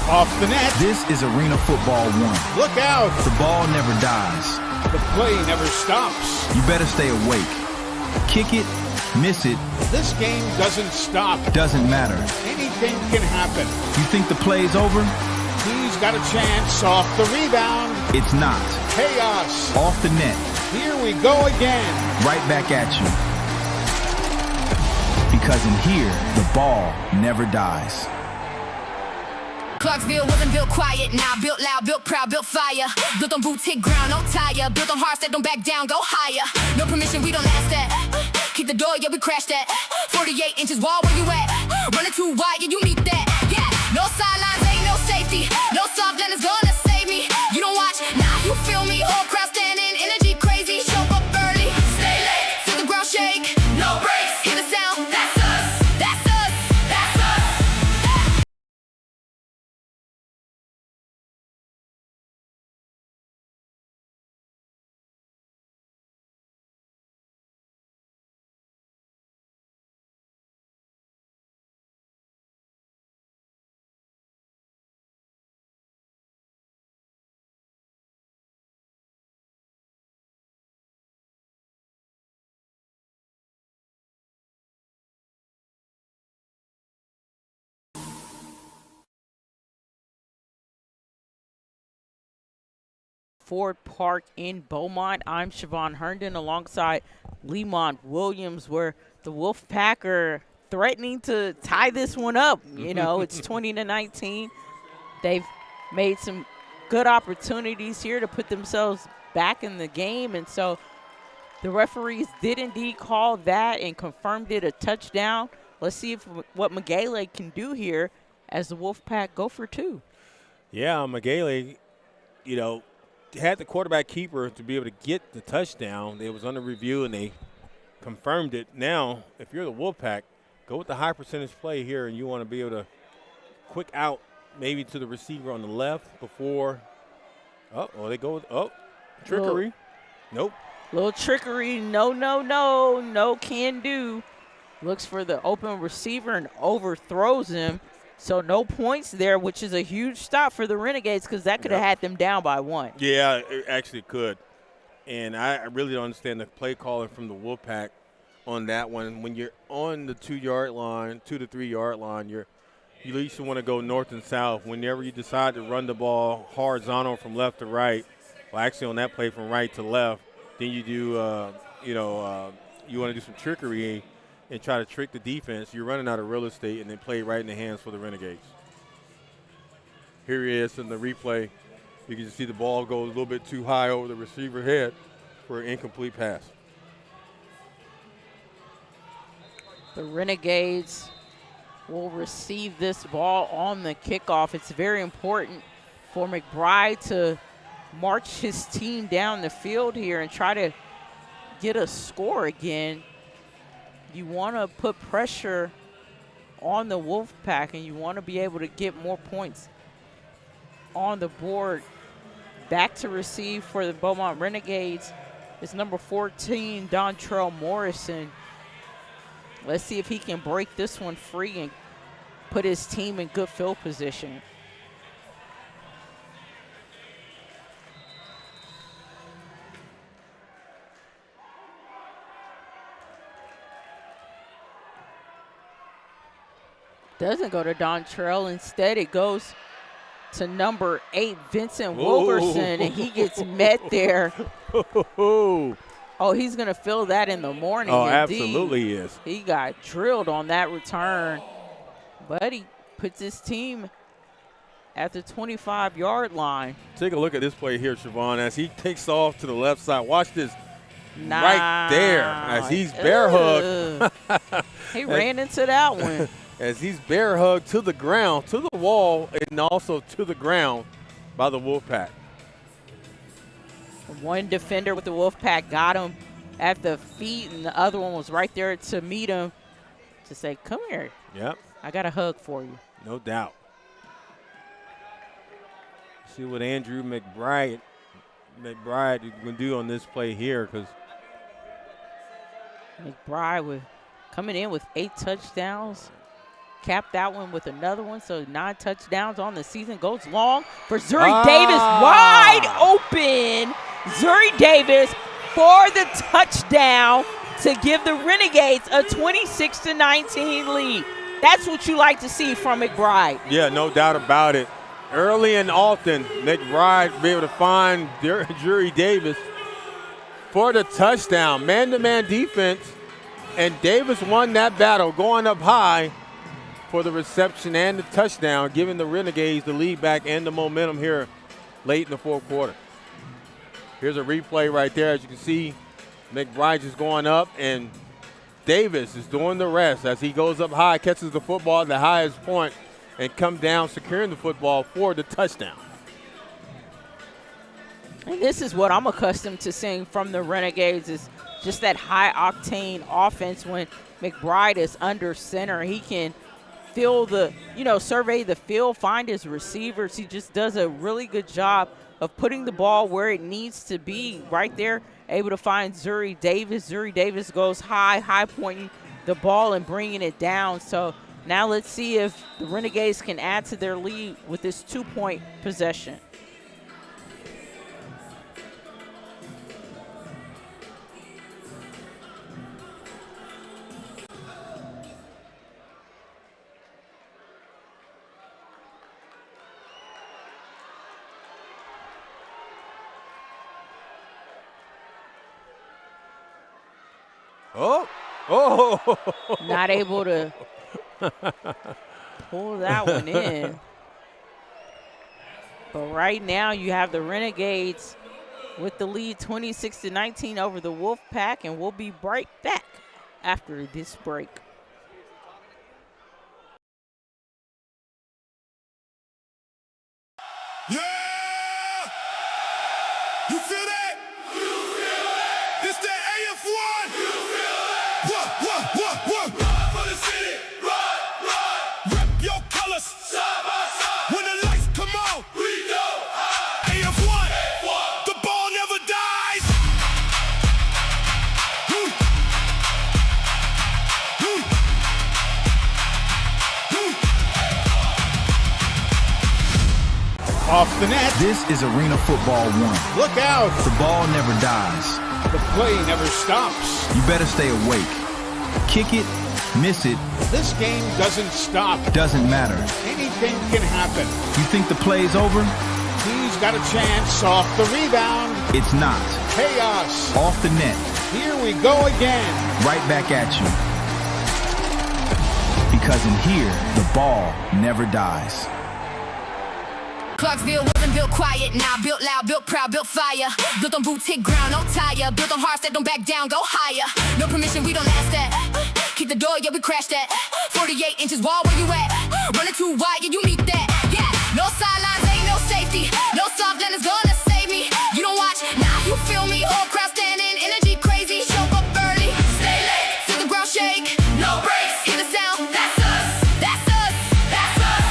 Off the net. This is Arena Football 1. Look out. The ball never dies. The play never stops. You better stay awake. Kick it, miss it. This game doesn't stop. Doesn't matter. Anything can happen. You think the play's over? He's got a chance off the rebound. It's not. Chaos. Off the net. Here we go again. Right back at you. Because in here, the ball never dies. Clarksville wasn't built quiet, now built loud, built proud, built fire. Built on boots, hit ground, no tire. Built on hearts that don't back down, go higher. No permission, we don't last that. Keep the door, yeah, we crash that. 48 inches wall, where you at? Running too wide, yeah, you need that. Yeah, no sidelines, ain't no safety. No soft land is gonna save me. You don't watch, nah, you feel me. Whole crowd standing, energy crazy. Show up early, stay late. Feel the ground shake, no breaks. Hear the sound, that's us, that's us, that's us. Ford Park in Beaumont. I'm Siobhan Herndon alongside Lemont Williams, where the Wolfpack are threatening to tie this one up. You know, it's 20-19. They've made some good opportunities here to put themselves back in the game, and so the referees did indeed call that and confirmed it a touchdown. Let's see what Magale can do here as the Wolfpack go for two. Yeah, Magale, you know, had the quarterback keeper to be able to get the touchdown. It was under review, and they confirmed it. Now, if you're the Wolfpack, go with the high percentage play here, and you want to be able to quick out maybe to the receiver on the left before. Oh, they go with, trickery. Nope. Little trickery. No can do. Looks for the open receiver and overthrows him. So no points there, which is a huge stop for the Renegades because that could have had them down by one. Yeah, it actually could. And I really don't understand the play calling from the Wolfpack on that one. When you're on the 2 to 3 yard line, you at least want to go north and south. Whenever you decide to run the ball horizontal from left to right, well, actually on that play from right to left, then you do, you want to do some trickery and try to trick the defense. You're running out of real estate and then play right in the hands for the Renegades. Here he is in the replay. You can see the ball go a little bit too high over the receiver head for an incomplete pass. The Renegades will receive this ball on the kickoff. It's very important for McBride to march his team down the field here and try to get a score again. You want to put pressure on the Wolfpack, and you want to be able to get more points on the board. Back to receive for the Beaumont Renegades is number 14, Dontrell Morrison. Let's see if he can break this one free and put his team in good field position. Doesn't go to Dontrell. Instead, it goes to number 8, Vincent Wilkerson, and he gets met there. Oh, he's going to feel that in the morning. Oh, indeed. Absolutely he is. He got drilled on that return, but he puts his team at the 25-yard line. Take a look at this play here, Siobhan, as he takes off to the left side. Watch this. Right there as he's bear hugged. He ran into that one. As he's bear hugged to the ground, to the wall, and also to the ground by the Wolfpack. One defender with the Wolfpack got him at the feet, and the other one was right there to meet him to say, come here. Yep. I got a hug for you. No doubt. See what Andrew McBride is going to do on this play here, because McBride coming in with 8 touchdowns. cap that one with another one. So 9 touchdowns on the season. Goes long for Zuri Davis. Wide open. Zuri Davis for the touchdown to give the Renegades a 26-19 lead. That's what you like to see from McBride. Yeah, no doubt about it. Early and often, McBride be able to find Zuri Davis for the touchdown. Man-to-man defense, and Davis won that battle going up high for the reception and the touchdown, giving the Renegades the lead back and the momentum here late in the fourth quarter. Here's a replay right there. As you can see, McBride is going up, and Davis is doing the rest as he goes up high, catches the football at the highest point, and come down securing the football for the touchdown. And this is what I'm accustomed to seeing from the Renegades, is just that high-octane offense. When McBride is under center, he can feel the, survey the field, find his receivers. He just does a really good job of putting the ball where it needs to be right there, able to find Zuri Davis. Zuri Davis goes high pointing the ball and bringing it down. So now let's see if the Renegades can add to their lead with this 2-point possession. Not able to pull that one in. But right now you have the Renegades with the lead 26-19 over the Wolfpack, and we'll be right back after this break. Yeah! You feel that? You feel that? This that AF1? You feel that? What? Run for the city, run. Rep your colors, side by side. When the lights come on, we go high. AF1, the ball never dies. Off the net. This is Arena Football 1. Look out. The ball never dies. The play never stops. You better stay awake. Kick it, miss it. This game doesn't stop. Doesn't matter. Anything can happen. You think the play's over? He's got a chance off the rebound. It's not. Chaos. Off the net. Here we go again. Right back at you. Because in here, the ball never dies. Clarksville wasn't built quiet, now built loud, built proud, built fire. Built on boots, hit ground, no tire. Built on hearts that don't back down, go higher. No permission, we don't ask that. Keep the door, yeah, we crash that. 48 inches wall, where you at? Running too wide, yeah, you need that. Yeah, no sidelines, ain't no safety. No soft land is gonna save me. You don't watch, now you feel me. Whole crowd standing, energy crazy. Show up early, stay late. Feel the ground shake, no breaks. Hear the sound, that's us, that's us, that's us.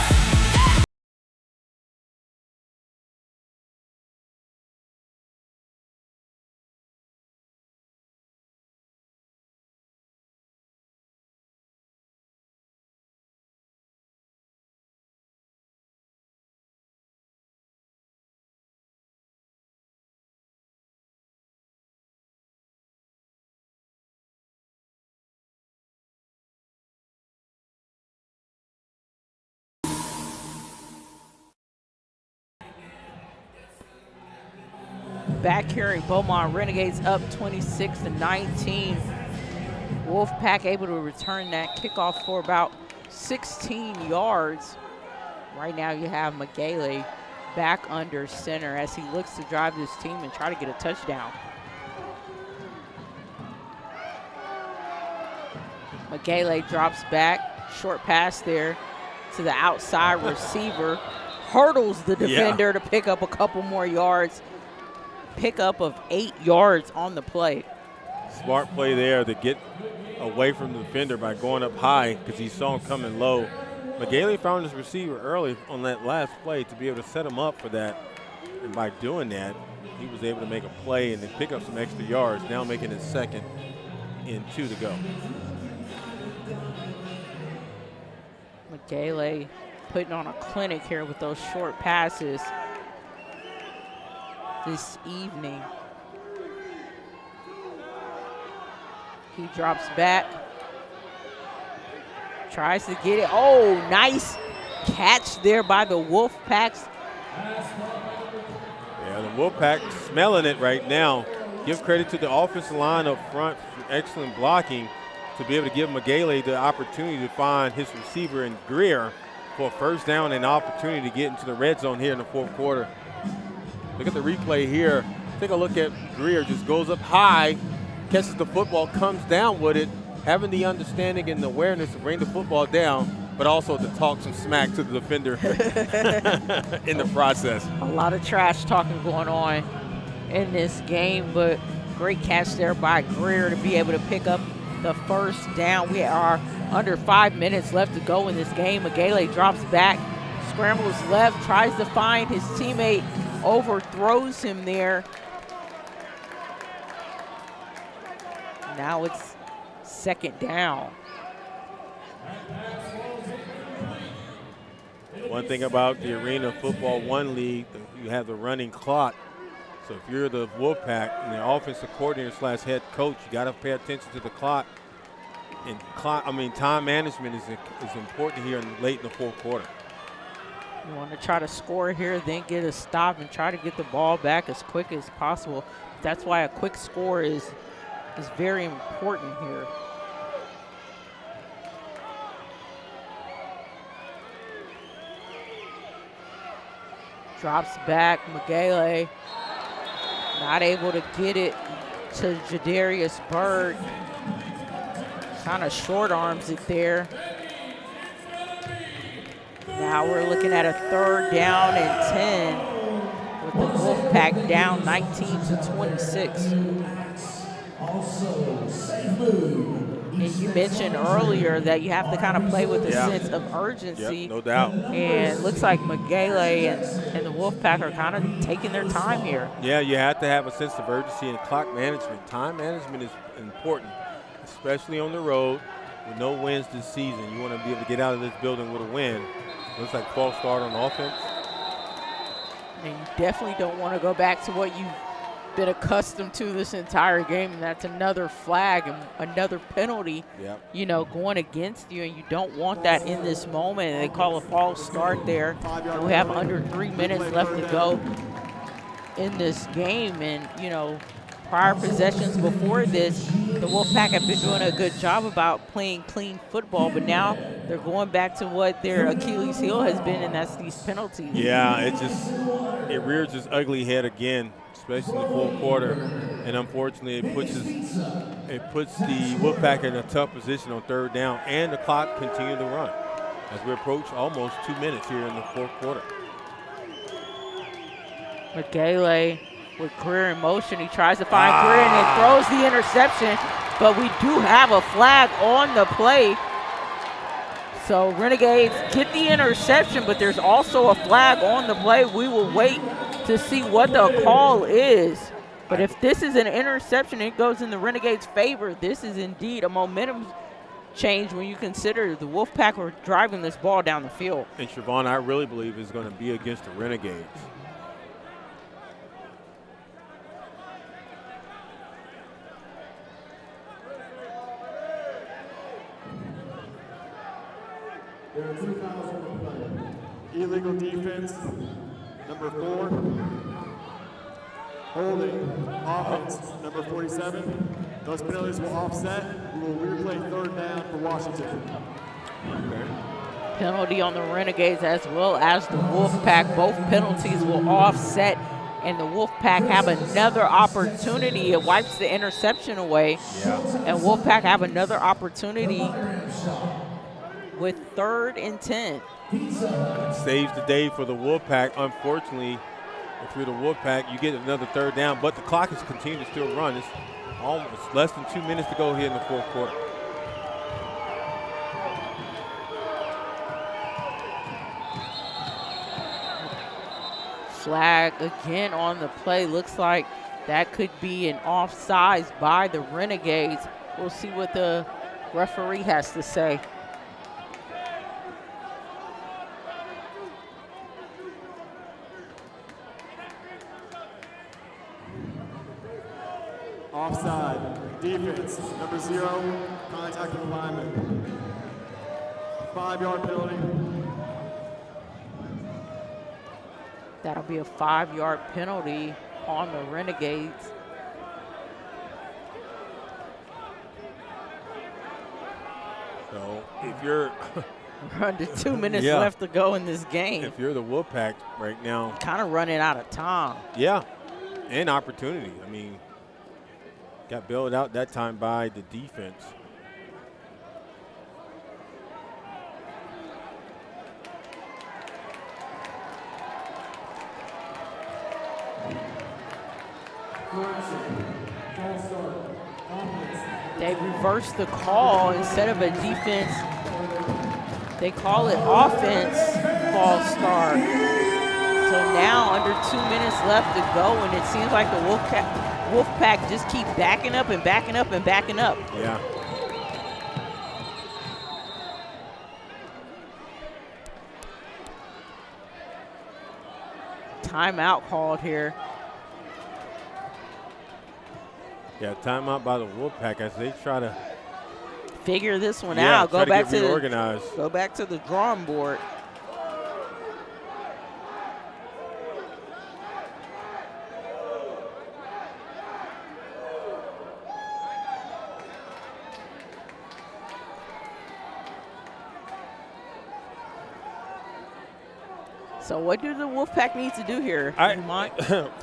Back here in Beaumont, Renegades up 26-19. Wolfpack able to return that kickoff for about 16 yards. Right now you have Magale back under center as he looks to drive this team and try to get a touchdown. Magale drops back, short pass there to the outside receiver. Hurdles the defender to pick up a couple more yards. Pickup of 8 yards on the play. Smart play there to get away from the defender by going up high because he saw him coming low. Magale found his receiver early on that last play to be able to set him up for that. And by doing that, he was able to make a play and then pick up some extra yards, now making it 2nd and 2 to go. Gale putting on a clinic here with those short passes this evening. He drops back, tries to get it. Oh, nice catch there by the Wolfpacks. Yeah, the Wolfpack smelling it right now. Give credit to the offensive line up front for excellent blocking to be able to give Magale the opportunity to find his receiver in Greer for a first down and an opportunity to get into the red zone here in the fourth quarter. Look at the replay here. Take a look at Greer, just goes up high, catches the football, comes down with it, having the understanding and the awareness to bring the football down, but also to talk some smack to the defender in the process. A lot of trash talking going on in this game, but great catch there by Greer to be able to pick up the first down. We are under 5 minutes left to go in this game. Magale drops back, scrambles left, tries to find his teammate, overthrows him there. Now it's second down. One thing about the Arena Football 1 League, you have the running clock. So if you're the Wolfpack and the offensive coordinator / head coach, you got to pay attention to the clock. And time management is important here late in the fourth quarter. You want to try to score here, then get a stop and try to get the ball back as quick as possible. That's why a quick score is very important here. Drops back, Magale not able to get it to Jadarius Byrd. Kind of short arms it there. Now we're looking at a third down and 10 with the Wolfpack down 19-26. And you mentioned earlier that you have to kind of play with a sense of urgency. Yep, no doubt. And it looks like Magale and the Wolfpack are kind of taking their time here. Yeah, you have to have a sense of urgency and clock management. Time management is important, especially on the road with no wins this season. You want to be able to get out of this building with a win. Looks like false start on offense. And you definitely don't want to go back to what you've been accustomed to this entire game, and that's another flag and another penalty, going against you, and you don't want that in this moment. And they call a false start there. And we have under 3 minutes left to go in this game, and prior possessions before this, the Wolfpack have been doing a good job about playing clean football, but now they're going back to what their Achilles heel has been, and that's these penalties. Yeah, it rears its ugly head again, especially in the fourth quarter, and unfortunately it puts the Wolfpack in a tough position on third down, and the clock continues to run as we approach almost 2 minutes here in the fourth quarter. Magale with Greer in motion. He tries to find Greer and it throws the interception, but we do have a flag on the play. So Renegades get the interception, but there's also a flag on the play. We will wait to see what the call is. But if this is an interception, it goes in the Renegades' favor. This is indeed a momentum change when you consider the Wolfpack were driving this ball down the field. And Siobhan, I really believe is going to be against the Renegades. There are 2 fouls on the play. Illegal defense, number 4. Holding, offense, number 47. Those penalties will offset. We will replay third down for Washington. Okay. Penalty on the Renegades as well as the Wolfpack. Both penalties will offset, and the Wolfpack have another opportunity. It wipes the interception away. Yeah. And Wolfpack have another opportunity with 3rd and 10. It saves the day for the Wolfpack. Unfortunately, if you're the Wolfpack, you get another third down, but the clock is continuing to still run. It's almost less than 2 minutes to go here in the fourth quarter. Flag again on the play. Looks like that could be an offsides by the Renegades. We'll see what the referee has to say. Offside. Defense, number 0, contacting the lineman. 5-yard penalty. That'll be a 5-yard penalty on the Renegades. So if you're under 2 minutes left to go in this game. If you're the Wolfpack right now, kind of running out of time. Yeah, and opportunity. I mean, got bailed out that time by the defense. They reversed the call. Instead of a defense, they call it offense, false start. So now under 2 minutes left to go, and it seems like the Wolfpack just keep backing up and backing up and backing up. Yeah. Timeout called here. Yeah, timeout by the Wolfpack as they try to figure this one out. Go back to reorganized. Go back to the drawing board. So what do the Wolfpack need to do here?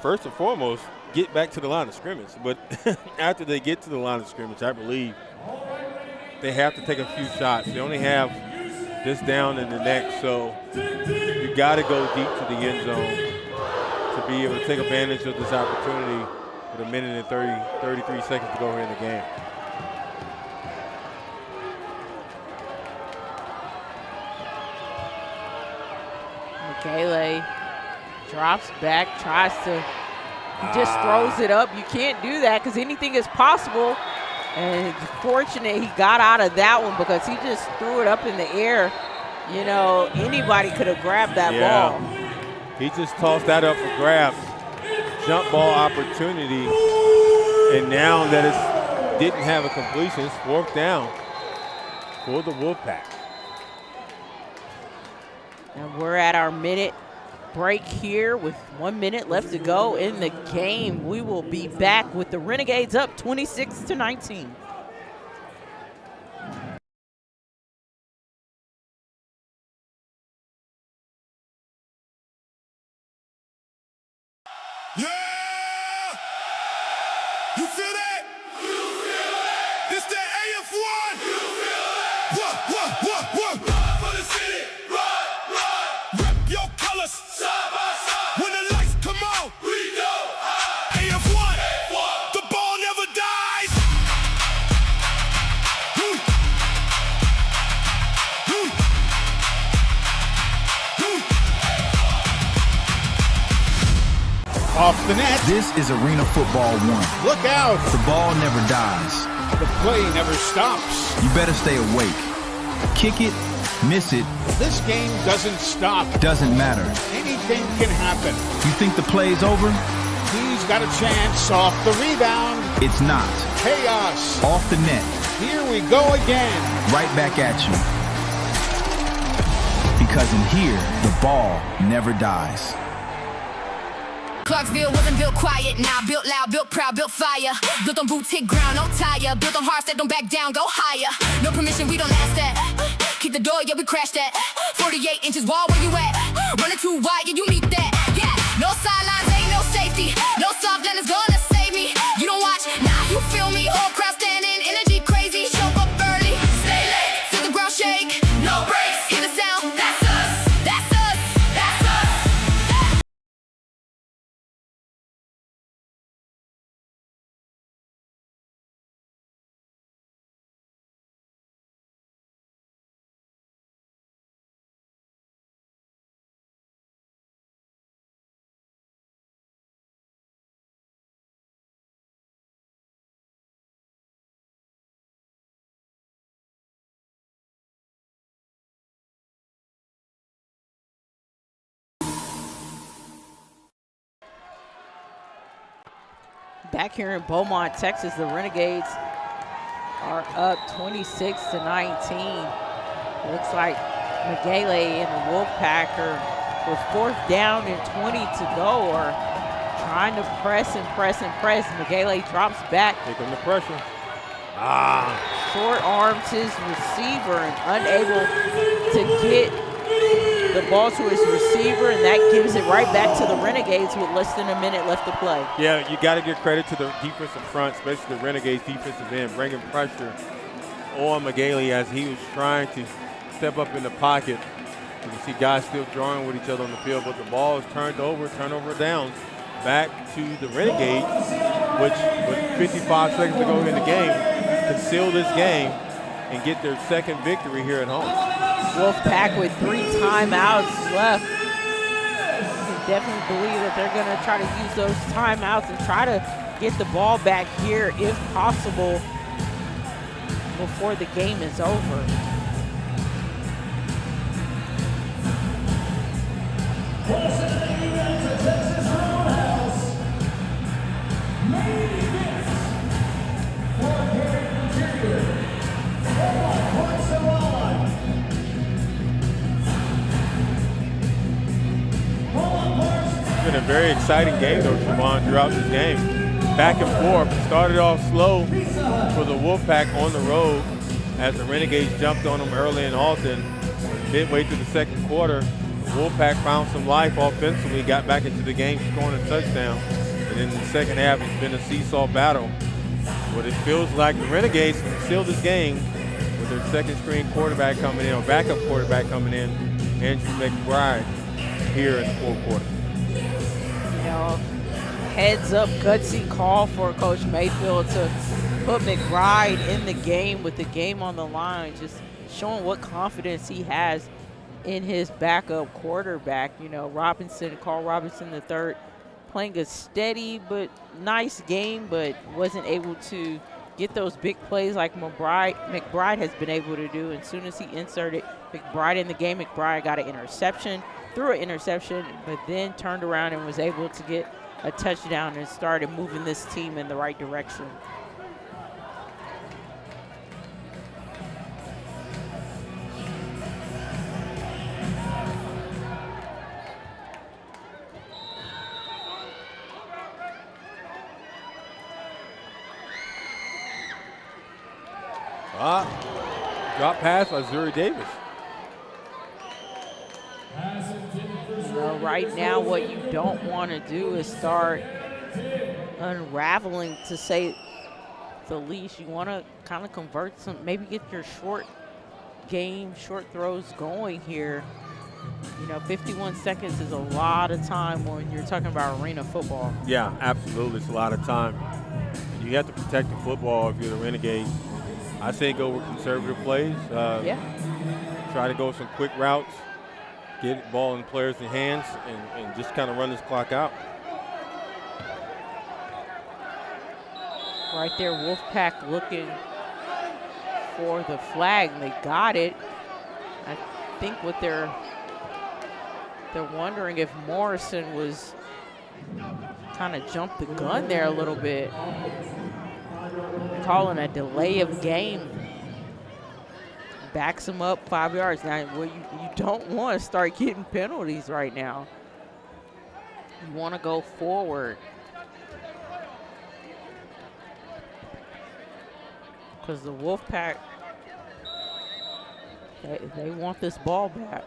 First and foremost, get back to the line of scrimmage. But after they get to the line of scrimmage, I believe they have to take a few shots. They only have this down in the neck, so you got to go deep to the end zone to be able to take advantage of this opportunity with 1 minute and 33 seconds to go here in the game. Michele drops back, tries to, he just throws it up. You can't do that because anything is possible. And it's fortunate he got out of that one because he just threw it up in the air. You know, anybody could have grabbed that ball. He just tossed that up for grabs. Jump ball opportunity. And now that it didn't have a completion, it's 4th down for the Wolfpack. And we're at our minute break here with 1 minute left to go in the game. We will be back with the Renegades up 26-19. Yeah! You feel that? You feel that? This that AF1? You feel that? What? Run for the city. Run. Rep your colors. Side by side. When the lights come on, we go high. AF1. The ball never dies. Off the net. This is Arena Football 1. Look out. The ball never dies. The play never stops. You better stay awake. Kick it, miss it. This game doesn't stop. Doesn't matter. Anything can happen. You think the play's over? He's got a chance off the rebound. It's not. Chaos. Off the net. Here we go again. Right back at you. Because in here, the ball never dies. Clarksville wasn't built quiet, now built loud, built proud, built fire. Built on boots, hit ground, no tire. Built on hearts that don't back down, go higher. No permission, we don't ask that. Keep the door, yeah, we crash that. 48 inches wall, where you at? Running too wide, yeah, you need that. Yeah, no sidelines, ain't no safety. No soft land is gonna save me. You don't watch, nah, you feel me. Whole crowd standing, energy crazy. Show up early, stay late. Feel the ground shake, no breaks. Hear the sound, that's us, that's us, that's us. Back here in Beaumont, Texas, the Renegades are up 26-19. Looks like Miguel and the Wolfpack are with 4th down and 20 to go, are trying to press and press and press. Miguel drops back. Take him the pressure. Short arms his receiver and unable to get the ball to his receiver, and that gives it right back to the Renegades with less than a minute left to play. Yeah, you got to give credit to the defensive front, especially the Renegades defensive end, bringing pressure on Miguel as he was trying to step up in the pocket. You see guys still drawing with each other on the field, but the ball is turnover downs back to the Renegades, which with 55 seconds to go in the game, can seal this game and get their second victory here at home. Wolfpack with 3 timeouts left. I definitely believe that they're going to try to use those timeouts and try to get the ball back here if possible before the game is over. It's been a very exciting game, though, Trevon, throughout this game. Back and forth. Started off slow for the Wolfpack on the road as the Renegades jumped on them early in Alton. Midway through the second quarter, the Wolfpack found some life offensively, got back into the game, scoring a touchdown. And in the second half, it's been a seesaw battle. But it feels like the Renegades can seal this game with their second-string quarterback coming in, or backup quarterback coming in, Andrew McBride, here in the fourth quarter. You know, heads up, gutsy call for Coach Mayfield to put McBride in the game with the game on the line, just showing what confidence he has in his backup quarterback. You know, Carl Robinson III, playing a steady but nice game, but wasn't able to get those big plays like McBride has been able to do. And as soon as he inserted McBride in the game, McBride got an interception, threw an interception, but then turned around and was able to get a touchdown and started moving this team in the right direction. Drop pass by Zuri Davis. You know, right now what you don't want to do is start unraveling, to say the least. You want to kind of convert some, maybe get your short throws going here. You know, 51 seconds is a lot of time when you're talking about arena football. Yeah, absolutely. It's a lot of time. You have to protect the football if you're the Renegades. I say go with conservative plays. Try to go some quick routes, get the ball in players' hands, and just kind of run this clock out. Right there, Wolfpack looking for the flag. They got it. I think what they're wondering if Morrison was kind of jumped the gun there a little bit. Calling a delay of game. Backs him up 5 yards. Now, well, you don't want to start getting penalties right now. You want to go forward. Because the Wolfpack, they want this ball back.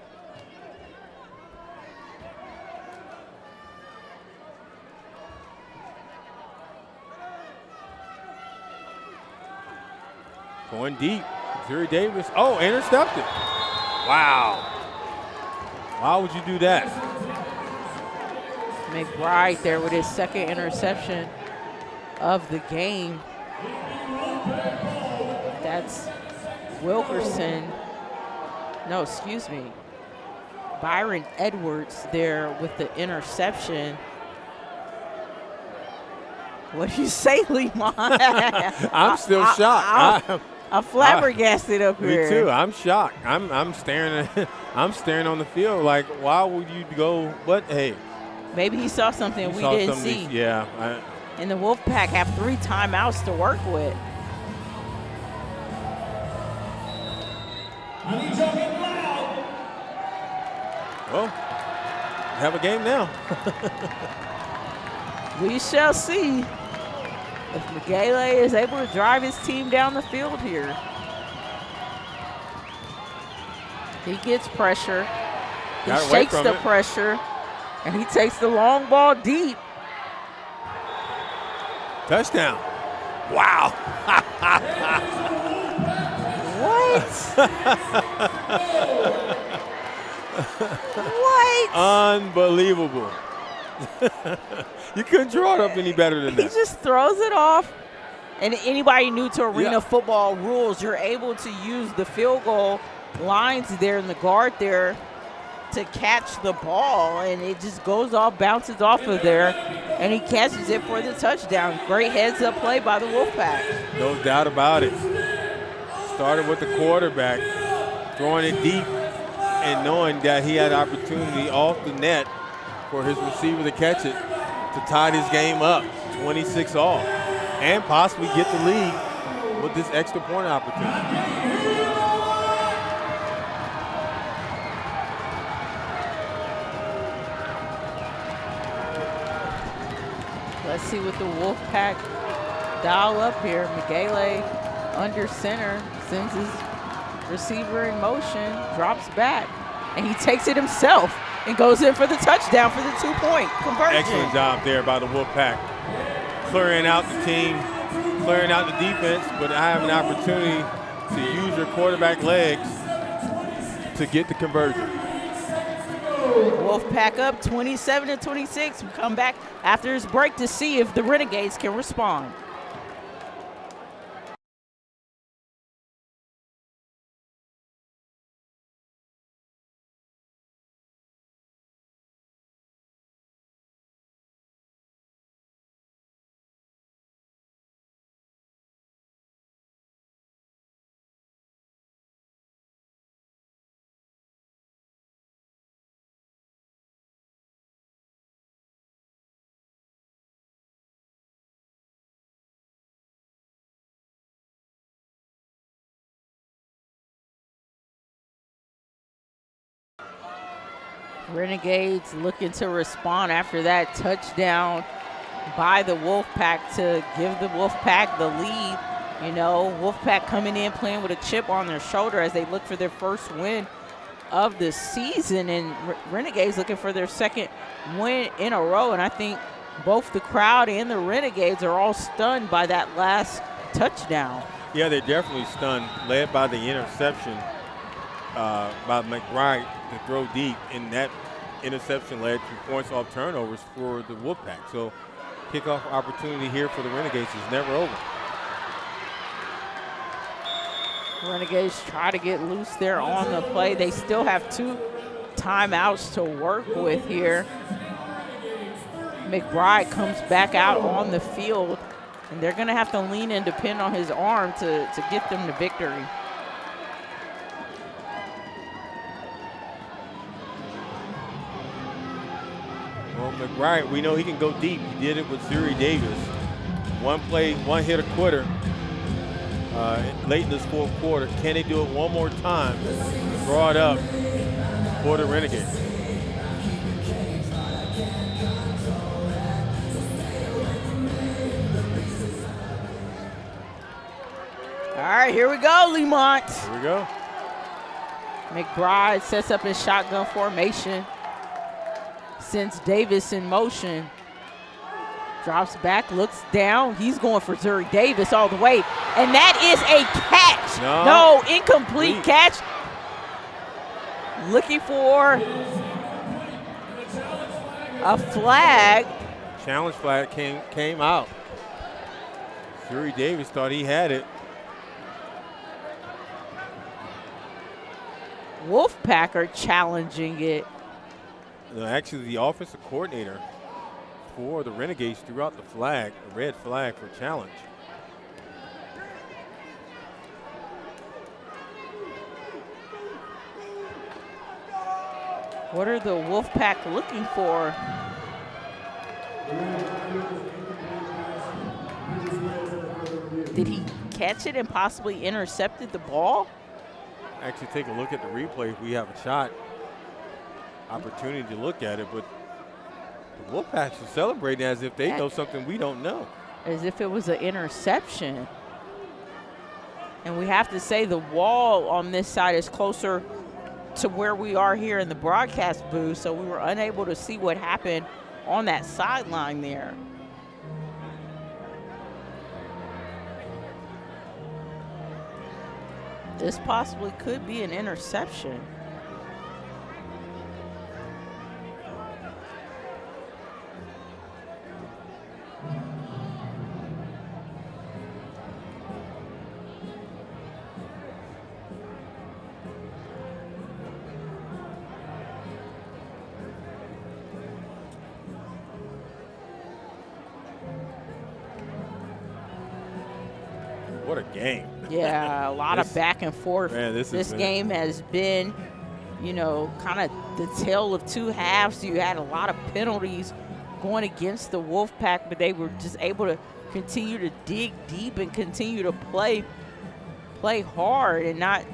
Going deep. Zuri Davis. Oh, intercepted. Wow. Why would you do that? McBride there with his second interception of the game. That's Wilkerson. No, excuse me. Byron Edwards there with the interception. What do you say, Lemon? I'm still shocked. I'm flabbergasted up here. Me too. I'm shocked. I'm staring on the field like, why would you go? But hey, maybe he saw something we didn't see. Yeah, And the Wolfpack have 3 timeouts to work with. I need y'all to get loud. Well, have a game now. We shall see if Miguel is able to drive his team down the field here. He gets pressure. He shakes the pressure, and he takes the long ball deep. Touchdown. Wow. What? What? Unbelievable. You couldn't draw it up any better than that. He just throws it off. And anybody new to arena football rules, you're able to use the field goal lines there and the guard there to catch the ball, and it just goes off, bounces off of there, and he catches it for the touchdown. Great heads-up play by the Wolfpack. No doubt about it. Started with the quarterback, throwing it deep and knowing that he had opportunity off the net for his receiver to catch it to tie this game up, 26 all, and possibly get the lead with this extra point opportunity. Let's see what the Wolfpack dial up here. Miguel under center, sends his receiver in motion, drops back, and he takes it himself and goes in for the touchdown for the 2-point conversion. Excellent job there by the Wolfpack. Clearing out the team, clearing out the defense, but I have an opportunity to use your quarterback legs to get the conversion. Wolfpack up 27-26. We'll come back after his break to see if the Renegades can respond. Renegades looking to respond after that touchdown by the Wolfpack to give the Wolfpack the lead. You know, Wolfpack coming in playing with a chip on their shoulder as they look for their first win of the season, and Renegades looking for their second win in a row. And I think both the crowd and the Renegades are all stunned by that last touchdown. Yeah, they're definitely stunned, led by the interception by McBride to throw deep, and that interception led to points off turnovers for the Wolfpack. So kickoff opportunity here for the Renegades is never over. Renegades try to get loose there on the play. They still have 2 timeouts to work with here. McBride comes back out on the field, and they're going to have to lean and depend on his arm to get them to victory. Well, McBride, we know he can go deep. He did it with Zuri Davis. One play, one hit a quitter late in this fourth quarter. Can they do it one more time? Draw it up for the Renegades. All right, here we go, Lemont. Here we go. McBride sets up his shotgun formation. Sends Davis in motion. Drops back, looks down. He's going for Zuri Davis all the way. And that is a catch. No, incomplete catch. Looking for a flag. Challenge flag came out. Zuri Davis thought he had it. Wolfpack are challenging it. No, actually, the offensive coordinator for the Renegades threw out the flag, the red flag for challenge. What are the Wolfpack looking for? Did he catch it and possibly intercepted the ball? Actually, take a look at the replay if we have a shot opportunity to look at it, but the Wolfpacks are celebrating as if they know something we don't know. As if it was an interception. And we have to say the wall on this side is closer to where we are here in the broadcast booth, so we were unable to see what happened on that sideline there. This possibly could be an interception. What a game. Yeah, a lot of back and forth. Man, this game has been, you know, kind of the tale of two halves. You had a lot of penalties going against the Wolfpack, but they were just able to continue to dig deep and continue to play hard and not,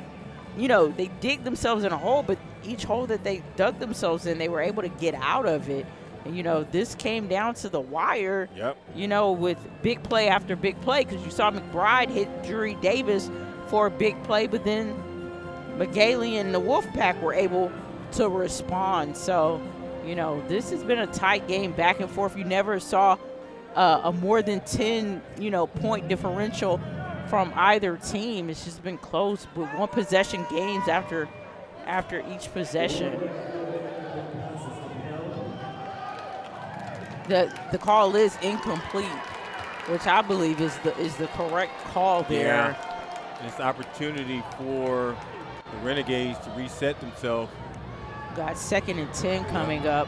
you know, they dig themselves in a hole, but each hole that they dug themselves in, they were able to get out of it. And, you know, this came down to the wire, you know, with big play after big play, because you saw McBride hit Drury Davis for a big play, but then McGaley and the Wolfpack were able to respond. So, you know, this has been a tight game back and forth. You never saw a more than 10, you know, point differential from either team. It's just been close with one possession games after each possession. The call is incomplete, which I believe is the correct call there. Yeah. And it's opportunity for the Renegades to reset themselves. Got 2nd and 10 coming up.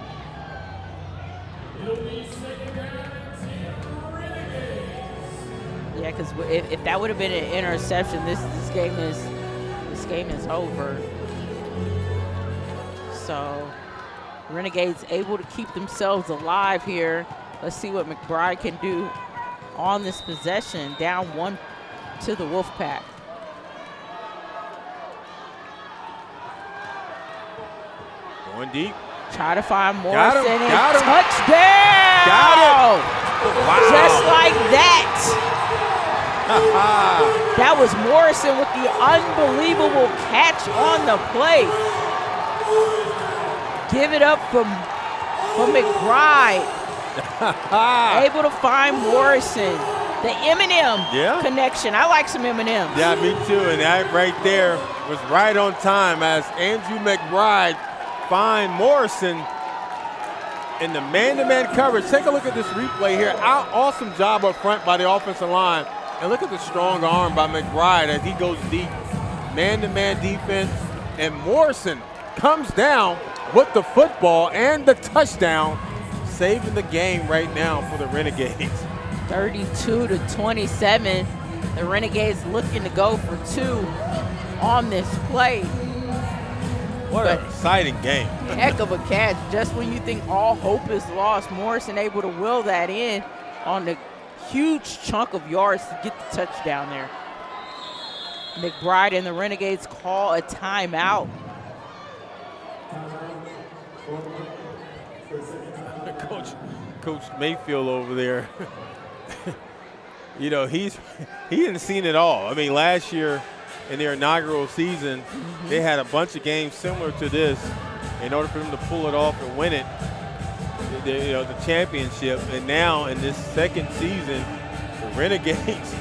Yeah, because if that would have been an interception, this game is over. So Renegades able to keep themselves alive here. Let's see what McBride can do on this possession. Down 1 to the Wolfpack. Going deep. Try to find Morrison and touchdown! Got it! Wow. Just like that. That was Morrison with the unbelievable catch on the play. Give it up for McBride. Able to find Morrison. The Eminem connection. I like some Eminem. Yeah, me too. And that right there was right on time as Andrew McBride find Morrison in the man-to-man coverage. Take a look at this replay here. Awesome job up front by the offensive line. And look at the strong arm by McBride as he goes deep. Man-to-man defense. And Morrison comes down with the football and the touchdown, saving the game right now for the Renegades. 32-27. The Renegades looking to go for 2 on this play. What an exciting game. Heck of a catch. Just when you think all hope is lost, Morrison able to will that in on the huge chunk of yards to get the touchdown there. McBride and the Renegades call a timeout. Coach Mayfield over there, you know, he hadn't seen it all. I mean, last year in their inaugural season, they had a bunch of games similar to this in order for them to pull it off and win it, the championship. And now in this second season, the Renegades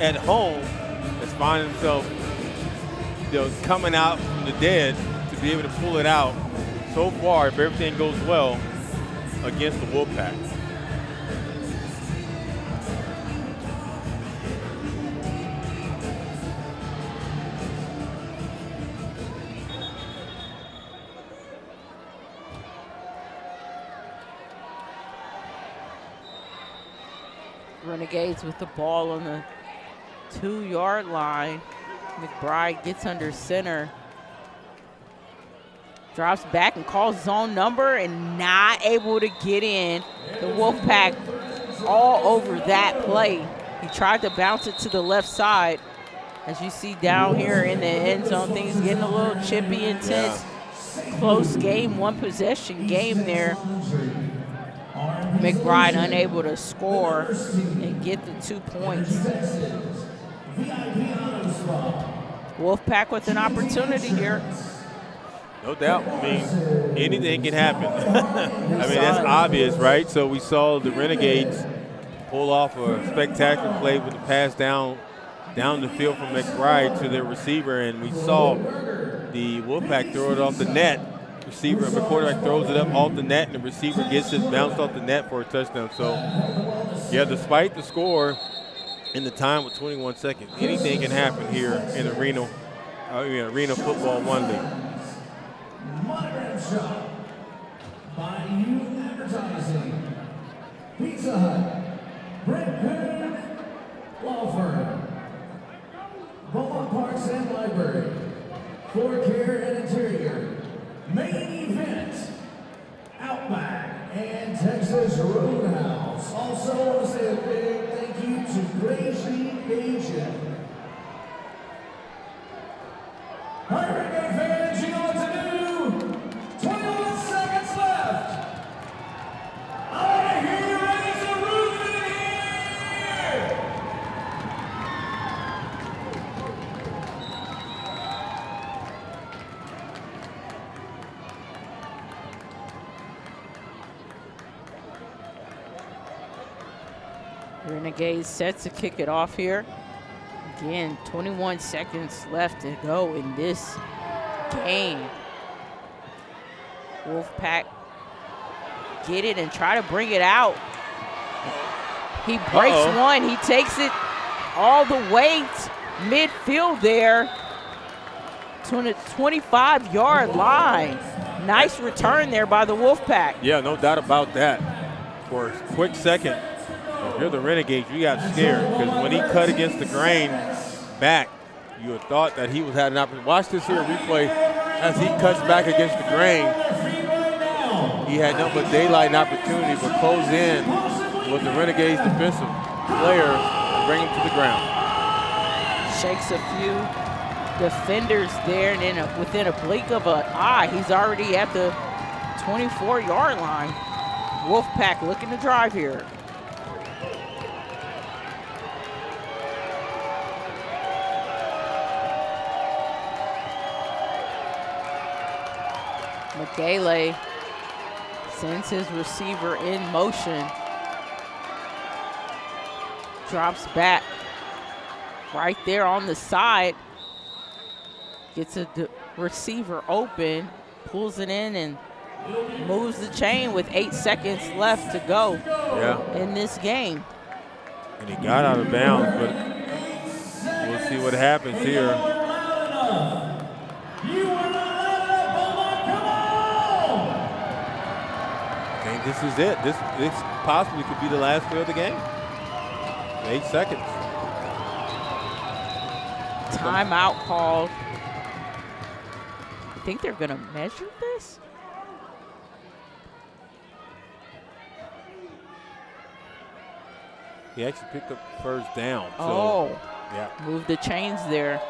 at home has found themselves, coming out from the dead to be able to pull it out so far, if everything goes well, against the Wolfpack. Renegades with the ball on the 2-yard line. McBride gets under center. Drops back and calls zone number and not able to get in. The Wolfpack all over that play. He tried to bounce it to the left side. As you see down here in the end zone, things getting a little chippy, intense. Close game, one possession game there. McBride unable to score and get the 2 points. Wolfpack with an opportunity here. No doubt. I mean, anything can happen. I mean, that's obvious, right? So we saw the Renegades pull off a spectacular play with the pass down the field from McBride to their receiver, and we saw the Wolfpack throw it off the net. The quarterback throws it up off the net, and the receiver gets it bounced off the net for a touchdown. So, yeah, despite the score in the time with 21 seconds, anything can happen here in Arena Football 1 League. Monogram shop by Youth Advertising, Pizza Hut, Brentwood Law Firm, Beaumont Parks and Library, Floor Care and Interior, Main Event, Outback, and Texas Roadhouse. Also want to say a big thank you to Crazy Asian. All right, Renegade fans, you know what to do. 21 seconds left. I want to hear you raise the roof in here. Renegades set to kick it off here. Again, 21 seconds left to go in this game. Wolfpack get it and try to bring it out. He breaks one. He takes it all the way to midfield there to the 25-yard line. Nice return there by the Wolfpack. Yeah, no doubt about that. For a quick second, if you're the Renegades, you got scared because when he cut against the grain back, you had thought that he was had an opportunity. Watch this here replay as he cuts back against the grain. He had nothing but daylight and opportunity, but close in with the Renegades defensive player to bring him to the ground. Shakes a few defenders there, and then within a blink of an eye, he's already at the 24-yard line. Wolfpack looking to drive here. Magale sends his receiver in motion. Drops back right there on the side. Gets a receiver open, pulls it in, and moves the chain with 8 seconds left to go in this game. And he got out of bounds, but we'll see what happens here. This is it. This possibly could be the last play of the game. 8 seconds. Timeout called. I think they're going to measure this. He actually picked up first down. So, yeah. Move the chains there.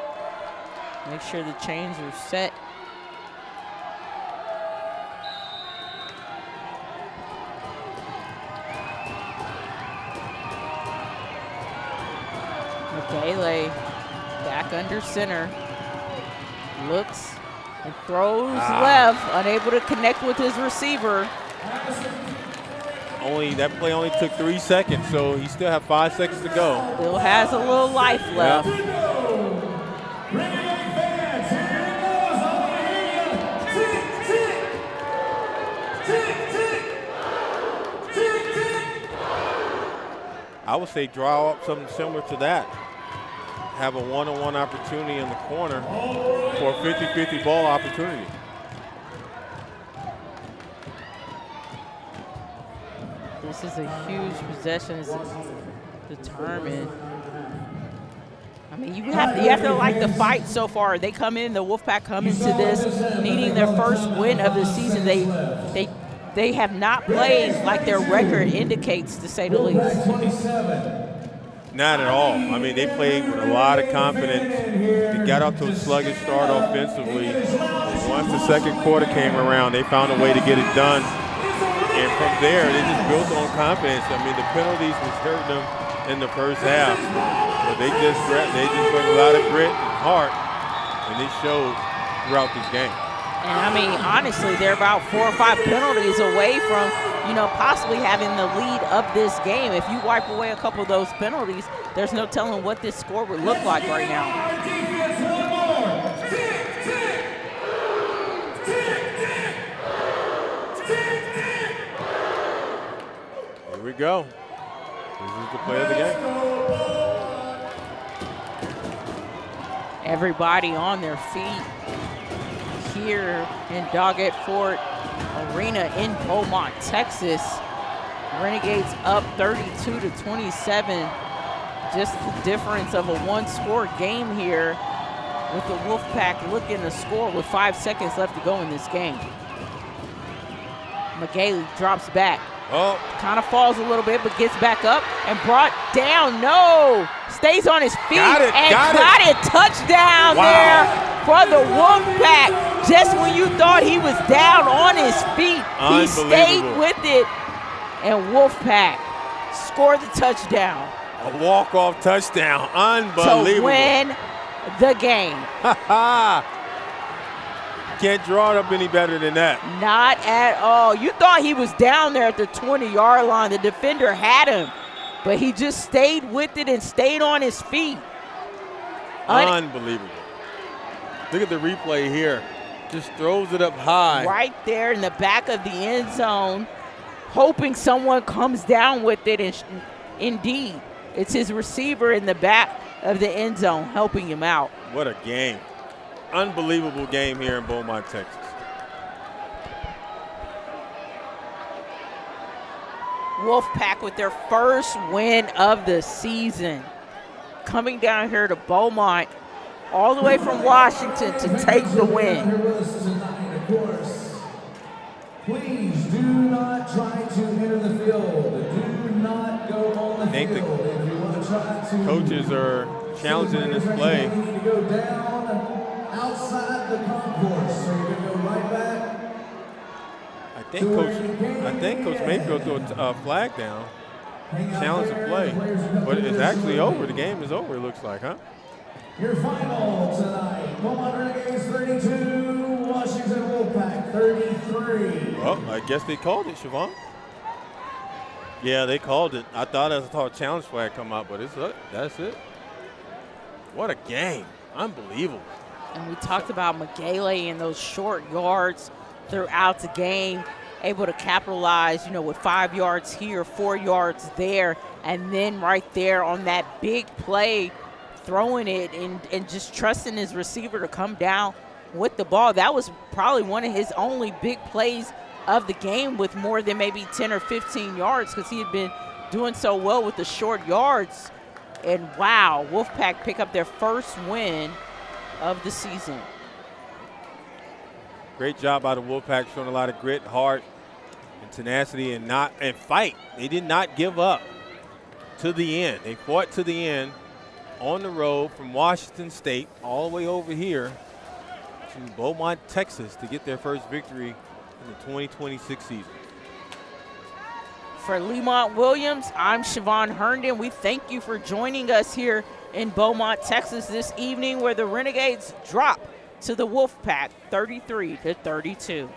Make sure the chains are set. Gale back under center, looks and throws left, unable to connect with his receiver. That play only took 3 seconds, so he still have 5 seconds to go. Still has a little life left. I would say draw up something similar to that. Have a one-on-one opportunity in the corner for a 50-50 ball opportunity. This is a huge possession. It's determined. I mean, you have to like the fight so far. They come in, the Wolfpack come into this needing their first win of the season. They have not played like their record indicates, to say the least. Not at all. I mean, they played with a lot of confidence. They got off to a sluggish start offensively. Once the second quarter came around, they found a way to get it done. And from there, they just built on confidence. I mean, the penalties was hurting them in the first half. But they just put a lot of grit and heart, and it showed throughout this game. And I mean, honestly, they're about 4 or 5 penalties away from, possibly having the lead of this game. If you wipe away a couple of those penalties, there's no telling what this score would look like right now. Here we go. This is the play of the game. Everybody on their feet here in Doggett Ford Arena in Beaumont, Texas. Renegades up 32-27. Just the difference of a 1-score game here, with the Wolfpack looking to score with 5 seconds left to go in this game. McGailey drops back. Oh. Kind of falls a little bit, but gets back up and brought down. No, stays on his feet got it. Touchdown there for the Wolfpack. Just when you thought he was down on his feet, he stayed with it, and Wolfpack scored the touchdown. A walk-off touchdown, unbelievable. To win the game. Can't draw it up any better than that. Not at all. You thought he was down there at the 20-yard line. The defender had him, but he just stayed with it and stayed on his feet. Unbelievable. Look at the replay here. Just throws it up high. Right there in the back of the end zone, hoping someone comes down with it. And indeed, it's his receiver in the back of the end zone helping him out. What a game. Unbelievable game here in Beaumont, Texas. Wolfpack with their first win of the season. Coming down here to Beaumont, all the way from Washington to take the win. Please do not try to enter the field. Do not go on the field. If you want to try to, coaches are challenging in this play. You need to go down outside the concourse, so you're going to go right back. I think Coach Mayfield threw a flag down, challenge the play, but it's actually over. The game is over, it looks like, huh? Your final tonight, Beaumont Renegades 32, Washington Wolfpack 33. Well, I guess they called it, Siobhan. Yeah, they called it. I thought a challenge flag come out, but that's it. What a game. Unbelievable. And we talked about McGailey and those short yards throughout the game, able to capitalize, with 5 yards here, 4 yards there, and then right there on that big play, throwing it and just trusting his receiver to come down with the ball. That was probably one of his only big plays of the game, with more than maybe 10 or 15 yards, because he had been doing so well with the short yards. And wow, Wolfpack pick up their first win of the season. Great job by the Wolfpack, showing a lot of grit, heart, and tenacity, and fight. They did not give up to the end. They fought to the end on the road from Washington State all the way over here to Beaumont, Texas, to get their first victory in the 2026 season. For Lemont Williams, I'm Siobhan Herndon. We thank you for joining us here in Beaumont, Texas this evening, where the Renegades drop to the Wolfpack 33-32.